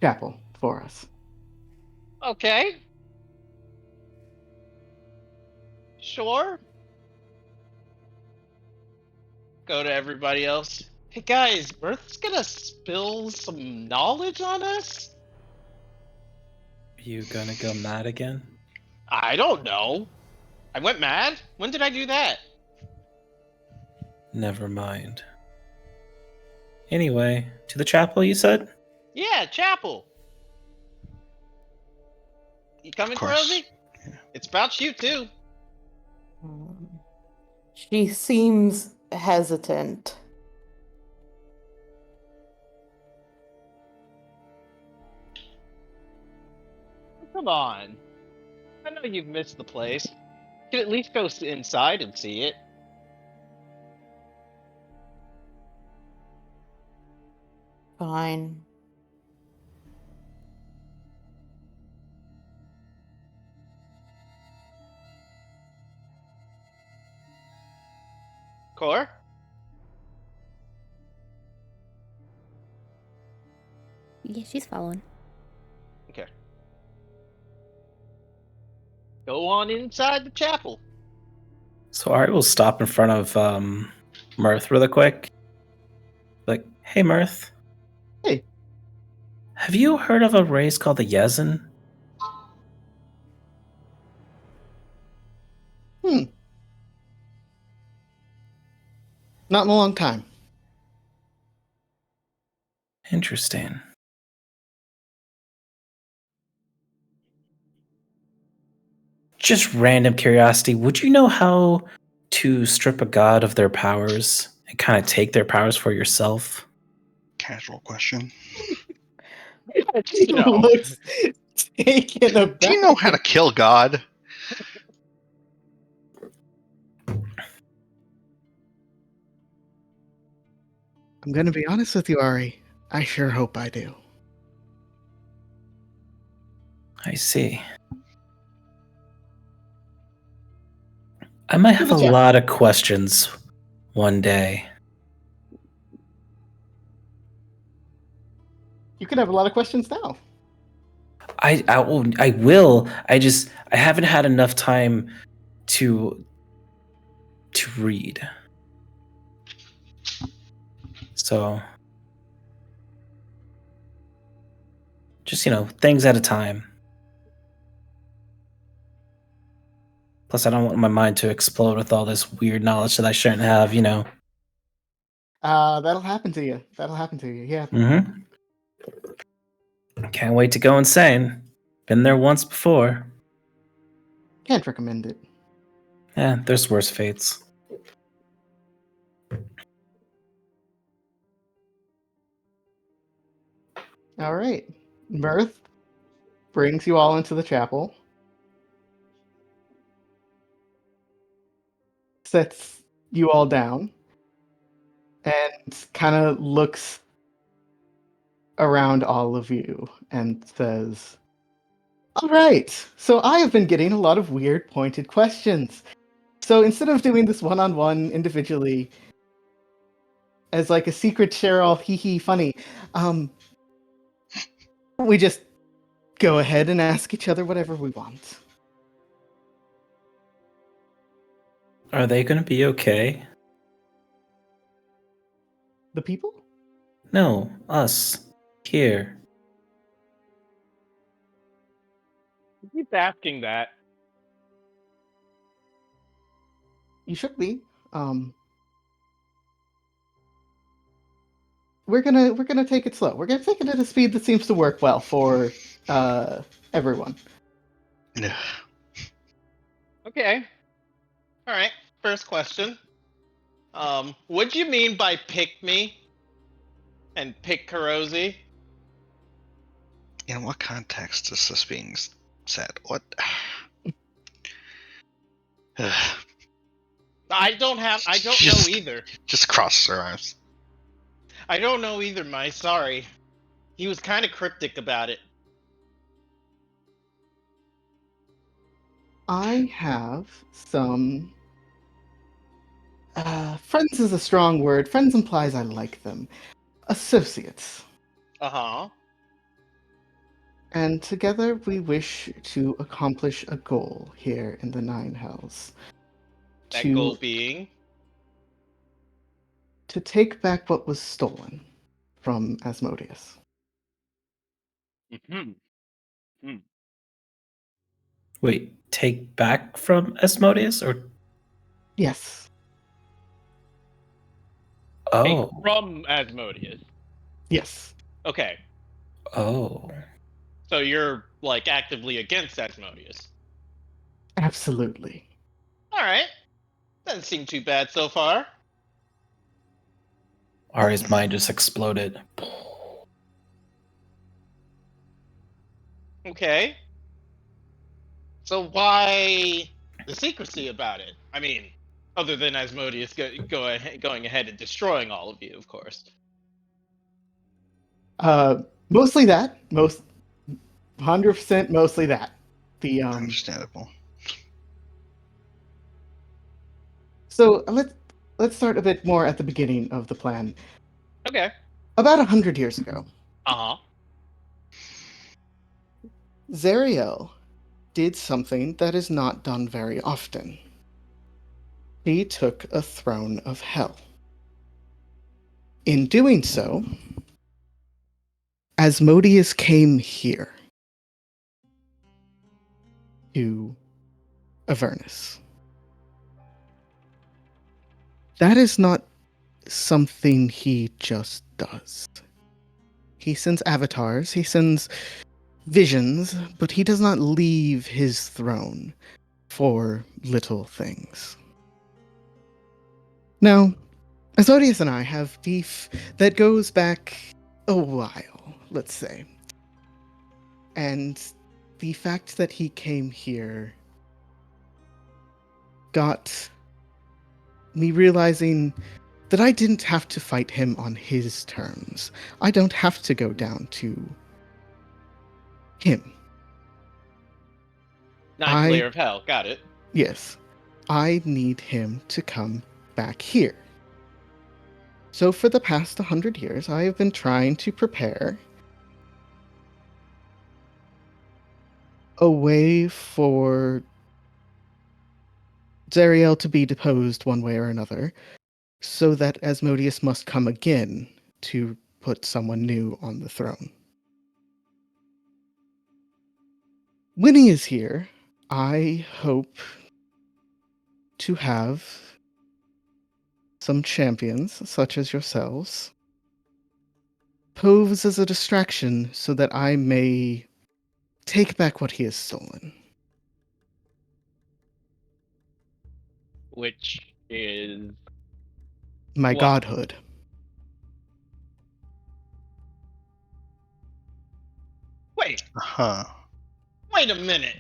Speaker 4: chapel for us.
Speaker 1: Okay. Sure. Go to everybody else. Hey guys, Mirth's gonna spill some knowledge on us?
Speaker 6: You gonna go mad again?
Speaker 1: I don't know. I went mad? When did I do that?
Speaker 6: Never mind. Anyway, to the chapel, you said?
Speaker 1: Yeah, chapel. You coming,
Speaker 3: Of course.
Speaker 1: Rosie? It's about you too.
Speaker 5: She seems hesitant.
Speaker 1: Come on. I know you've missed the place. You could at least go inside and see it.
Speaker 5: Fine.
Speaker 1: Core?
Speaker 2: Yeah, she's following.
Speaker 1: Okay. Go on inside the chapel.
Speaker 6: So Ari will stop in front of Mirth really quick. Like, hey Mirth.
Speaker 4: Hey.
Speaker 6: Have you heard of a race called the Yezin?
Speaker 4: Not in a long time.
Speaker 6: Interesting. Just random curiosity, would you know how to strip a god of their powers and kind of take their powers for yourself?
Speaker 3: Casual question.
Speaker 4: He
Speaker 1: No.
Speaker 4: looks taken aback.
Speaker 3: Do you know how to kill God?
Speaker 4: I'm gonna be honest with you, Ari. I sure hope I do.
Speaker 6: I see. I might have a
Speaker 4: Yeah.
Speaker 6: lot of questions one day.
Speaker 4: You could have a lot of questions now.
Speaker 6: I will. I haven't had enough time to read. So just, things at a time. Plus I don't want my mind to explode with all this weird knowledge that I shouldn't have.
Speaker 4: That'll happen to you. Yeah.
Speaker 6: Mm-hmm. Can't wait to go insane. Been there once before.
Speaker 4: Can't recommend it.
Speaker 6: Yeah, there's worse fates.
Speaker 4: All right. Mirth brings you all into the chapel. Sets you all down. And kind of looks around all of you and says, all right, so I have been getting a lot of weird pointed questions. So instead of doing this one-on-one individually as like a secret share all hee hee funny, we just go ahead and ask each other whatever we want.
Speaker 6: Are they gonna be okay?
Speaker 4: The people?
Speaker 6: No, us. Here.
Speaker 1: You keep asking that.
Speaker 4: You should be. We're gonna take it slow. We're gonna take it at a speed that seems to work well for everyone.
Speaker 3: Ugh.
Speaker 1: Okay. All right. First question. What'd you mean by pick me and pick Karosi?
Speaker 3: In what context is this being said? What? Ugh.
Speaker 1: I don't know
Speaker 3: Just-
Speaker 1: either.
Speaker 3: Just crosses her arms.
Speaker 1: I don't know either, my sorry. He was kind of cryptic about it.
Speaker 4: I have some. Friends is a strong word. Friends implies I like them. Associates.
Speaker 1: Uh-huh.
Speaker 4: And together we wish to accomplish a goal here in the Nine Hells.
Speaker 1: That goal being?
Speaker 4: To take back what was stolen from Asmodeus.
Speaker 1: Mm-hmm.
Speaker 6: Wait, take back from Asmodeus, or
Speaker 4: Yes.
Speaker 1: Take
Speaker 6: oh,
Speaker 1: from Asmodeus.
Speaker 4: Yes.
Speaker 1: Okay,
Speaker 6: oh,
Speaker 1: so you're like actively against Asmodeus.
Speaker 4: Absolutely.
Speaker 1: All right, doesn't seem too bad so far.
Speaker 6: Ari's mind just exploded.
Speaker 1: Okay, so why the secrecy about it? I mean, other than Asmodeus going ahead and destroying all of you, of course.
Speaker 4: Mostly that. 100% mostly that. The
Speaker 3: Understandable.
Speaker 4: So let's start a bit more at the beginning of the plan.
Speaker 1: Okay.
Speaker 4: About 100 years ago,
Speaker 1: Uh huh.
Speaker 4: Zariel did something that is not done very often. He took a throne of hell. In doing so, Asmodeus came here to Avernus. That is not something he just does. He sends avatars, he sends visions, but he does not leave his throne for little things. Now, Asmodeus and I have beef that goes back a while, let's say. And the fact that he came here got me realizing that I didn't have to fight him on his terms. I don't have to go down to him.
Speaker 1: Ninth layer of hell. Got it.
Speaker 4: Yes, I need him to come back here. So for the past 100 years, I have been trying to prepare a way for Zariel to be deposed one way or another, so that Asmodeus must come again to put someone new on the throne. When he is here, I hope to have some champions, such as yourselves, pose as a distraction so that I may take back what he has stolen.
Speaker 1: Which is
Speaker 4: My
Speaker 1: what?
Speaker 4: godhood.
Speaker 1: Wait.
Speaker 3: Huh.
Speaker 1: Wait a minute.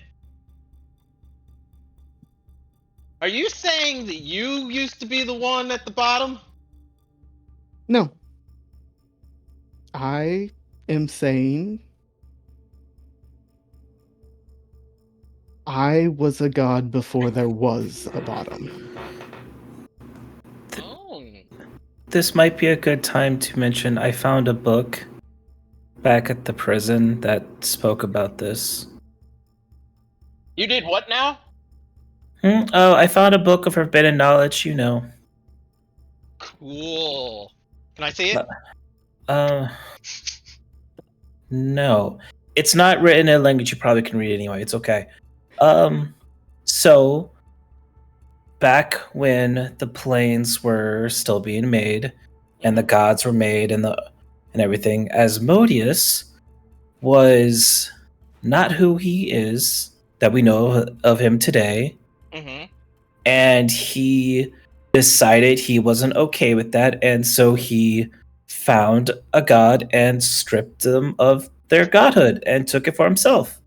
Speaker 1: Are you saying that you used to be the one at the bottom?
Speaker 4: No. I am saying I was a god before there was a bottom.
Speaker 1: Oh.
Speaker 6: This might be a good time to mention I found a book back at the prison that spoke about this.
Speaker 1: You did what now?
Speaker 6: Oh, I found a book of forbidden knowledge, you know.
Speaker 1: Cool. Can I see it?
Speaker 6: Uh, no. It's not written in a language you probably can read anyway. It's okay. So back when the planes were still being made and the gods were made and everything, Asmodeus was not who he is that we know of him today.
Speaker 1: Mm-hmm.
Speaker 6: And he decided he wasn't okay with that, and so he found a god and stripped them of their godhood and took it for himself.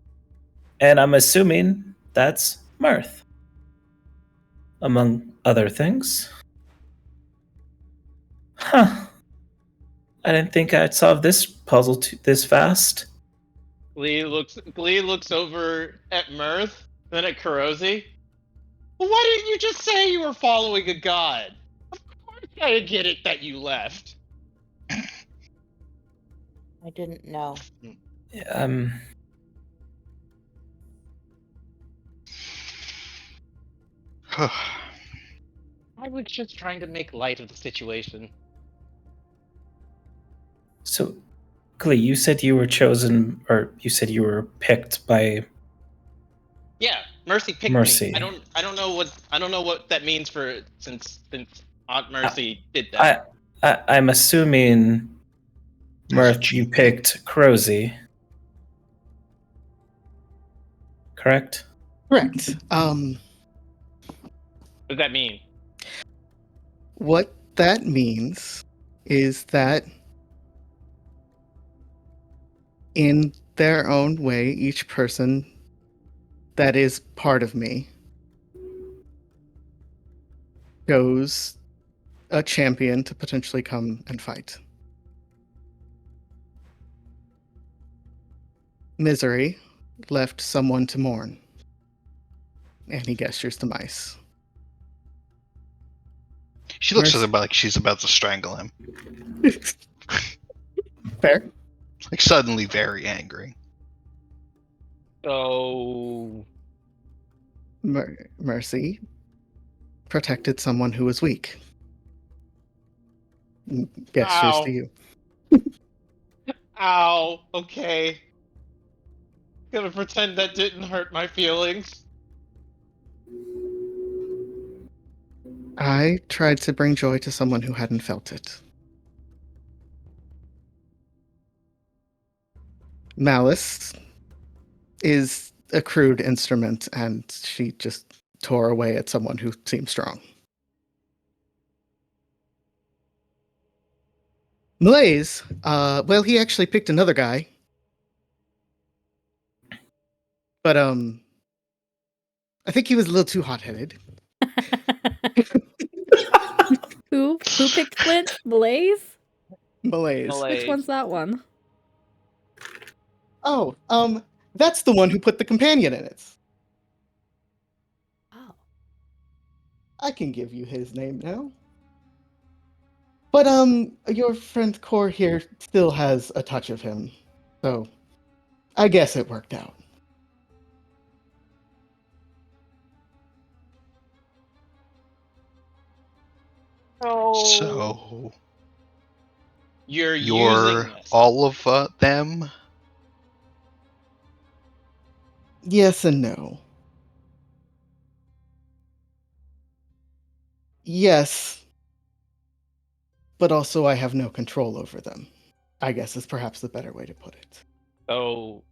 Speaker 6: And I'm assuming that's mirth, among other things. Huh. I didn't think I'd solve this puzzle this fast.
Speaker 1: Glee looks over at Mirth, then at Kurosi. Well, why didn't you just say you were following a god? Of course I get it that you left.
Speaker 5: I didn't know.
Speaker 6: Um,
Speaker 1: I was just trying to make light of the situation.
Speaker 6: so, Glee, you said you were chosen, or you said you were picked by
Speaker 1: Yeah, Mercy picked me.
Speaker 6: Mercy.
Speaker 1: I don't know what that means for since Aunt Mercy did that.
Speaker 6: I'm assuming, Mirth, you picked Crozy. Correct?
Speaker 4: Correct.
Speaker 1: What does that mean?
Speaker 4: What that means is that in their own way, each person that is part of me chose a champion to potentially come and fight. Misery left someone to mourn, and he gestures to mice.
Speaker 3: She looks
Speaker 4: Mercy.
Speaker 3: like she's about to strangle him.
Speaker 4: Fair.
Speaker 3: Like suddenly very angry.
Speaker 1: So
Speaker 4: Mercy protected someone who was weak. Gestures to
Speaker 1: ow.
Speaker 4: you.
Speaker 1: Ow. Okay. Gonna pretend that didn't hurt my feelings.
Speaker 4: I tried to bring joy to someone who hadn't felt it. Malice is a crude instrument, and she just tore away at someone who seemed strong. Malaise, well, he actually picked another guy. But, I think he was a little too hot-headed.
Speaker 2: Who picked Flint? Blaze?
Speaker 4: Malaise.
Speaker 2: Which one's that one?
Speaker 4: Oh, that's the one who put the companion in it.
Speaker 2: Oh.
Speaker 4: I can give you his name now. But, your friend Core here still has a touch of him. So, I guess it worked out.
Speaker 3: So
Speaker 1: You're using
Speaker 3: you're
Speaker 1: this.
Speaker 3: all of them?
Speaker 4: Yes and no. Yes, but also I have no control over them. I guess is perhaps the better way to put it.
Speaker 1: So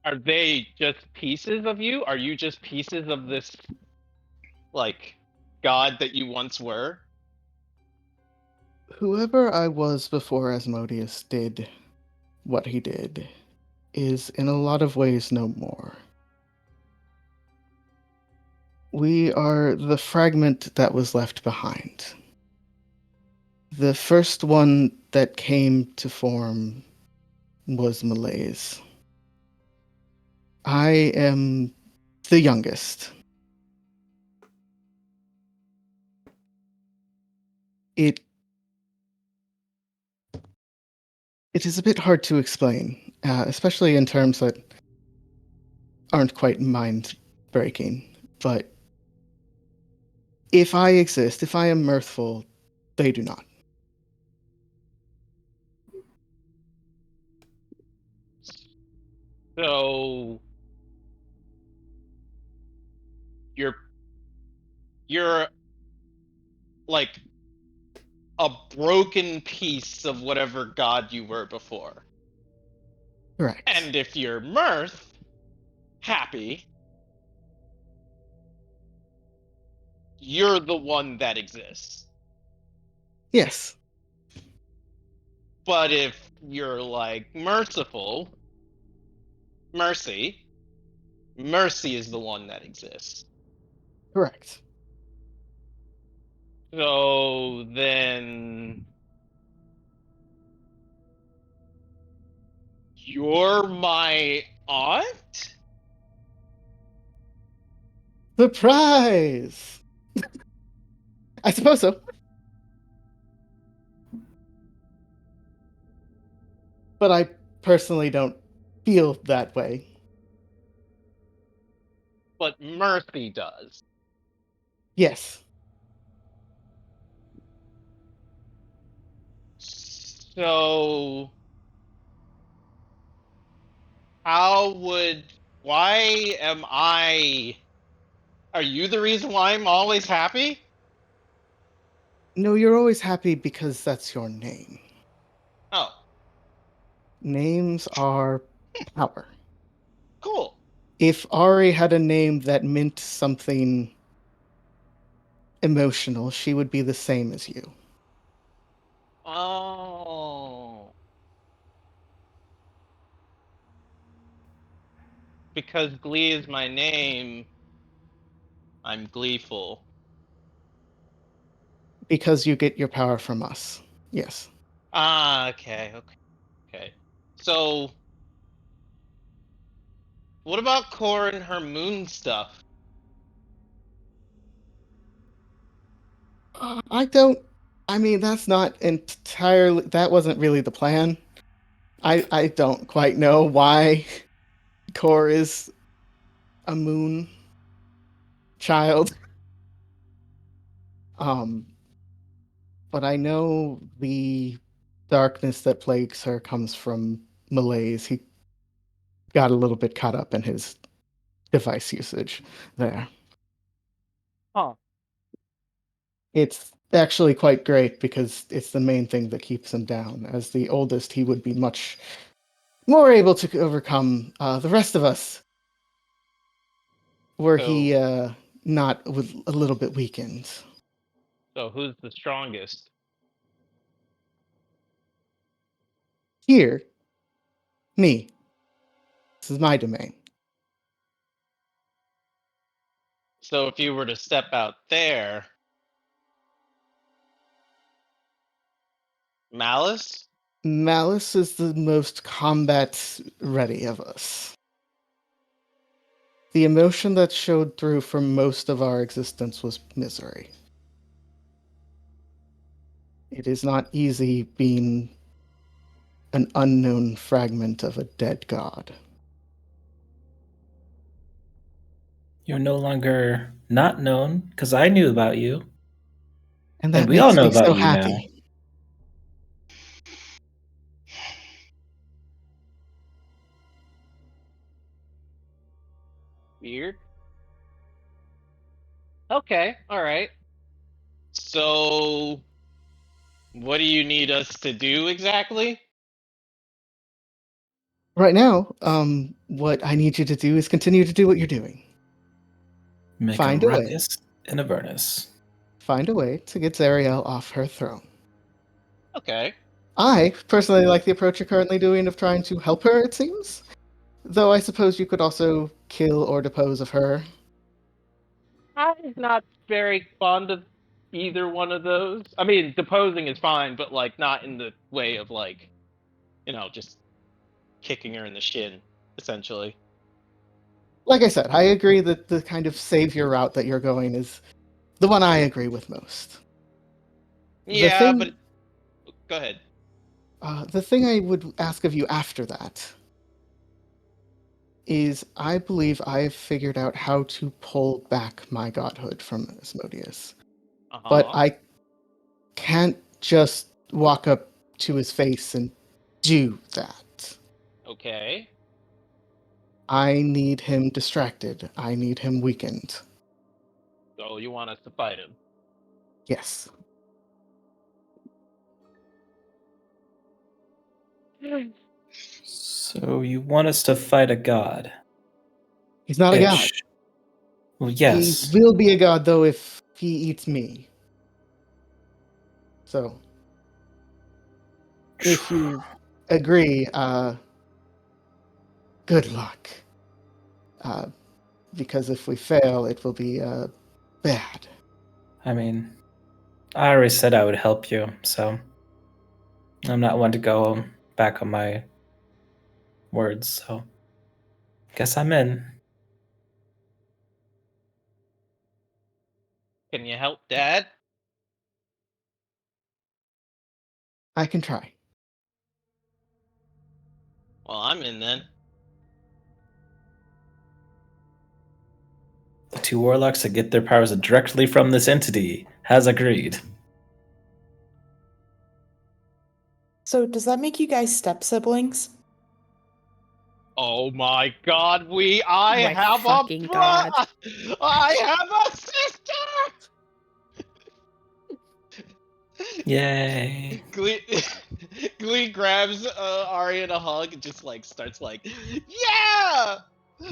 Speaker 1: are they just pieces of you? Are you just pieces of this like god that you once were?
Speaker 4: Whoever I was before Asmodeus did what he did is in a lot of ways no more. We are the fragment that was left behind. The first one that came to form was Malaise. I am the youngest. It is a bit hard to explain, especially in terms that aren't quite mind breaking. But if I exist, if I am mirthful, they do not.
Speaker 1: So you're like a broken piece of whatever god you were before.
Speaker 4: Correct.
Speaker 1: And if you're mirth, happy, you're the one that exists.
Speaker 4: Yes.
Speaker 1: But if you're like merciful, mercy is the one that exists.
Speaker 4: Correct.
Speaker 1: So then you're my aunt?
Speaker 4: Surprise! I suppose so. But I personally don't feel that way.
Speaker 1: But Mercy does.
Speaker 4: Yes.
Speaker 1: So how would Why am I? Are you the reason why I'm always happy?
Speaker 4: No, you're always happy because that's your name.
Speaker 1: Oh,
Speaker 4: Names are power.
Speaker 1: cool.
Speaker 4: If Auri had a name that meant something emotional, she would be the same as you.
Speaker 1: Oh, because Glee is my name, I'm gleeful.
Speaker 4: Because you get your power from us. Yes.
Speaker 1: Ah, okay. So, what about Core and her moon stuff?
Speaker 4: I don't. I mean, that's not entirely. That wasn't really the plan. I don't quite know why Core is a moon child. Um, but I know the darkness that plagues her comes from malaise. He got a little bit caught up in his device usage there.
Speaker 1: Huh.
Speaker 4: It's actually quite great because it's the main thing that keeps him down. As the oldest, he would be much more able to overcome the rest of us, were he
Speaker 1: So,
Speaker 4: not with a little bit weakened.
Speaker 1: so who's the strongest?
Speaker 4: Here, me. This is my domain.
Speaker 1: So if you were to step out there, Malice?
Speaker 4: Malice is the most combat ready of us. The emotion that showed through for most of our existence was misery. It is not easy being an unknown fragment of a dead god.
Speaker 6: You're no longer not known because I knew about you,
Speaker 4: And
Speaker 6: and
Speaker 4: that
Speaker 6: we all
Speaker 4: makes
Speaker 6: know
Speaker 4: me
Speaker 6: about
Speaker 4: so
Speaker 6: you now.
Speaker 4: happy.
Speaker 1: Weird. Okay, alright. So, what do you need us to do exactly?
Speaker 4: Right now, what I need you to do is continue to do what you're doing.
Speaker 6: Make a
Speaker 4: Find a way.
Speaker 6: ruckus in Avernus.
Speaker 4: Find a way to get Zariel off her throne.
Speaker 1: Okay.
Speaker 4: I personally like the approach you're currently doing of trying to help her, it seems. Though I suppose you could also kill or depose of her.
Speaker 1: I'm not very fond of either one of those. I mean, deposing is fine, but like not in the way of like, just kicking her in the shin, essentially.
Speaker 4: Like I said, I agree that the kind of savior route that you're going is the one I agree with most. The
Speaker 1: Yeah, but
Speaker 4: thing,
Speaker 1: go ahead.
Speaker 4: the thing I would ask of you after that is, I believe I've figured out how to pull back my godhood from Asmodeus, but
Speaker 1: Uh-huh.
Speaker 4: I can't just walk up to his face and do that.
Speaker 1: Okay.
Speaker 4: I need him distracted. I need him weakened.
Speaker 1: So you want us to fight him?
Speaker 4: Yes.
Speaker 6: So you want us to fight a god?
Speaker 4: He's not a god.
Speaker 6: Ish. Well,
Speaker 4: He
Speaker 6: yes.
Speaker 4: will be a god, though, if he eats me. So, if you agree, good luck. Uh, because if we fail, it will be bad.
Speaker 6: I mean, I already said I would help you, so I'm not one to go back on my words, so guess I'm in.
Speaker 1: Can you help Dad?
Speaker 4: I can try.
Speaker 1: Well, I'm in then.
Speaker 6: The two warlocks that get their powers directly from this entity has agreed.
Speaker 5: So does that make you guys step siblings?
Speaker 1: Oh my God, I
Speaker 2: My
Speaker 1: have a
Speaker 2: fucking God.
Speaker 1: I have a sister.
Speaker 6: Yay.
Speaker 1: Glee, Glee grabs Ari in a hug and just like starts like, yeah,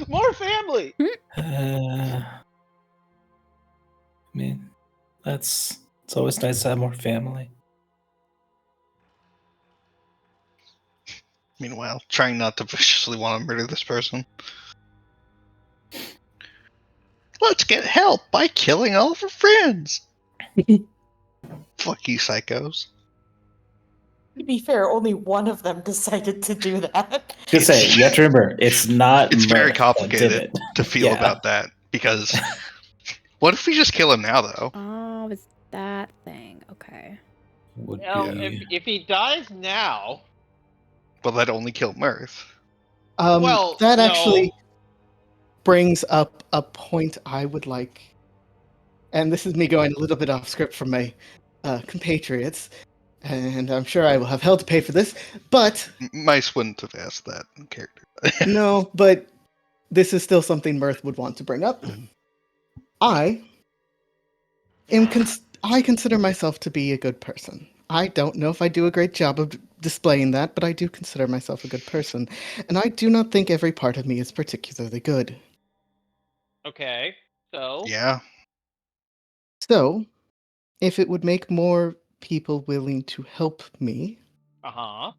Speaker 1: more family.
Speaker 6: I mean, it's always nice to have more family.
Speaker 3: Meanwhile, trying not to viciously want to murder this person. Let's get help by killing all of our friends. Fuck you, psychos.
Speaker 5: To be fair, only one of them decided to do that.
Speaker 6: Just say, you have to remember, it's not
Speaker 3: It's very
Speaker 6: Mirth that did
Speaker 3: complicated
Speaker 6: it.
Speaker 3: to feel
Speaker 6: Yeah.
Speaker 3: about that because what if we just kill him now, though?
Speaker 2: Oh, it's that thing. Okay.
Speaker 6: Would
Speaker 1: Well,
Speaker 6: be
Speaker 1: if he dies now,
Speaker 3: Will that only kill Mirth?
Speaker 1: well,
Speaker 4: That
Speaker 1: no.
Speaker 4: actually brings up a point I would like, and this is me going a little bit off script from my compatriots, and I'm sure I will have hell to pay for this, but
Speaker 3: Mice wouldn't have asked that in character.
Speaker 4: no, but this is still something Mirth would want to bring up. I I consider myself to be a good person. I don't know if I do a great job of displaying that, but I do consider myself a good person, and I do not think every part of me is particularly good.
Speaker 1: Okay, so
Speaker 3: Yeah.
Speaker 4: So, if it would make more people willing to help me,
Speaker 1: uh-huh.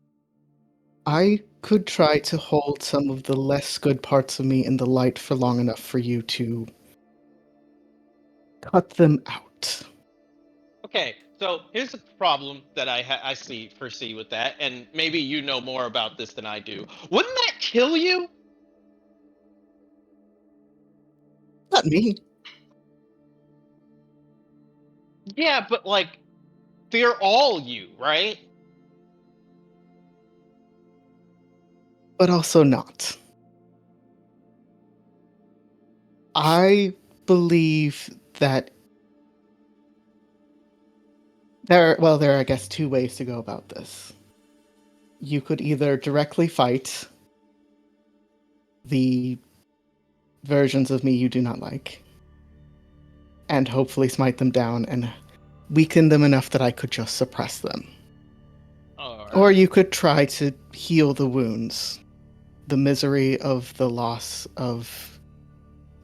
Speaker 4: I could try to hold some of the less good parts of me in the light for long enough for you to cut them out.
Speaker 1: Okay, so here's a problem that I foresee with that, and maybe you know more about this than I do. Wouldn't that kill you?
Speaker 4: Not me,
Speaker 1: Yeah, but like they're all you, right?
Speaker 4: but also not. I believe that there are, I guess, two ways to go about this. You could either directly fight the versions of me you do not like, and hopefully smite them down and weaken them enough that I could just suppress them. Or you could try to heal the wounds, the misery of the loss of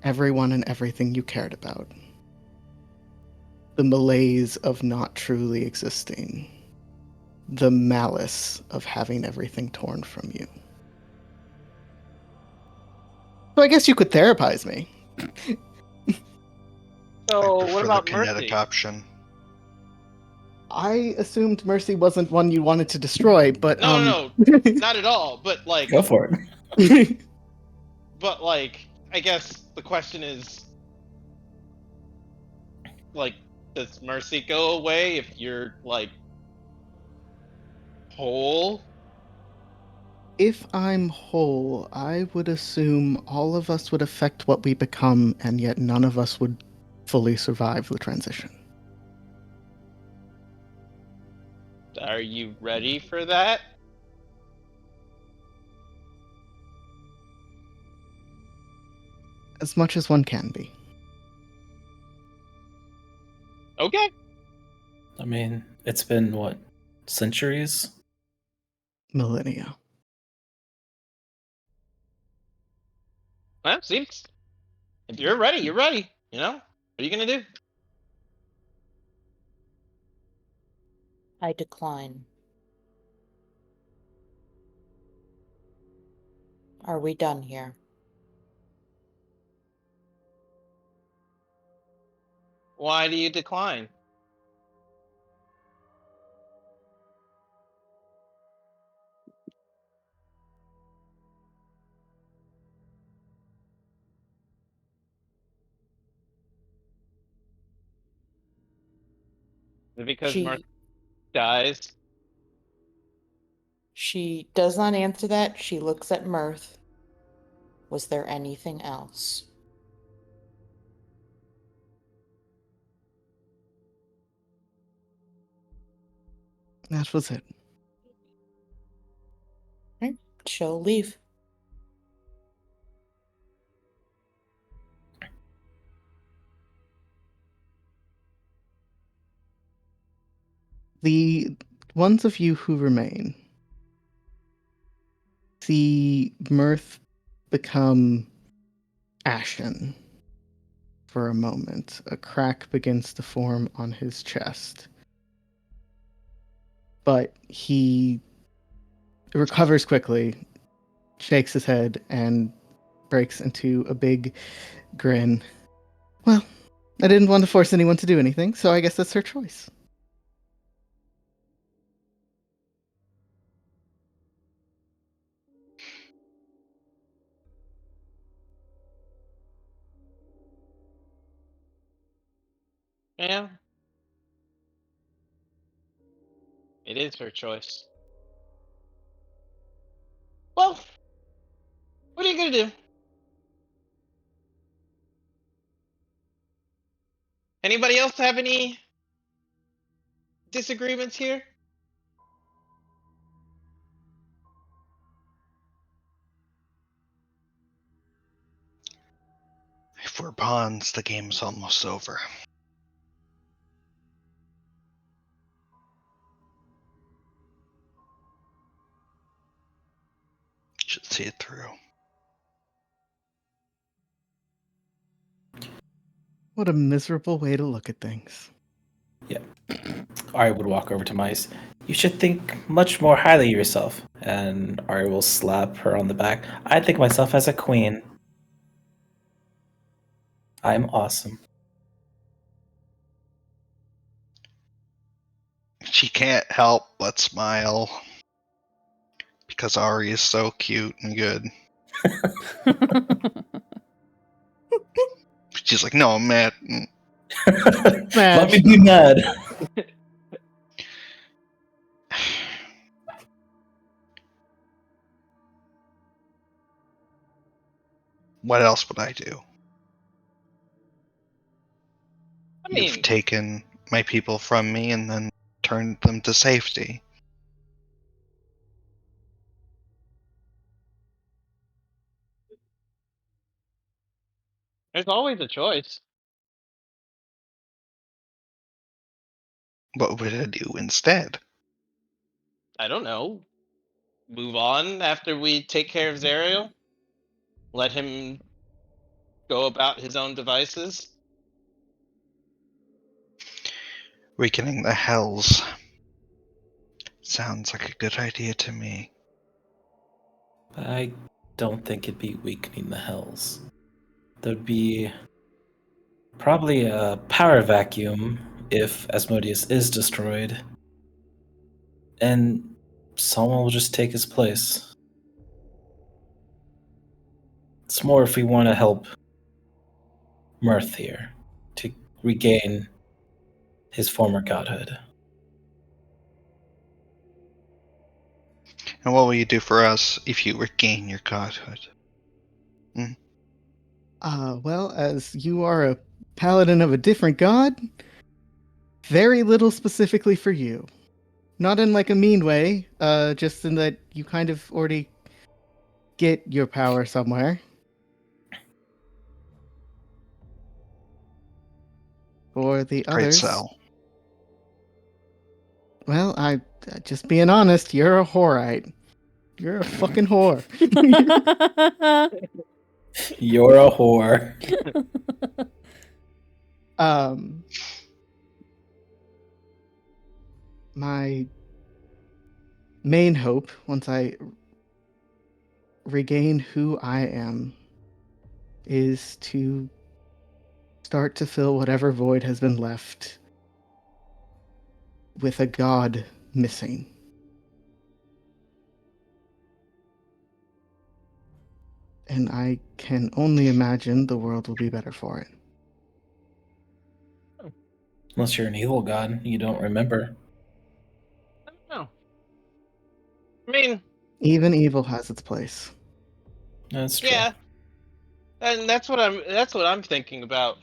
Speaker 4: everyone and everything you cared about, the malaise of not truly existing, the malice of having everything torn from you. So I guess you could therapize me.
Speaker 1: So
Speaker 3: I
Speaker 1: what
Speaker 3: prefer the
Speaker 1: about
Speaker 3: kinetic
Speaker 1: Mercy?
Speaker 3: option.
Speaker 4: I assumed Mercy wasn't one you wanted to destroy, but
Speaker 1: No, not at all. But like,
Speaker 6: go for it.
Speaker 1: I guess the question is, like, does Mercy go away if you're like whole?
Speaker 4: If I'm whole, I would assume all of us would affect what we become, and yet none of us would fully survive the transition.
Speaker 1: Are you ready for that?
Speaker 4: As much as one can be.
Speaker 1: Okay.
Speaker 6: I mean, it's been what, centuries?
Speaker 4: Millennia.
Speaker 1: Well, seems if you're ready, you're ready. You know, what are you gonna do?
Speaker 5: I decline. Are we done here?
Speaker 1: Why do you decline? Is it because Mercy
Speaker 5: She
Speaker 1: dies?
Speaker 5: she does not answer that. She looks at Mirth. Was there anything else?
Speaker 4: That was it.
Speaker 5: Right, she'll leave.
Speaker 4: The ones of you who remain see Mirth become ashen for a moment. A crack begins to form on his chest. But he recovers quickly, shakes his head, and breaks into a big grin. Well, I didn't want to force anyone to do anything, so I guess that's her choice.
Speaker 1: Yeah. It is her choice. Well, what are you gonna do? Anybody else have any disagreements here?
Speaker 3: If we're pawns, the game's almost over. Should see it through.
Speaker 4: What a miserable way to look at things.
Speaker 6: Ari would walk over to Mice. You should think much more highly of yourself. And Ari will slap her on the back. I think myself as a queen. I'm awesome.
Speaker 3: She can't help but smile because Ari is so cute and good. She's like, no, I'm mad.
Speaker 6: Let me be mad.
Speaker 3: What else would I do?
Speaker 1: I
Speaker 3: You've
Speaker 1: mean,
Speaker 3: taken my people from me and then turned them to safety.
Speaker 1: there's always a choice.
Speaker 3: What would I do instead?
Speaker 1: I don't know. Move on after we take care of Zariel? Let him go about his own devices?
Speaker 3: Weakening the hells. Sounds like a good idea to me.
Speaker 6: I don't think it'd be weakening the hells. There'd be probably a power vacuum if Asmodeus is destroyed. And someone will just take his place. It's more if we want to help Mirth here to regain his former godhood.
Speaker 3: And what will you do for us if you regain your godhood?
Speaker 4: Well, as you are a paladin of a different god, very little specifically for you. Not in like a mean way, just in that you kind of already get your power somewhere. For the
Speaker 3: Great
Speaker 4: others,
Speaker 3: sell.
Speaker 4: well, I just being honest, you're a whorite. You're a fucking whore.
Speaker 6: You're a whore.
Speaker 4: um, my main hope, once I regain who I am, is to start to fill whatever void has been left with a god missing. And I can only imagine the world will be better for it.
Speaker 6: Unless you're an evil god, you don't remember.
Speaker 1: I don't know. I mean,
Speaker 4: Even evil has its place.
Speaker 6: That's true.
Speaker 1: yeah, and that's what I'm thinking about.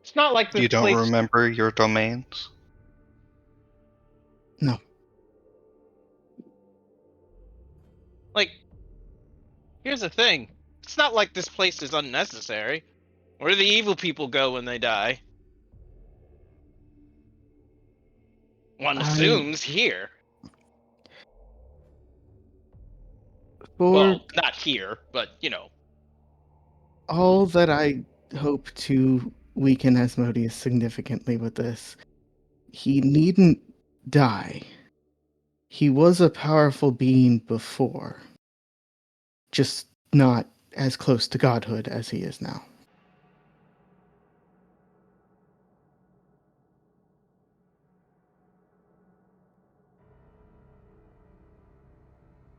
Speaker 1: It's not like this
Speaker 3: You don't
Speaker 1: place.
Speaker 3: remember your domains?
Speaker 4: No.
Speaker 1: Like, here's the thing. It's not like this place is unnecessary. Where do the evil people go when they die? One
Speaker 4: I-
Speaker 1: assumes here.
Speaker 4: For
Speaker 1: Well, not here, but
Speaker 4: all that I hope to weaken Asmodeus significantly with this, he needn't die. He was a powerful being before, just not as close to godhood as he is now.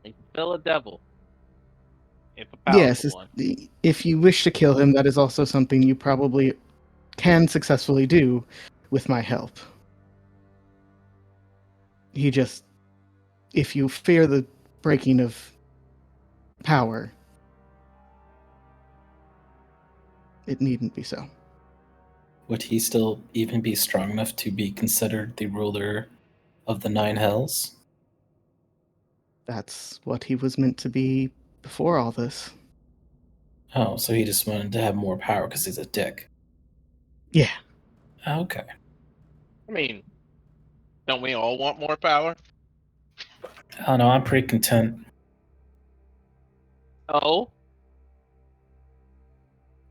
Speaker 1: he's still a devil. It's a
Speaker 4: Yes,
Speaker 1: powerful one.
Speaker 4: if you wish to kill him, that is also something you probably can successfully do with my help. He just, if you fear the breaking of power, it needn't be so.
Speaker 6: Would he still even be strong enough to be considered the ruler of the Nine Hells?
Speaker 4: That's what he was meant to be before all this.
Speaker 6: Oh, so he just wanted to have more power because he's a dick.
Speaker 4: Yeah.
Speaker 6: Okay.
Speaker 1: I mean, don't we all want more power?
Speaker 6: I don't know. I'm pretty content.
Speaker 1: Oh,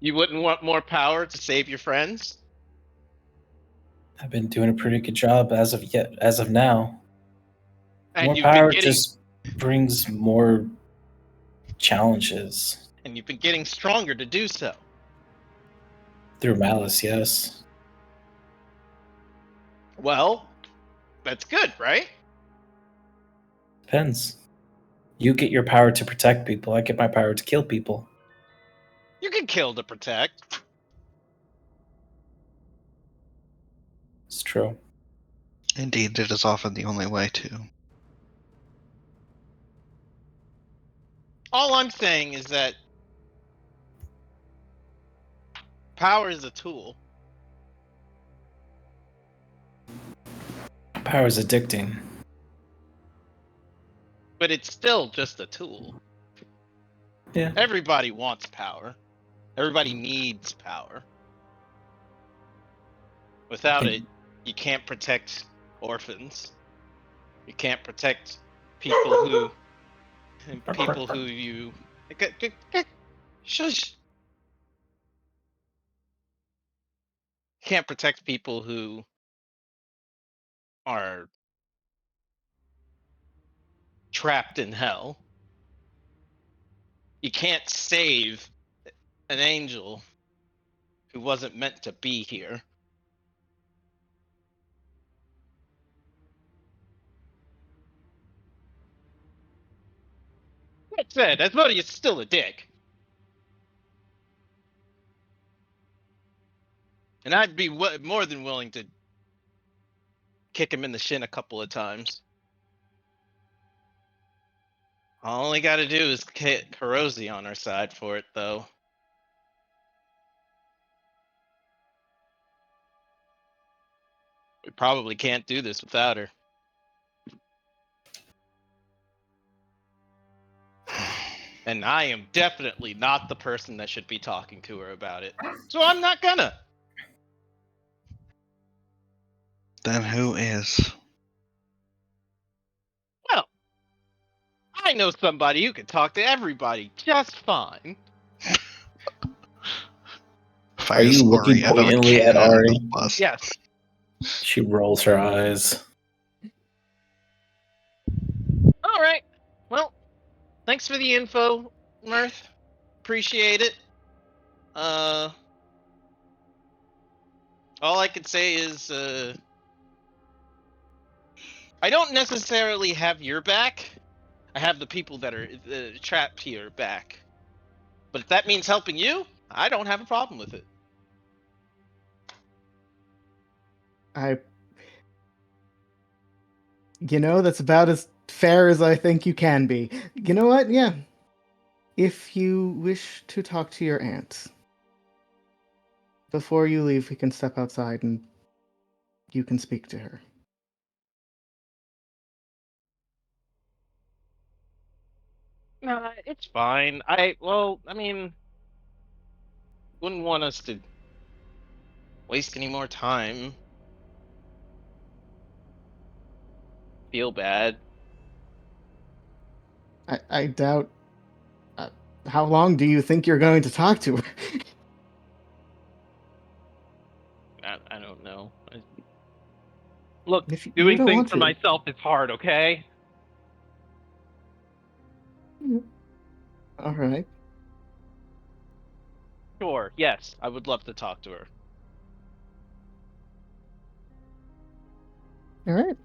Speaker 1: you wouldn't want more power to save your friends?
Speaker 6: I've been doing a pretty good job as of now.
Speaker 1: And
Speaker 6: More
Speaker 1: you've been
Speaker 6: power
Speaker 1: getting
Speaker 6: just brings more challenges
Speaker 1: stronger to do so.
Speaker 6: through malice. Yes.
Speaker 1: Well, that's good, right?
Speaker 6: Depends. You get your power to protect people. I get my power to kill people.
Speaker 1: You can kill to protect.
Speaker 6: It's true.
Speaker 3: Indeed, it is often the only way to.
Speaker 1: All I'm saying is that power is a tool.
Speaker 6: Power is addicting.
Speaker 1: But it's still just a tool.
Speaker 6: Yeah.
Speaker 1: Everybody wants power. Everybody needs power. Without it, you can't protect orphans. You can't protect people who you shush. You can't protect people who are trapped in hell. You can't save an angel who wasn't meant to be here. That said, Asmodeus is still a dick. And I'd be more than willing to kick him in the shin a couple of times. All we gotta do is get Hirozi on our side for it, though. We probably can't do this without her. And I am definitely not the person that should be talking to her about it. So I'm not gonna.
Speaker 3: Then who is?
Speaker 1: Well, I know somebody who can talk to everybody just fine.
Speaker 6: Are
Speaker 3: Fires
Speaker 6: you looking
Speaker 3: Auri out of a
Speaker 6: poignantly at
Speaker 3: cannon into
Speaker 6: Ari?
Speaker 3: the bus.
Speaker 1: Yes.
Speaker 6: She rolls her eyes.
Speaker 1: All right. Well, thanks for the info, Mirth. Appreciate it. All I could say is, I don't necessarily have your back. I have the people that are trapped here back. But if that means helping you, I don't have a problem with it.
Speaker 4: That's about as fair as I think you can be. You know what? Yeah. If you wish to talk to your aunt, before you leave, we can step outside and you can speak to her.
Speaker 1: Nah, it's fine. I mean, wouldn't want us to waste any more time. feel bad.
Speaker 4: I doubt. How long do you think you're going to talk to her?
Speaker 1: I don't know. Look,
Speaker 4: If you
Speaker 1: doing
Speaker 4: don't
Speaker 1: things
Speaker 4: want
Speaker 1: for
Speaker 4: to.
Speaker 1: myself is hard, okay?
Speaker 4: All right.
Speaker 1: Sure, yes, I would love to talk to her.
Speaker 4: All right.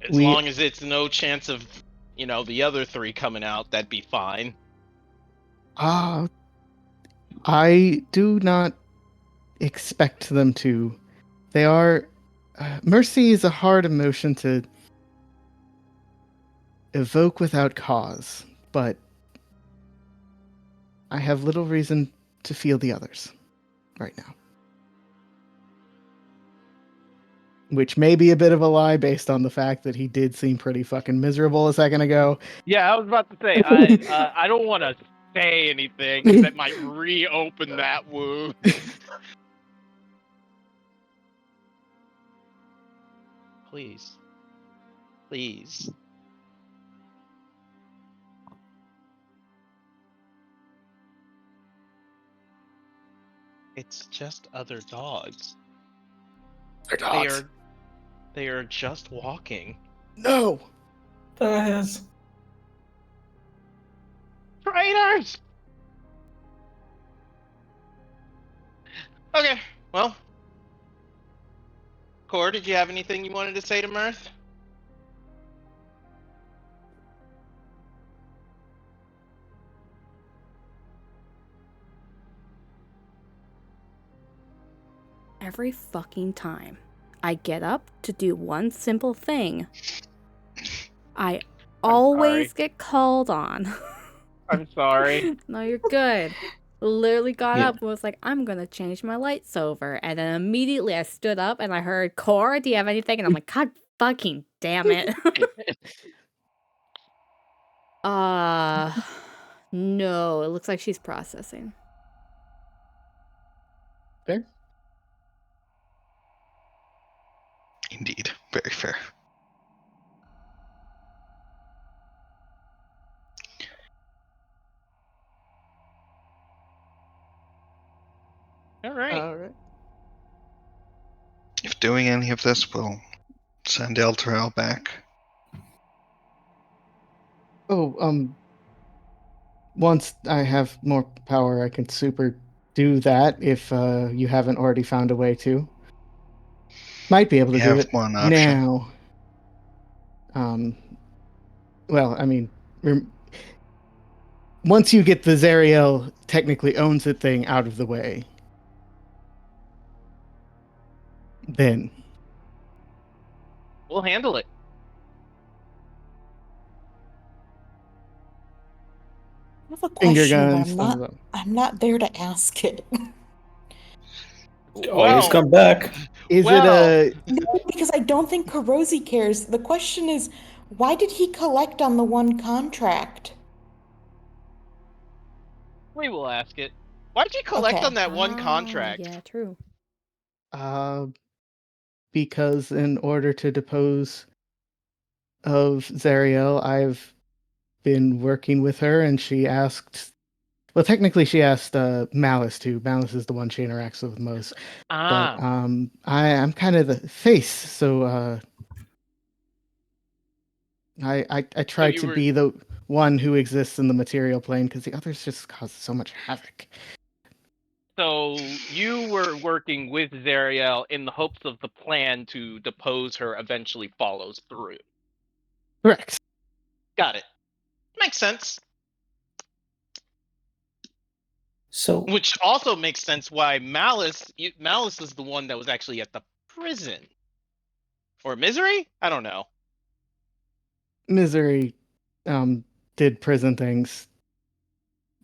Speaker 1: As long as it's no chance of, the other three coming out, that'd be fine.
Speaker 4: I do not expect them to. They are. Mercy is a hard emotion to evoke without cause, but I have little reason to feel the others right now. Which may be a bit of a lie based on the fact that he did seem pretty fucking miserable a second ago.
Speaker 1: Yeah, I was about to say, I don't want to say anything that might reopen that wound. Please. Please. It's just other dogs.
Speaker 4: They're dogs.
Speaker 1: They are just walking.
Speaker 4: No.
Speaker 6: Traitors!
Speaker 1: Traitors! Okay, well. Core, did you have anything you wanted to say to Mirth?
Speaker 2: Every fucking time I get up to do one simple thing, I always get called on.
Speaker 1: I'm sorry.
Speaker 2: No, you're good. Literally got
Speaker 6: Yeah.
Speaker 2: up and was like, I'm gonna change my lights over. And then immediately I stood up and I heard, Cora, do you have anything? And I'm like, God fucking damn it. No, it looks like she's processing.
Speaker 4: Fair.
Speaker 3: Indeed, very fair.
Speaker 1: All right.
Speaker 4: All right.
Speaker 3: If doing any of this will send Elturel back,
Speaker 4: Oh, once I have more power, I can super do that if you haven't already found a way to. Might be able to
Speaker 3: we
Speaker 4: do
Speaker 3: have
Speaker 4: it
Speaker 3: one option.
Speaker 4: now. Well, I mean, once you get the Zariel technically owns it thing out of the way, then
Speaker 1: We'll handle it.
Speaker 5: I have a
Speaker 4: finger
Speaker 5: question, but
Speaker 4: guns, thumbs up.
Speaker 5: I'm not there to ask it.
Speaker 6: Always come back.
Speaker 4: Is
Speaker 1: well,
Speaker 4: it a
Speaker 5: No, because I don't think Karosi cares. The question is, why did he collect on the one contract?
Speaker 1: we will ask it. Why'd you collect
Speaker 5: Okay.
Speaker 1: on that one contract?
Speaker 2: Yeah, true.
Speaker 4: because in order to depose of Zariel, I've been working with her, and she asked. Well, technically, she asked Malice to. Malice is the one she interacts with most. But I'm kind of the face, so I
Speaker 1: So
Speaker 4: try
Speaker 1: you
Speaker 4: to
Speaker 1: were
Speaker 4: be the one who exists in the material plane because the others just cause so much havoc.
Speaker 1: so you were working with Zariel in the hopes of the plan to depose her eventually follows through.
Speaker 4: Correct.
Speaker 1: Got it. Makes sense.
Speaker 6: So,
Speaker 1: Which also makes sense why Malice is the one that was actually at the prison. Or Misery? I don't know.
Speaker 4: Misery did prison things.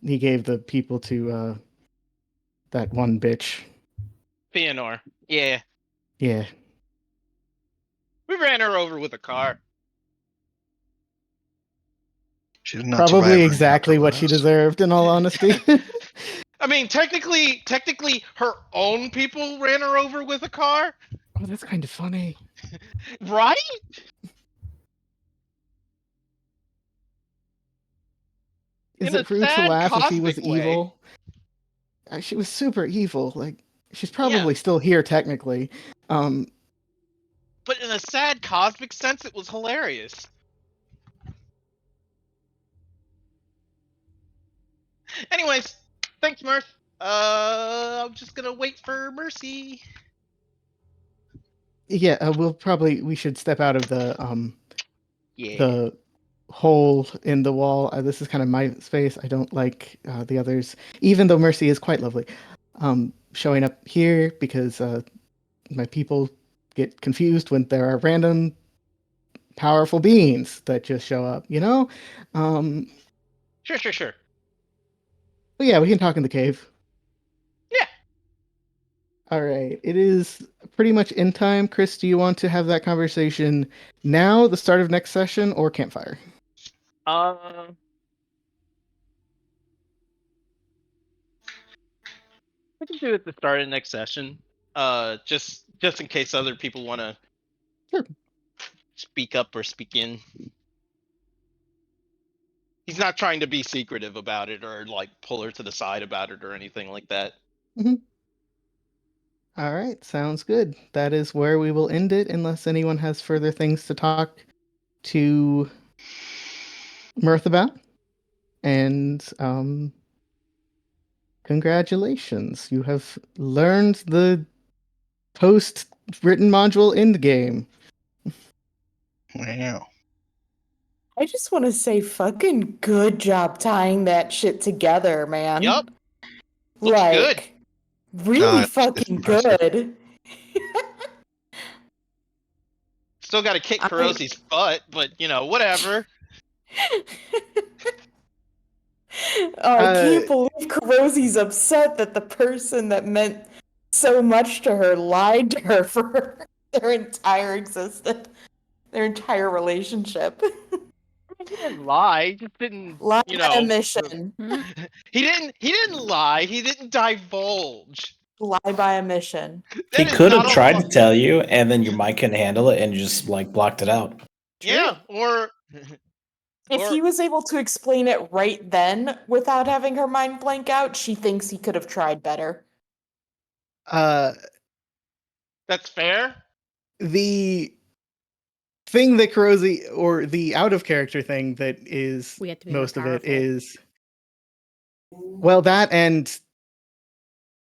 Speaker 4: He gave the people to that one bitch.
Speaker 1: Feanor. Yeah.
Speaker 4: Yeah.
Speaker 1: We ran her over with a car.
Speaker 3: she did not
Speaker 4: Probably
Speaker 3: survive
Speaker 4: exactly what she deserved, in all honesty.
Speaker 1: I mean, technically, her own people ran her over with a car.
Speaker 4: Oh, that's kind of funny.
Speaker 1: Right?
Speaker 4: Is
Speaker 1: In a
Speaker 4: it rude to
Speaker 1: sad
Speaker 4: laugh if he was
Speaker 1: cosmic way.
Speaker 4: evil? She was super evil. Like, she's
Speaker 1: Yeah,
Speaker 4: probably still here technically. Um,
Speaker 1: but in a sad cosmic sense, it was hilarious. Anyways, thanks, Mirth. I'm just gonna wait for Mercy.
Speaker 4: yeah, we should step out of
Speaker 1: Yeah.
Speaker 4: the hole in the wall. This is kind of my space. I don't like the others, even though Mercy is quite lovely. Showing up here because my people get confused when there are random powerful beings that just show up, you know? Um,
Speaker 1: Sure.
Speaker 4: but yeah, we can talk in the cave.
Speaker 1: Yeah.
Speaker 4: All right. It is pretty much in time. Chris, do you want to have that conversation now, the start of next session, or campfire?
Speaker 1: Uh, we can do it at the start of next session. Just in case other people want to
Speaker 4: Sure.
Speaker 1: speak up or speak in. He's not trying to be secretive about it or like pull her to the side about it or anything like that.
Speaker 4: Mhm. All right. Sounds good. That is where we will end it, unless anyone has further things to talk to Mirth about. And congratulations. You have learned the post written module end game.
Speaker 3: Wow.
Speaker 5: I just want to say fucking good job tying that shit together, man.
Speaker 1: Yup. Looks good.
Speaker 5: Like, really
Speaker 3: It's
Speaker 5: fucking
Speaker 3: impressive.
Speaker 5: good.
Speaker 1: Still got to kick
Speaker 5: I
Speaker 1: Kurosi's butt, but whatever.
Speaker 5: Oh, I
Speaker 4: Uh,
Speaker 5: can't believe Kurosi's upset that the person that meant so much to her lied to her for their entire existence, their entire relationship.
Speaker 1: He didn't lie. He just didn't,
Speaker 5: Lie by omission.
Speaker 1: he didn't lie. He didn't divulge.
Speaker 5: Lie by omission.
Speaker 6: He
Speaker 1: That is
Speaker 6: could have
Speaker 1: not a
Speaker 6: tried
Speaker 1: lie.
Speaker 6: to tell you, and then your mind couldn't handle it, and you just like blocked it out.
Speaker 1: Yeah, or
Speaker 5: If he was able to explain it right then without having her mind blank out, she thinks he could have tried better.
Speaker 4: uh,
Speaker 1: that's fair.
Speaker 4: the thing that Kurosi, or the out of character thing that is
Speaker 2: We have to be more
Speaker 4: most of it,
Speaker 2: powerful.
Speaker 4: is, well, that, and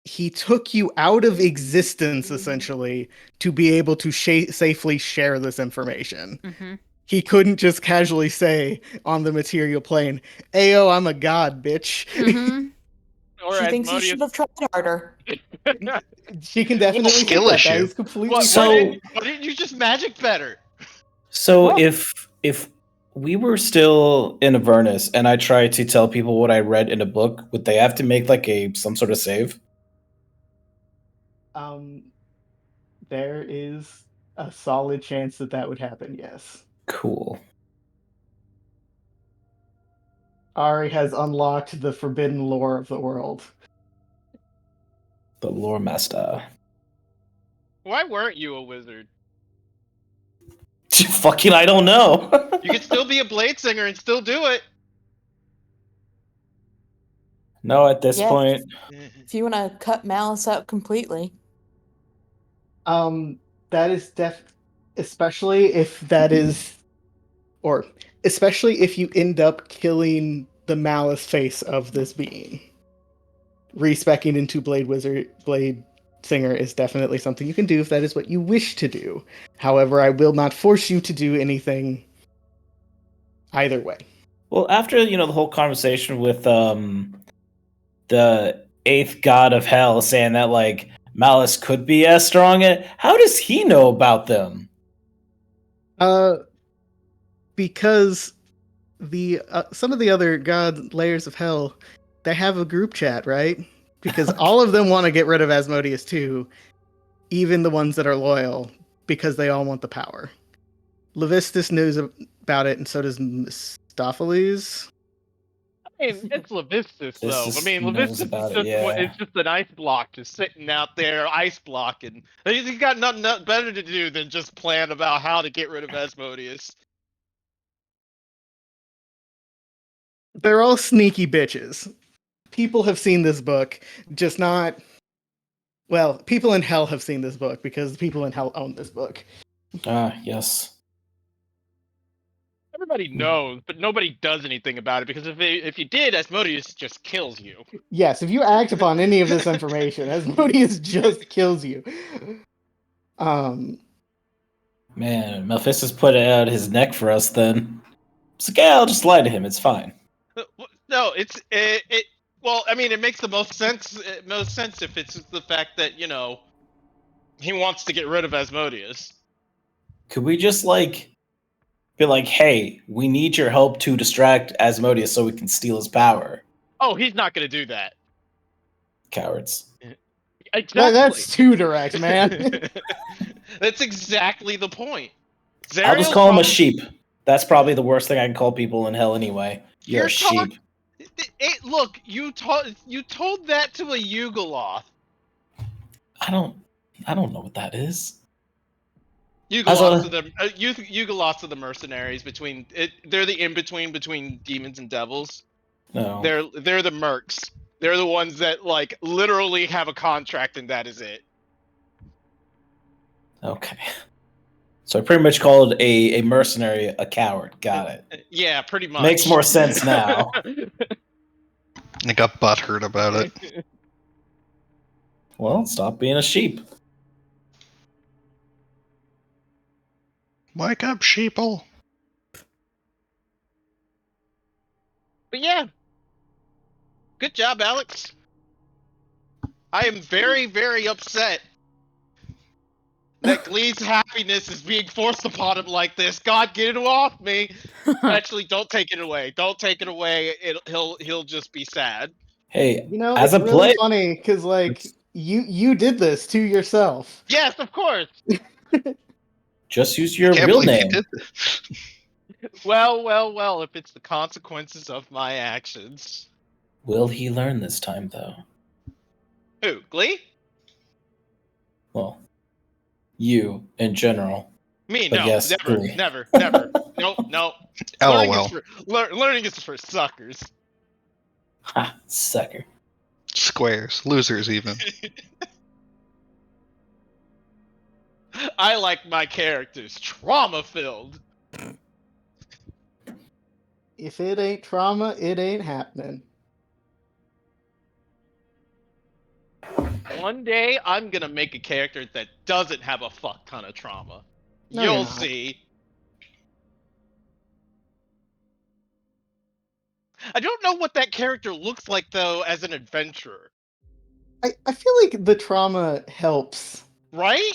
Speaker 4: he took you out of existence essentially to be able to safely share this information.
Speaker 2: Mm-hmm.
Speaker 4: He couldn't just casually say on the material plane, "Ayo, I'm a god, bitch."
Speaker 2: Mm-hmm.
Speaker 1: Or
Speaker 5: She thinks he
Speaker 1: Asmodeus.
Speaker 5: should have tried harder.
Speaker 4: She can definitely
Speaker 1: Well,
Speaker 4: say
Speaker 3: Skill
Speaker 4: that. That
Speaker 3: issue.
Speaker 4: is completely
Speaker 1: What?
Speaker 6: So-
Speaker 4: fine.
Speaker 1: Why didn't you just magic better?
Speaker 6: So
Speaker 5: Well-
Speaker 6: if we were still in Avernus and I tried to tell people what I read in a book, would they have to make like some sort of save?
Speaker 4: There is a solid chance that that would happen. Yes.
Speaker 6: Cool.
Speaker 4: Ari has unlocked the forbidden lore of the world.
Speaker 6: The lore master.
Speaker 1: Why weren't you a wizard?
Speaker 6: Fucking, I don't know.
Speaker 1: You could still be a blade singer and still do it.
Speaker 6: No, at this
Speaker 5: Yeah.
Speaker 6: point.
Speaker 5: If you want to cut Malice out completely.
Speaker 4: That is especially if that is, or especially if you end up killing the malice face of this being. Respecking into Blade Singer is definitely something you can do if that is what you wish to do. However, I will not force you to do anything either way.
Speaker 6: Well, after the whole conversation with the eighth god of hell saying that like Malice could be as strong, how does he know about them?
Speaker 4: Because the some of the other god layers of hell, they have a group chat, right? Because all of them want to get rid of Asmodeus too, even the ones that are loyal, because they all want the power. Levistus knows about it, and so does Mephistopheles.
Speaker 1: mean, it's Levistus,
Speaker 6: This
Speaker 1: though. I
Speaker 6: is
Speaker 1: mean,
Speaker 6: knows
Speaker 1: Levistus is
Speaker 6: about it,
Speaker 1: just
Speaker 6: yeah.
Speaker 1: it's just an ice block just sitting out there, ice blocking. He's got nothing better to do than just plan about how to get rid of Asmodeus.
Speaker 4: They're all sneaky bitches. People have seen this book, just not. Well, people in hell have seen this book because the people in hell own this book.
Speaker 6: Ah, yes.
Speaker 1: Everybody knows, but nobody does anything about it because if you did, Asmodeus just kills you.
Speaker 4: Yes, if you act upon any of this information, Asmodeus just kills you.
Speaker 6: Man, Mephistus put out his neck for us then. It's like, yeah, I'll just lie to him. It's fine.
Speaker 1: No, it. Well, I mean, it makes the most sense. Most sense if it's the fact that he wants to get rid of Asmodeus.
Speaker 6: Could we just be like, hey, we need your help to distract Asmodeus so we can steal his power?
Speaker 1: Oh, he's not going to do that.
Speaker 6: Cowards.
Speaker 1: Exactly.
Speaker 4: That's too direct, man.
Speaker 1: That's exactly the point.
Speaker 6: I'll just
Speaker 1: Zariel's
Speaker 6: call him a
Speaker 1: probably-
Speaker 6: sheep. That's probably the worst thing I can call people in hell anyway. You're a sheep.
Speaker 1: Look, you told that to a Yugoloth.
Speaker 6: I don't know what that is.
Speaker 1: Yugoloths are the Yugoloths are the mercenaries between it. They're the in between demons and devils.
Speaker 6: No.
Speaker 1: They're the mercs. They're the ones that literally have a contract and that is it.
Speaker 6: Okay. So I pretty much called a mercenary a coward. Got it.
Speaker 1: Yeah, pretty much.
Speaker 6: Makes more sense now.
Speaker 3: I got butthurt about it.
Speaker 6: Well, stop being a sheep.
Speaker 3: Wake up, sheeple.
Speaker 1: But yeah, good job, Alex. I am very, very upset that Glee's happiness is being forced upon him like this. God, get it off me! Actually, don't take it away. Don't take it away. He'll just be sad.
Speaker 6: Hey,
Speaker 4: You know,
Speaker 6: as
Speaker 4: it's
Speaker 6: a
Speaker 4: really
Speaker 6: player,
Speaker 4: funny because you did this to yourself.
Speaker 1: Yes, of course.
Speaker 6: just use your
Speaker 3: Can't
Speaker 6: real
Speaker 3: believe
Speaker 6: name.
Speaker 3: you did this.
Speaker 1: Well, if it's the consequences of my actions.
Speaker 6: Will he learn this time, though?
Speaker 1: Who, Glee?
Speaker 6: Well, you in general.
Speaker 1: Me?
Speaker 6: But
Speaker 1: No,
Speaker 6: yes,
Speaker 1: never,
Speaker 6: Glee.
Speaker 1: never. Nope.
Speaker 3: LOL.
Speaker 1: Learning is for suckers.
Speaker 6: Ha, sucker.
Speaker 3: Squares. Losers, even.
Speaker 1: I like my characters trauma-filled.
Speaker 4: If it ain't trauma, it ain't happening.
Speaker 1: One day, I'm gonna make a character that doesn't have a fuck ton of trauma.
Speaker 4: No, you're
Speaker 1: You'll
Speaker 4: not.
Speaker 1: see. I don't know what that character looks like, though, as an adventurer.
Speaker 4: I feel like the trauma helps.
Speaker 1: Right?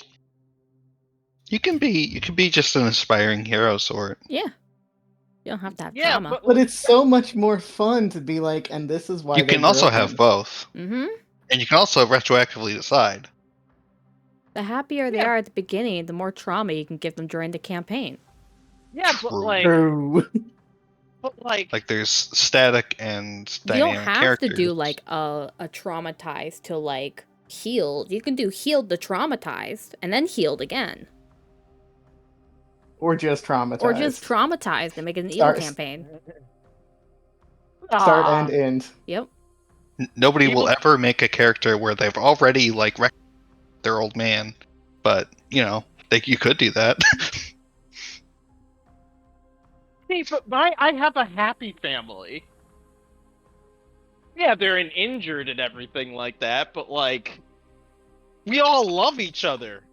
Speaker 3: You can be just an aspiring hero sort.
Speaker 2: Yeah. You don't have to have
Speaker 1: Yeah,
Speaker 2: trauma.
Speaker 4: But it's so much more fun to be like, and this is why
Speaker 3: You
Speaker 4: they're
Speaker 3: can also
Speaker 4: broken.
Speaker 3: have both.
Speaker 2: Mm-hmm.
Speaker 3: And you can also retroactively decide.
Speaker 2: The happier they
Speaker 1: Yeah.
Speaker 2: are at the beginning, the more trauma you can give them during the campaign.
Speaker 1: Yeah, but
Speaker 3: True.
Speaker 4: True.
Speaker 3: Like there's static and
Speaker 2: You
Speaker 3: dynamic
Speaker 2: don't have
Speaker 3: characters.
Speaker 2: to do like a traumatized to like healed. You can do healed to traumatized and then healed again.
Speaker 4: Or just traumatized.
Speaker 2: Or just traumatized and make it an evil campaign.
Speaker 4: Start and end.
Speaker 2: Yep.
Speaker 3: Nobody
Speaker 1: Evil-
Speaker 3: will ever make a character where they've already wrecked their old man, but you could do that.
Speaker 1: See, but I have a happy family. Yeah, they're injured and everything like that, but we all love each other.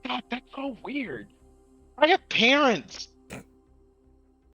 Speaker 1: God, that's so weird. I have parents.